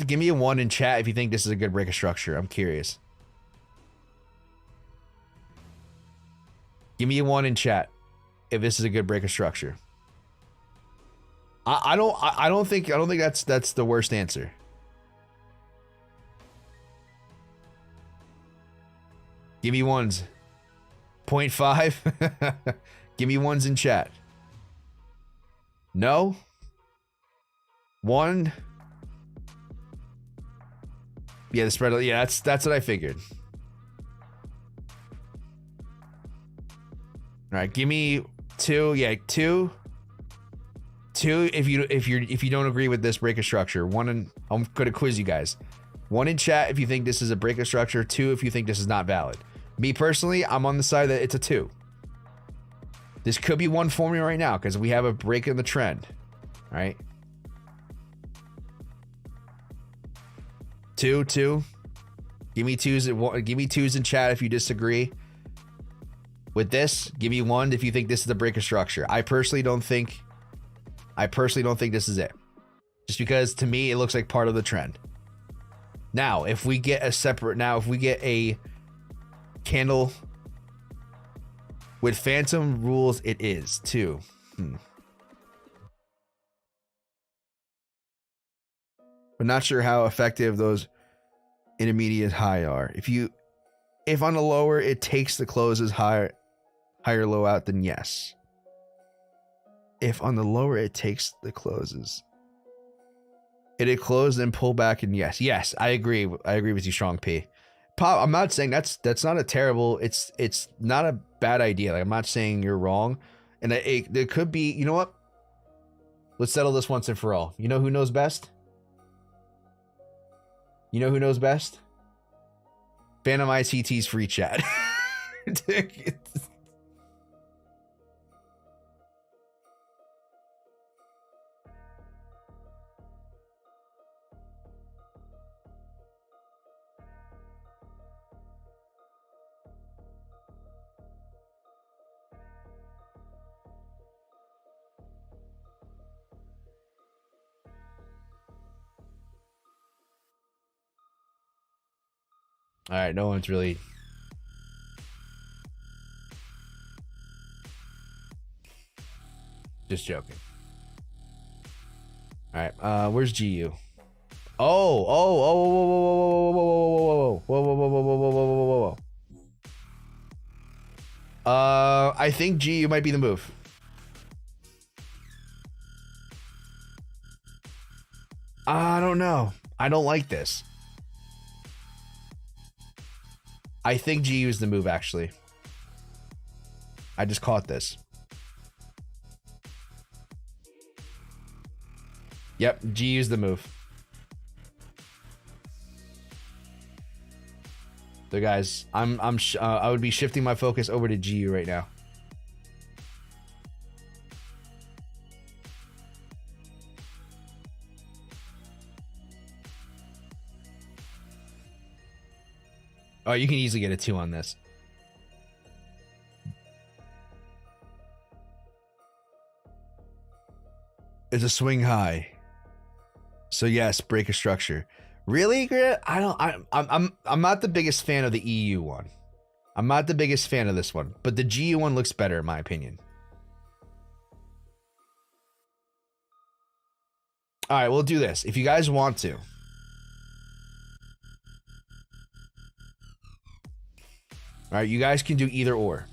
give me a 1 in chat if you think this is a good break of structure. I'm curious. Give me a 1 in chat if this is a good break of structure. I don't think that's the worst answer. Give me ones. 0.5. Give me ones in chat. No. 1. Yeah, the spread. Yeah, that's what I figured. All right, give me 2. Yeah, 2. 2 if you don't agree with this break of structure. 1 and I'm gonna quiz you guys. 1 in chat if you think this is a break of structure. 2 if you think this is not valid. Me personally, I'm on the side that it's a 2. This could be 1 for me right now because we have a break in the trend. All right. 2. Give me 2s. Give me 2s in chat if you disagree with this. Give me 1 if you think this is the break of structure. I personally don't think this is it. Just because to me it looks like part of the trend. Now, if we get a candle with phantom rules, it is 2. But not sure how effective those intermediate high are. If on the lower it takes the closes higher low out, then yes. If on the lower it takes the closes, it closed and pull back, and yes, I agree with you, Strong P. Pop, I'm not saying that's not a terrible. It's not a bad idea. Like, I'm not saying you're wrong, and it could be. You know what? Let's settle this once and for all. You know who knows best? You know who knows best? Phantom ICT's free chat. All right, no one's really. Just joking. All right, where's GU? Oh, whoa. I think GU might be the move. I don't know. I don't like this. I think GU is the move, actually. I just caught this. Yep, GU is the move. So guys, I would be shifting my focus over to GU right now. Oh, you can easily get a 2 on this. It's a swing high. So yes, break a structure. Really, Grant? I'm not the biggest fan of the EU one. I'm not the biggest fan of this one, but the GU one looks better in my opinion. All right, we'll do this if you guys want to. All right, you guys can do either or.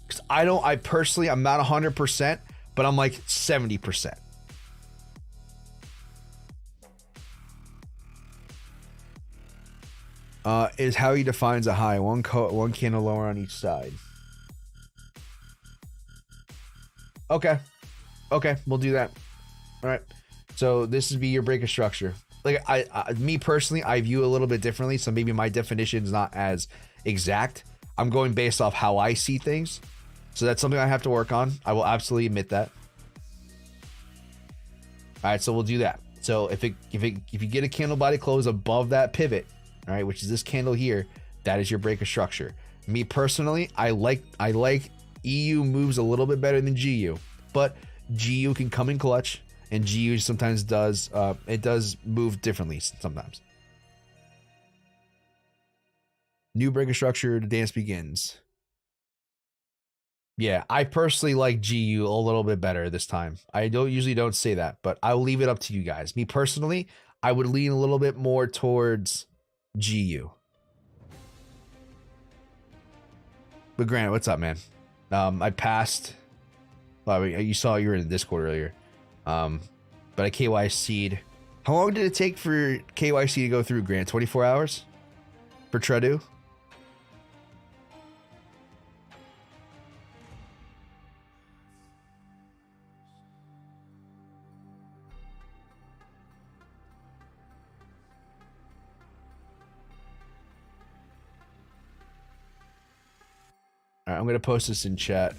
Because I personally, I'm not 100%, but I'm like 70%. Is how he defines a high. One candle lower on each side. Okay. Okay, we'll do that. All right. So this would be your break of structure. Like me personally, I view it a little bit differently. So maybe my definition is not as exact. I'm going based off how I see things. So that's something I have to work on. I will absolutely admit that. All right, so we'll do that. So if you get a candle body close above that pivot, all right, which is this candle here, that is your break of structure. Me personally, I like EU moves a little bit better than GU, but GU can come in clutch, and GU sometimes does it does move differently sometimes. New break of structure, the dance begins. Yeah, I personally like GU a little bit better this time. I usually don't say that, but I'll leave it up to you guys. Me personally, I would lean a little bit more towards GU. But Grant, what's up, man? I passed. Well, you saw you were in the Discord earlier. But I KYC'd. How long did it take for KYC to go through, Grant? 24 hours for Tradu? All right, I'm going to post this in chat.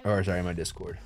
Or, sorry, my Discord.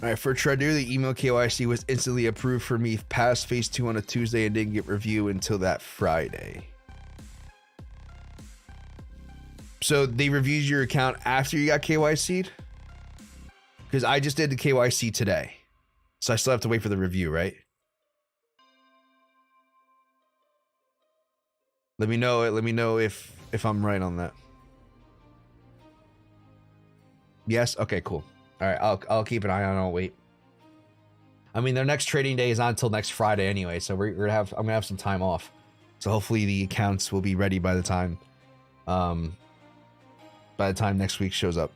All right, for Tradu, the email KYC was instantly approved for me past phase 2 on a Tuesday and didn't get review until that Friday. So they reviewed your account after you got KYC'd? Because I just did the KYC today. So I still have to wait for the review, right? Let me know if I'm right on that. Yes. Okay. Cool. All right. I'll keep an eye on it. I'll wait. I mean, their next trading day is not until next Friday anyway, so I'm gonna have some time off. So hopefully the accounts will be ready by the time next week shows up.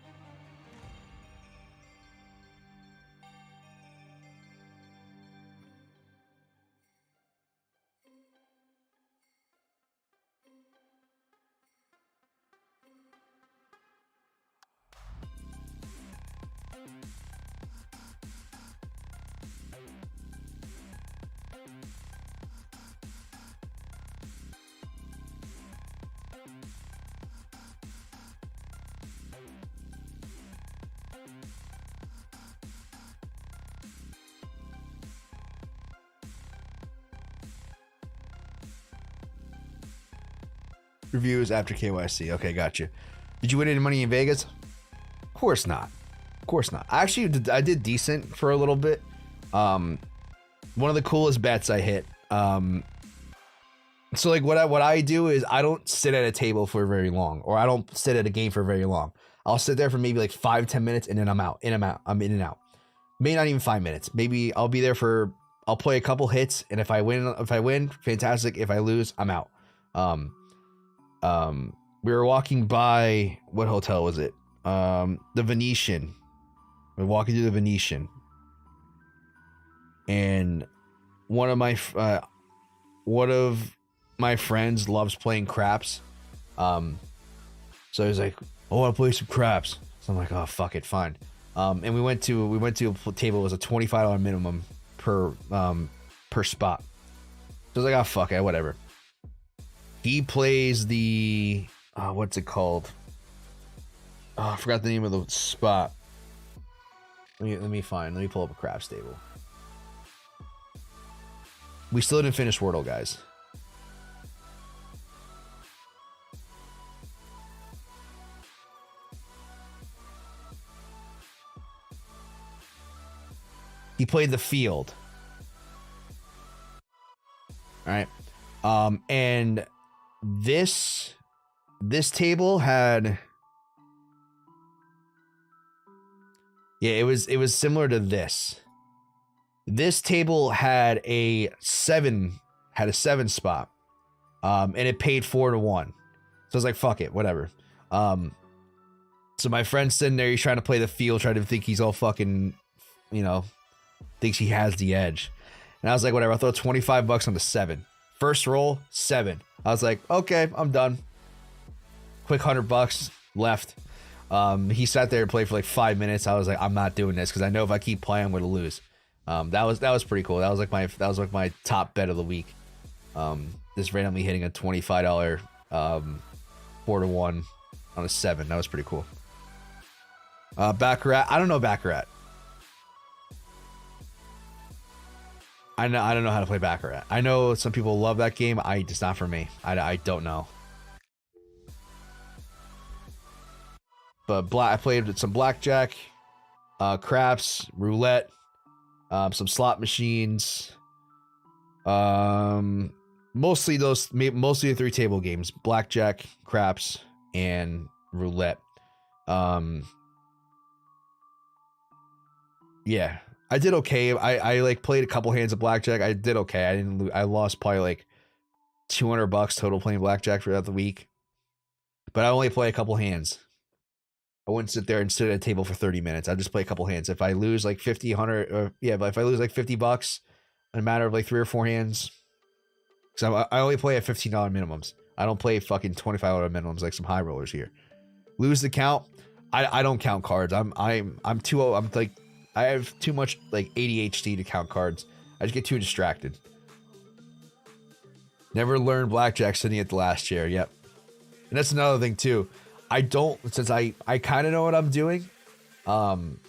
Reviews after KYC. Okay, gotcha. Did you win any money in Vegas? Of course not. Of course not. Actually, I did decent for a little bit. One of the coolest bets I hit. So like what I do is I don't sit at a table for very long, or I don't sit at a game for very long. I'll sit there for maybe like 5-10 minutes, and then I'm out. I'm in and out. Maybe not even 5 minutes. Maybe I'll be there I'll play a couple hits, and if I win, fantastic. If I lose, I'm out. We were walking by, what hotel was it? The Venetian. We're walking through the Venetian, and one of my friends loves playing craps. So he's like, I want to play some craps. So I'm like, oh fuck it, fine. And we went to a table. It was a $25 minimum per spot. So I was like, oh fuck it, whatever. He plays the what's it called? Oh, I forgot the name of the spot. Let me pull up a craps table. We still didn't finish Wordle, guys. He played the field. All right. And this table had, yeah, it was similar to this. This table had a 7 spot. And it paid 4-1. So I was like, fuck it, whatever. So my friend's sitting there, he's trying to play the field, trying to think he's all fucking, thinks he has the edge. And I was like, whatever, I'll throw $25 on the 7. First roll, 7. I was like, okay, I'm done. Quick $100 left. He sat there and played for like 5 minutes. I was like, I'm not doing this because I know if I keep playing, I'm going to lose. That was pretty cool. That was like my top bet of the week. Just randomly hitting a $25 4-1 on a 7. That was pretty cool. Baccarat. I don't know Baccarat. I don't know how to play Baccarat. I know some people love that game. It's not for me. I don't know. But I played some blackjack, craps, roulette, some slot machines. Mostly the 3 table games: blackjack, craps, and roulette. Yeah. I did okay. I like played a couple hands of blackjack. I did okay. I didn't lose. I lost probably like $200 total playing blackjack throughout the week. But I only play a couple hands. I wouldn't sit there and sit at a table for 30 minutes. I'd just play a couple hands. If I lose like 50, 100, but if I lose like $50 in a matter of like 3 or 4 hands, because I only play at $15 minimums. I don't play fucking $25 minimums like some high rollers here. Lose the count. I don't count cards. I'm too old. I'm like, I have too much like ADHD to count cards. I just get too distracted. Never learned blackjack sitting at the last chair. Yep. And that's another thing too. Since I kind of know what I'm doing. I'm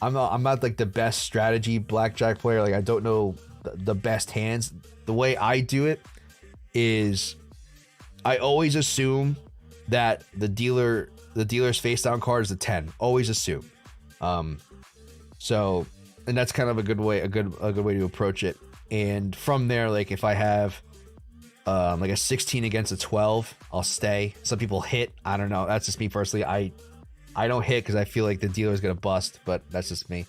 not like the best strategy blackjack player. Like I don't know the best hands. The way I do it is I always assume that the dealer's face down card is a 10. Always assume. So, and that's kind of a good way to approach it. And from there, like if I have like a 16 against a 12, I'll stay. Some people hit. I don't know. That's just me personally. I don't hit because I feel like the dealer's gonna bust, but that's just me.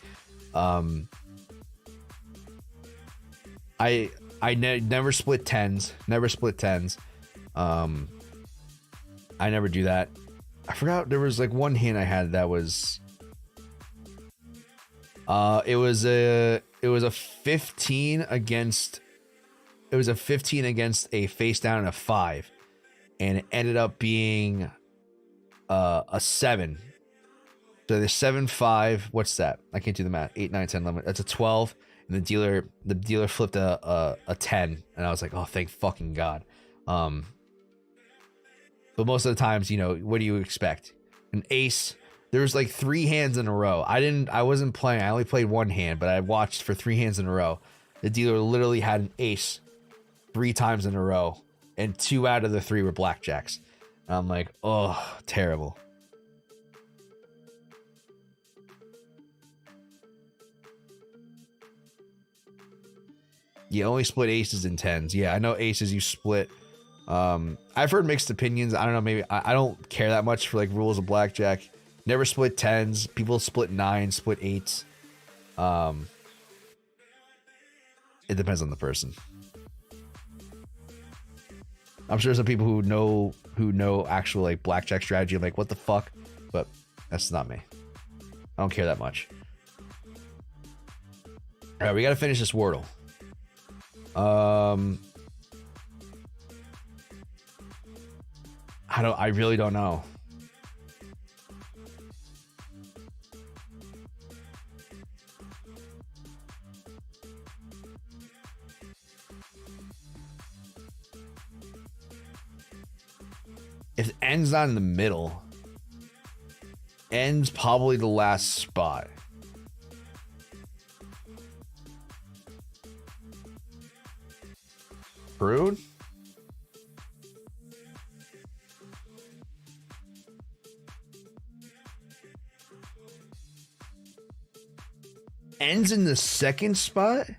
Never split tens. Never split tens. I never do that. I forgot there was like one hand I had that was. It was a 15 against. It was a 15 against a face down and a 5, and it ended up being a 7. So the 7-5. What's that? I can't do the math. 8, 9, 10, 11. That's a 12. And the dealer flipped a 10, and I was like, oh, thank fucking God. But most of the times, you know, what do you expect? An ace. There was like 3 hands in a row. I wasn't playing. I only played 1 hand, but I watched for 3 hands in a row. The dealer literally had an ace 3 times in a row, and 2 out of the 3 were blackjacks. And I'm like, oh, terrible. You only split aces and tens. Yeah, I know aces you split. I've heard mixed opinions. I don't know. Maybe I don't care that much for like rules of blackjack. Never split tens. People split 9s, split 8s. It depends on the person. I'm sure some people who know actual like blackjack strategy. I'm like, what the fuck? But that's not me. I don't care that much. All right, we gotta finish this Wordle. I really don't know. If N's not in the middle, N's probably the last spot. Brood? Ends in the second spot?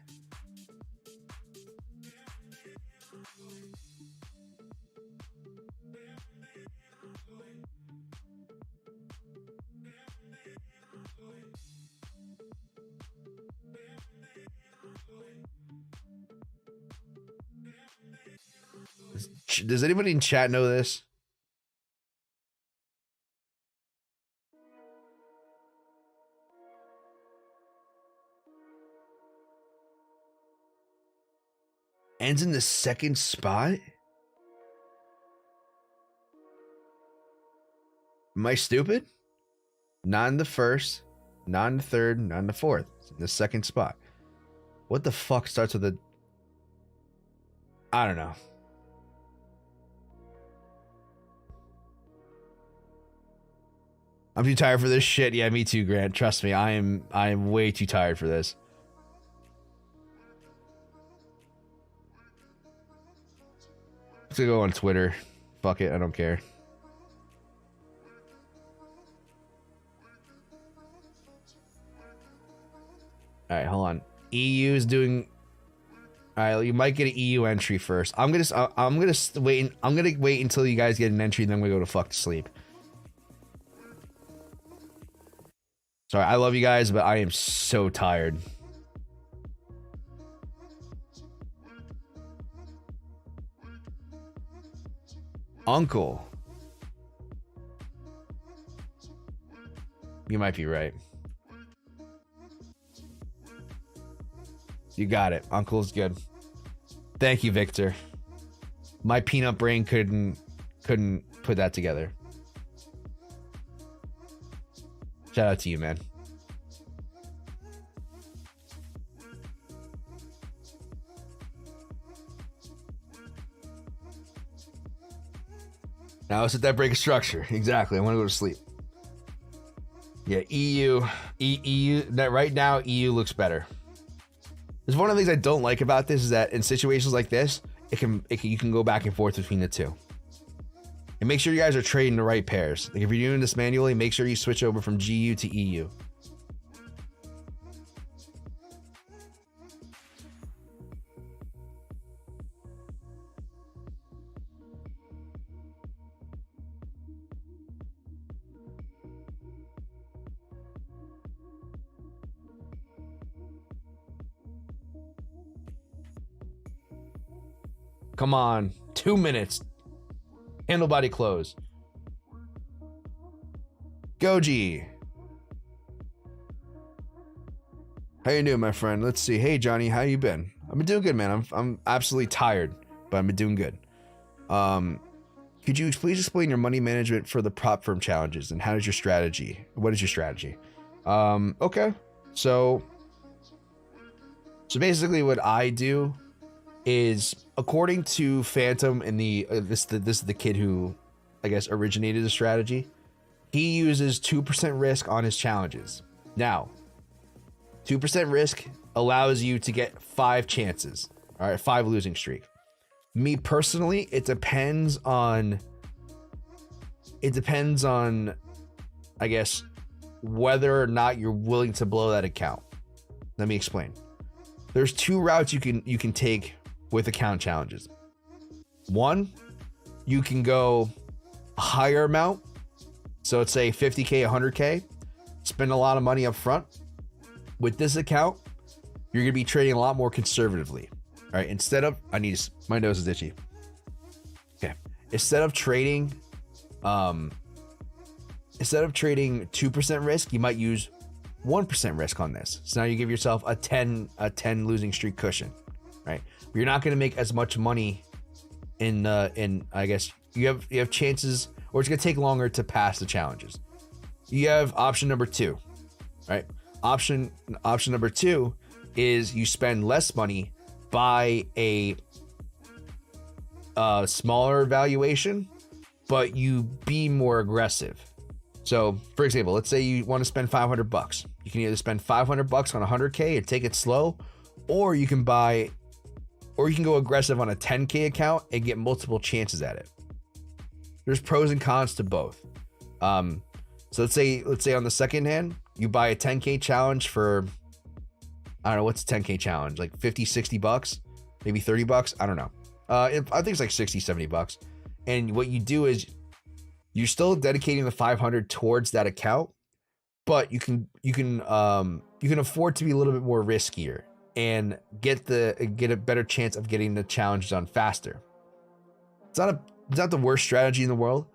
Does anybody in chat know this? Ends in the second spot? Am I stupid? Not in the first, not in the third, not in the fourth. It's in the second spot. What the fuck starts with a... I don't know. I'm too tired for this shit. Yeah, me too, Grant. Trust me, I am way too tired for this. Let's go on Twitter. Fuck it, I don't care. All right, hold on. EU is doing. All right, you might get an EU entry first. I'm gonna wait. I'm gonna wait until you guys get an entry, and then we go to fuck to sleep. Sorry, I love you guys, but I am so tired. Uncle. You might be right. You got it. Uncle's good. Thank you, Victor. My peanut brain couldn't put that together. Shout out to you, man. Now let's hit that break of structure. Exactly. I want to go to sleep. Yeah, EU. Right now, EU looks better. There's one of the things I don't like about this is that in situations like this, you can go back and forth between the two. And make sure you guys are trading the right pairs. Like if you're doing this manually, make sure you switch over from GU to EU. Come on. 2 minutes. Handle body close. Goji. How you doing, my friend? Let's see. Hey, Johnny, how you been? I've been doing good, man. I'm absolutely tired, but I've been doing good. Could you please explain your money management for the prop firm challenges and how is your strategy? What is your strategy? Okay. So basically what I do is, according to Phantom and this is the kid who I guess originated the strategy, he uses 2% risk on his challenges. Now, 2% risk allows you to get 5 chances. All right, 5 losing streak. Me personally, it depends on I guess whether or not you're willing to blow that account. Let me explain. There's 2 routes you can take with account challenges. One, you can go a higher amount. So let's say 50K, 100K, spend a lot of money up front. With this account, you're going to be trading a lot more conservatively. All right, instead of, my nose is itchy. Okay, instead of trading 2% risk, you might use 1% risk on this. So now you give yourself a 10 losing streak cushion, right? You're not going to make as much money in I guess you have chances, or it's going to take longer to pass the challenges. You have option number 2, right? Option number 2 is you spend less money, buy a smaller valuation, but you be more aggressive. So, for example, let's say you want to spend $500. You can either spend $500 on 100K and take it slow, or you can go aggressive on a 10K account and get multiple chances at it. There's pros and cons to both. So let's say on the second hand, you buy a 10K challenge for, I don't know, what's a 10K challenge? Like 50, 60 bucks, maybe 30 bucks. I don't know. I think it's like 60, 70 bucks. And what you do is you're still dedicating the 500 towards that account, but you can afford to be a little bit more riskier and get a better chance of getting the challenge done faster. It's not the worst strategy in the world.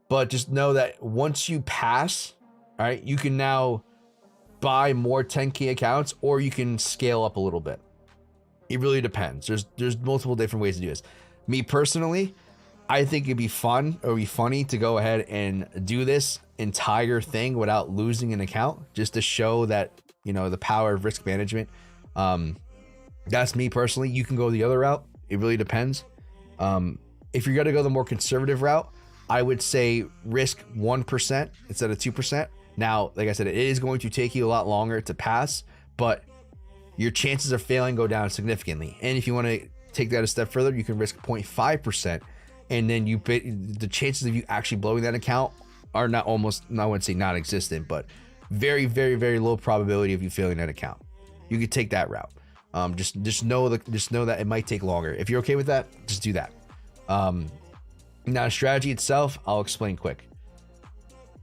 But just know that once you pass, all right, you can now buy more 10K accounts, or you can scale up a little bit. It really depends. There's multiple different ways to do this. Me personally, I think it'd be fun or be funny to go ahead and do this entire thing without losing an account, just to show that, you know, the power of risk management. That's me personally. You can go the other route. It really depends. If you're gonna go the more conservative route, I would say risk 1% instead of 2%. Now, like I said, it is going to take you a lot longer to pass, but your chances of failing go down significantly. And if you want to take that a step further, you can risk 0.5%, and then the chances of you actually blowing that account are I wouldn't say non-existent, but very, very, very low probability of you failing that account. You could take that route. Just know that it might take longer. If you're okay with that, just do that. Now, strategy itself, I'll explain quick.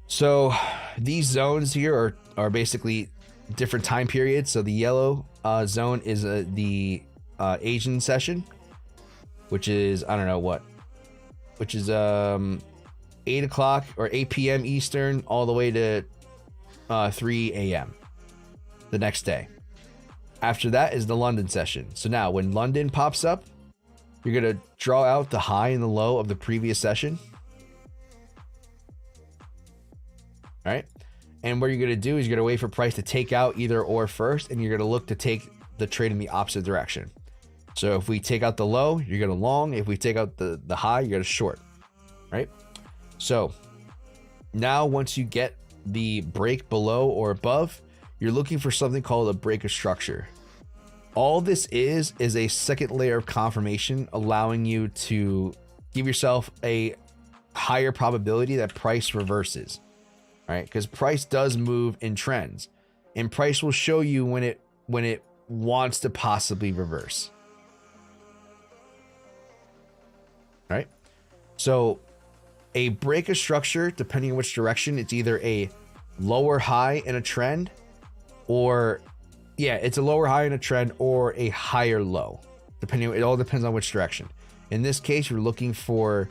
So these zones here are basically different time periods. So the yellow zone is the Asian session, which is, I don't know what, which is 8 o'clock or 8 p.m. Eastern all the way to 3 a.m. the next day. After that is the London session. So now when London pops up, you're going to draw out the high and the low of the previous session. All right. And what you're going to do is you're going to wait for price to take out either or first, and you're going to look to take the trade in the opposite direction. So if we take out the low, you're going to long. If we take out the high, you're going to short. Right. So now once you get the break below or above, you're looking for something called a break of structure. All this is a second layer of confirmation, allowing you to give yourself a higher probability that price reverses, right? Because price does move in trends, and price will show you when it wants to possibly reverse. Right? So a break of structure, depending on which direction, it's either a lower high in a trend, or it's a lower high in a trend or a higher low, It all depends on which direction. In this case, you're looking for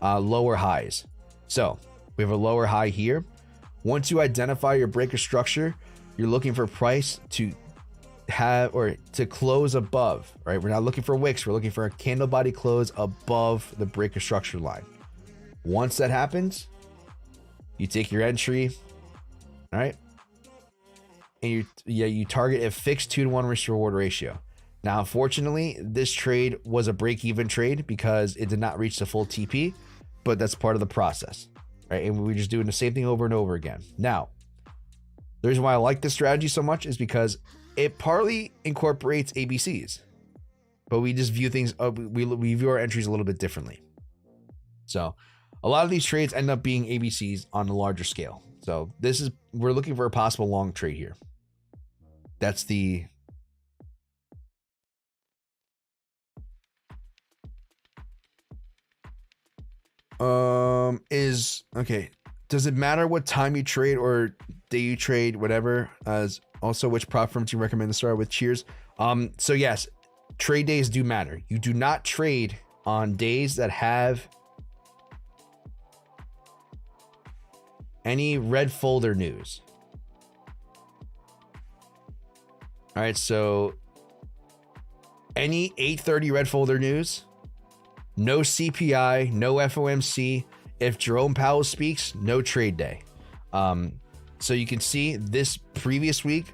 lower highs. So we have a lower high here. Once you identify your breaker structure, you're looking for price to have or to close above, right? We're not looking for wicks. We're looking for a candle body close above the breaker structure line. Once that happens, you take your entry, all right? And you target a fixed 2-to-1 risk reward ratio. Now, unfortunately, this trade was a break-even trade because it did not reach the full TP, but that's part of the process, right? And we're just doing the same thing over and over again. Now, the reason why I like this strategy so much is because it partly incorporates ABCs, but we just view things, we view our entries a little bit differently. So a lot of these trades end up being ABCs on a larger scale. So we're looking for a possible long trade here. That's the okay. Does it matter what time you trade or day you trade, whatever? As also, which prop firms do you recommend to start with? Cheers. So yes, trade days do matter. You do not trade on days that have any red folder news. All right, so any 8:30 red folder news, no CPI, no FOMC. If Jerome Powell speaks, no trade day. So you can see this previous week,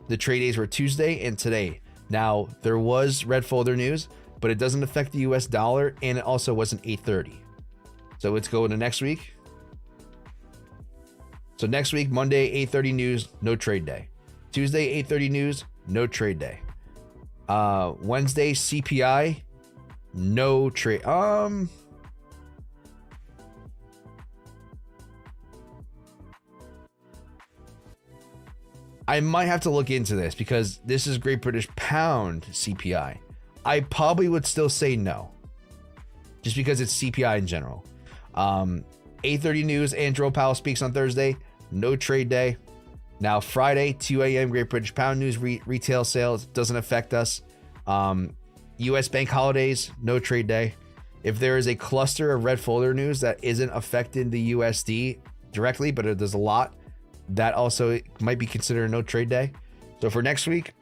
the trade days were Tuesday and today. Now, there was red folder news, but it doesn't affect the US dollar, and it also wasn't 8:30. So let's go into next week. So next week, Monday, 8:30 news, no trade day. Tuesday, 8:30 news, no trade day. Wednesday, CPI, no trade. I might have to look into this because this is Great British Pound CPI. I probably would still say no, just because it's CPI in general. 8:30 news, and Jerome Powell speaks on Thursday, no trade day. Now Friday, 2 a.m. Great British Pound news, retail sales, doesn't affect us. US bank holidays, no trade day. If there is a cluster of red folder news that isn't affecting the USD directly, but there's a lot, that also might be considered a no trade day. So for next week,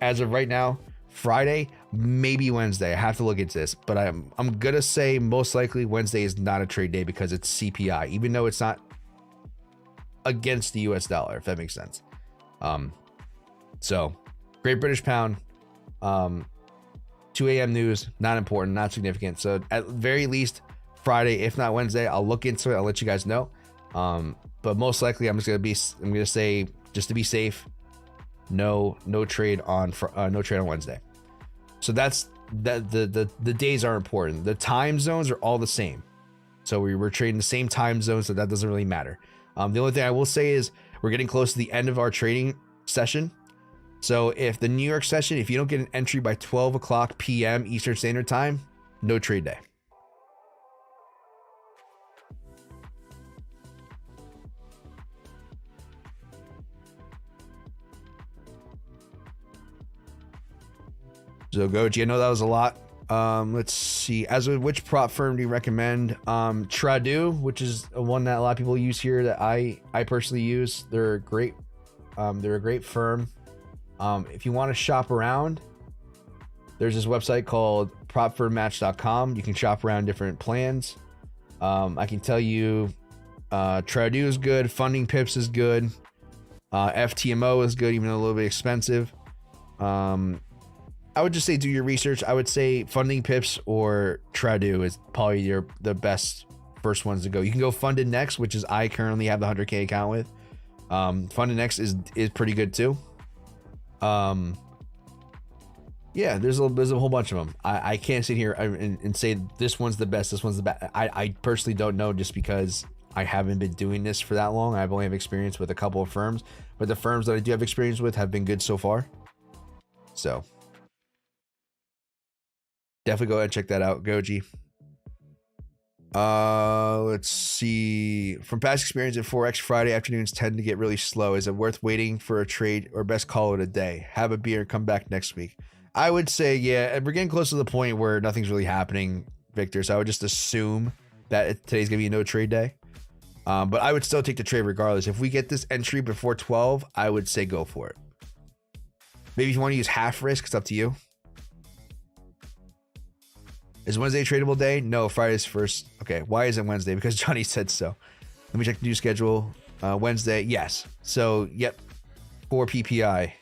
as of right now, Friday, maybe Wednesday. I have to look into this, but I'm gonna say most likely Wednesday is not a trade day because it's CPI, even though it's not against the US dollar, if that makes sense. So Great British Pound, 2 a.m. news, not important, not significant. So at very least Friday, if not Wednesday, I'll look into it. I'll let you guys know. But most likely I'm gonna say, just to be safe, no trade on Wednesday. So that's that. The days are important. The time zones are all the same. So we're trading the same time zone, so that doesn't really matter. The only thing I will say is we're getting close to the end of our trading session. So if the New York session, if you don't get an entry by 12 o'clock p.m. Eastern Standard Time, no trade day. So Goji, I know that was a lot. Let's see. As with which prop firm do you recommend? Tradu, which is one that a lot of people use here that I personally use. They're great. They're a great firm. If you want to shop around, there's this website called propfirmmatch.com. You can shop around different plans. I can tell you, Tradu is good. Funding Pips is good. FTMO is good, even though a little bit expensive. I would just say do your research. I would say Funding Pips or Tradu is probably the best first ones to go. You can go Funded Next, which is I currently have the 100K account with. Funded Next is pretty good too. Yeah, there's a whole bunch of them. I can't sit here and say this one's the best, this one's the best. I personally don't know, just because I haven't been doing this for that long. I've only have experience with a couple of firms, but the firms that I do have experience with have been good so far. So definitely go ahead and check that out, Goji. Let's see. From past experience at Forex, Friday afternoons tend to get really slow. Is it worth waiting for a trade, or best call it a day? Have a beer and come back next week. I would say, yeah, we're getting close to the point where nothing's really happening, Victor. So I would just assume that today's going to be a no trade day. But I would still take the trade regardless. If we get this entry before 12, I would say go for it. Maybe if you want to use half risk, it's up to you. Is Wednesday a tradable day? No, Friday's first. Okay, why isn't Wednesday? Because Johnny said so. Let me check the new schedule. Wednesday, yes. So, yep, 4 PPI.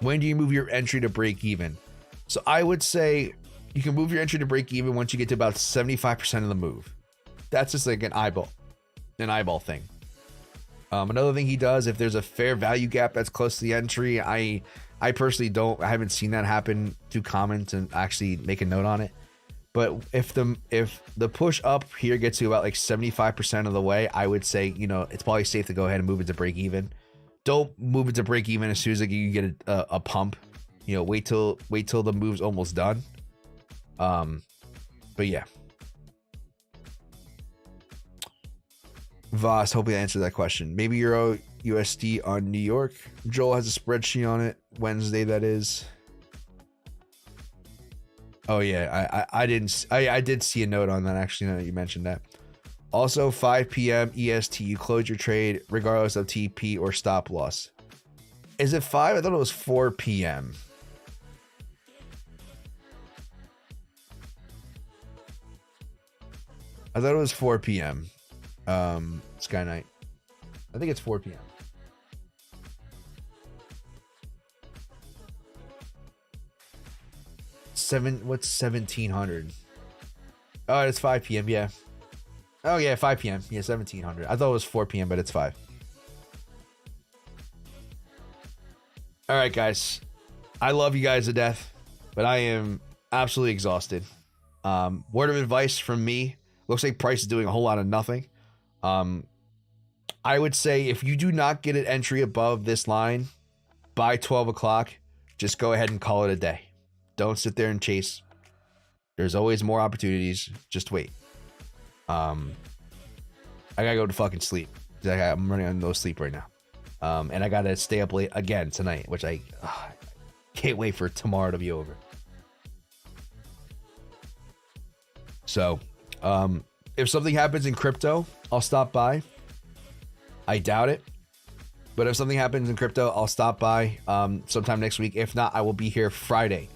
When do you move your entry to break even? So I would say you can move your entry to break even once you get to about 75% of the move. That's just like an eyeball thing. Another thing he does, if there's a fair value gap that's close to the entry, I personally I haven't seen that happen to comment and actually make a note on it. But if the push up here gets to about like 75% of the way, I would say, you know, it's probably safe to go ahead and move it to break even. Don't move it to break even as soon as like you get a pump. You know, wait till the move's almost done. But yeah. Voss, hopefully I answered that question. Maybe Euro USD on New York. Joel has a spreadsheet on it. Wednesday, that is. Oh yeah, I did see a note on that actually. Now that you mentioned that. Also, 5 p.m. EST, you close your trade regardless of TP or stop loss. Is it 5? I thought it was 4 p.m. I thought it was 4 p.m. Sky Knight. I think it's 4 p.m. What's 1700? Oh, it's 5 p.m. Yeah. Oh yeah, 5 p.m. Yeah, 1700. I thought it was 4 p.m., but it's 5. All right, guys. I love you guys to death, but I am absolutely exhausted. Word of advice from me. Looks like price is doing a whole lot of nothing. I would say if you do not get an entry above this line by 12 o'clock, just go ahead and call it a day. Don't sit there and chase. There's always more opportunities. Just wait. I gotta go to fucking sleep. I'm running on no sleep right now. And I gotta stay up late again tonight, which I can't wait for tomorrow to be over. So, if something happens in crypto, I'll stop by. I doubt it. But if something happens in crypto, I'll stop by sometime next week. If not, I will be here Friday.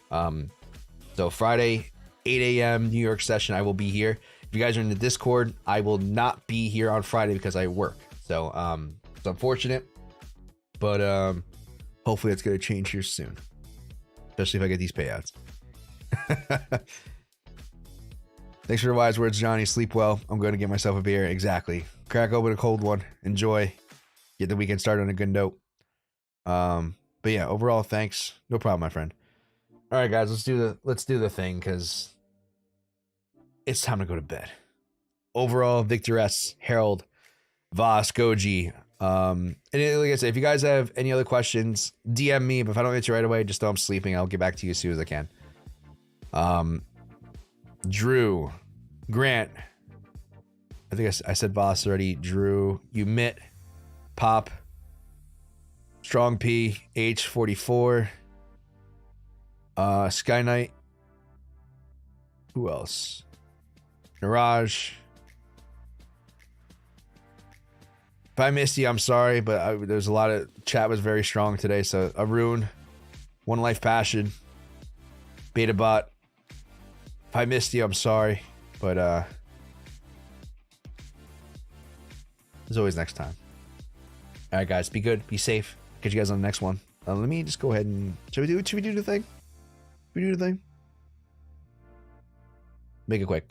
So Friday, 8 a.m. New York session, I will be here. If you guys are in the Discord, I will not be here on Friday because I work. So it's unfortunate, but hopefully it's going to change here soon, especially if I get these payouts. Thanks for the wise words, Johnny. Sleep well. I'm going to get myself a beer. Exactly. Crack open a cold one. Enjoy. Get the weekend started on a good note. But yeah, overall, thanks. No problem, my friend. All right, guys, let's do the thing because it's time to go to bed. Overall, Victor S, Harold, Voss, Goji. And like I said, if you guys have any other questions, DM me. But if I don't answer right away, just know I'm sleeping. I'll get back to you as soon as I can. Drew, Grant. I think I said Voss already. Drew, Umit, Pop, Strong P, H44, Sky Knight. Who else? Niraj. If I missed you, I'm sorry, but there's a lot of chat was very strong today. So Arun, One Life Passion, BetaBot. If I missed you, I'm sorry, but there's always next time. All right, guys, be good, be safe. Catch you guys on the next one. Let me just go ahead and should we do the thing? Should we do the thing? Make it quick.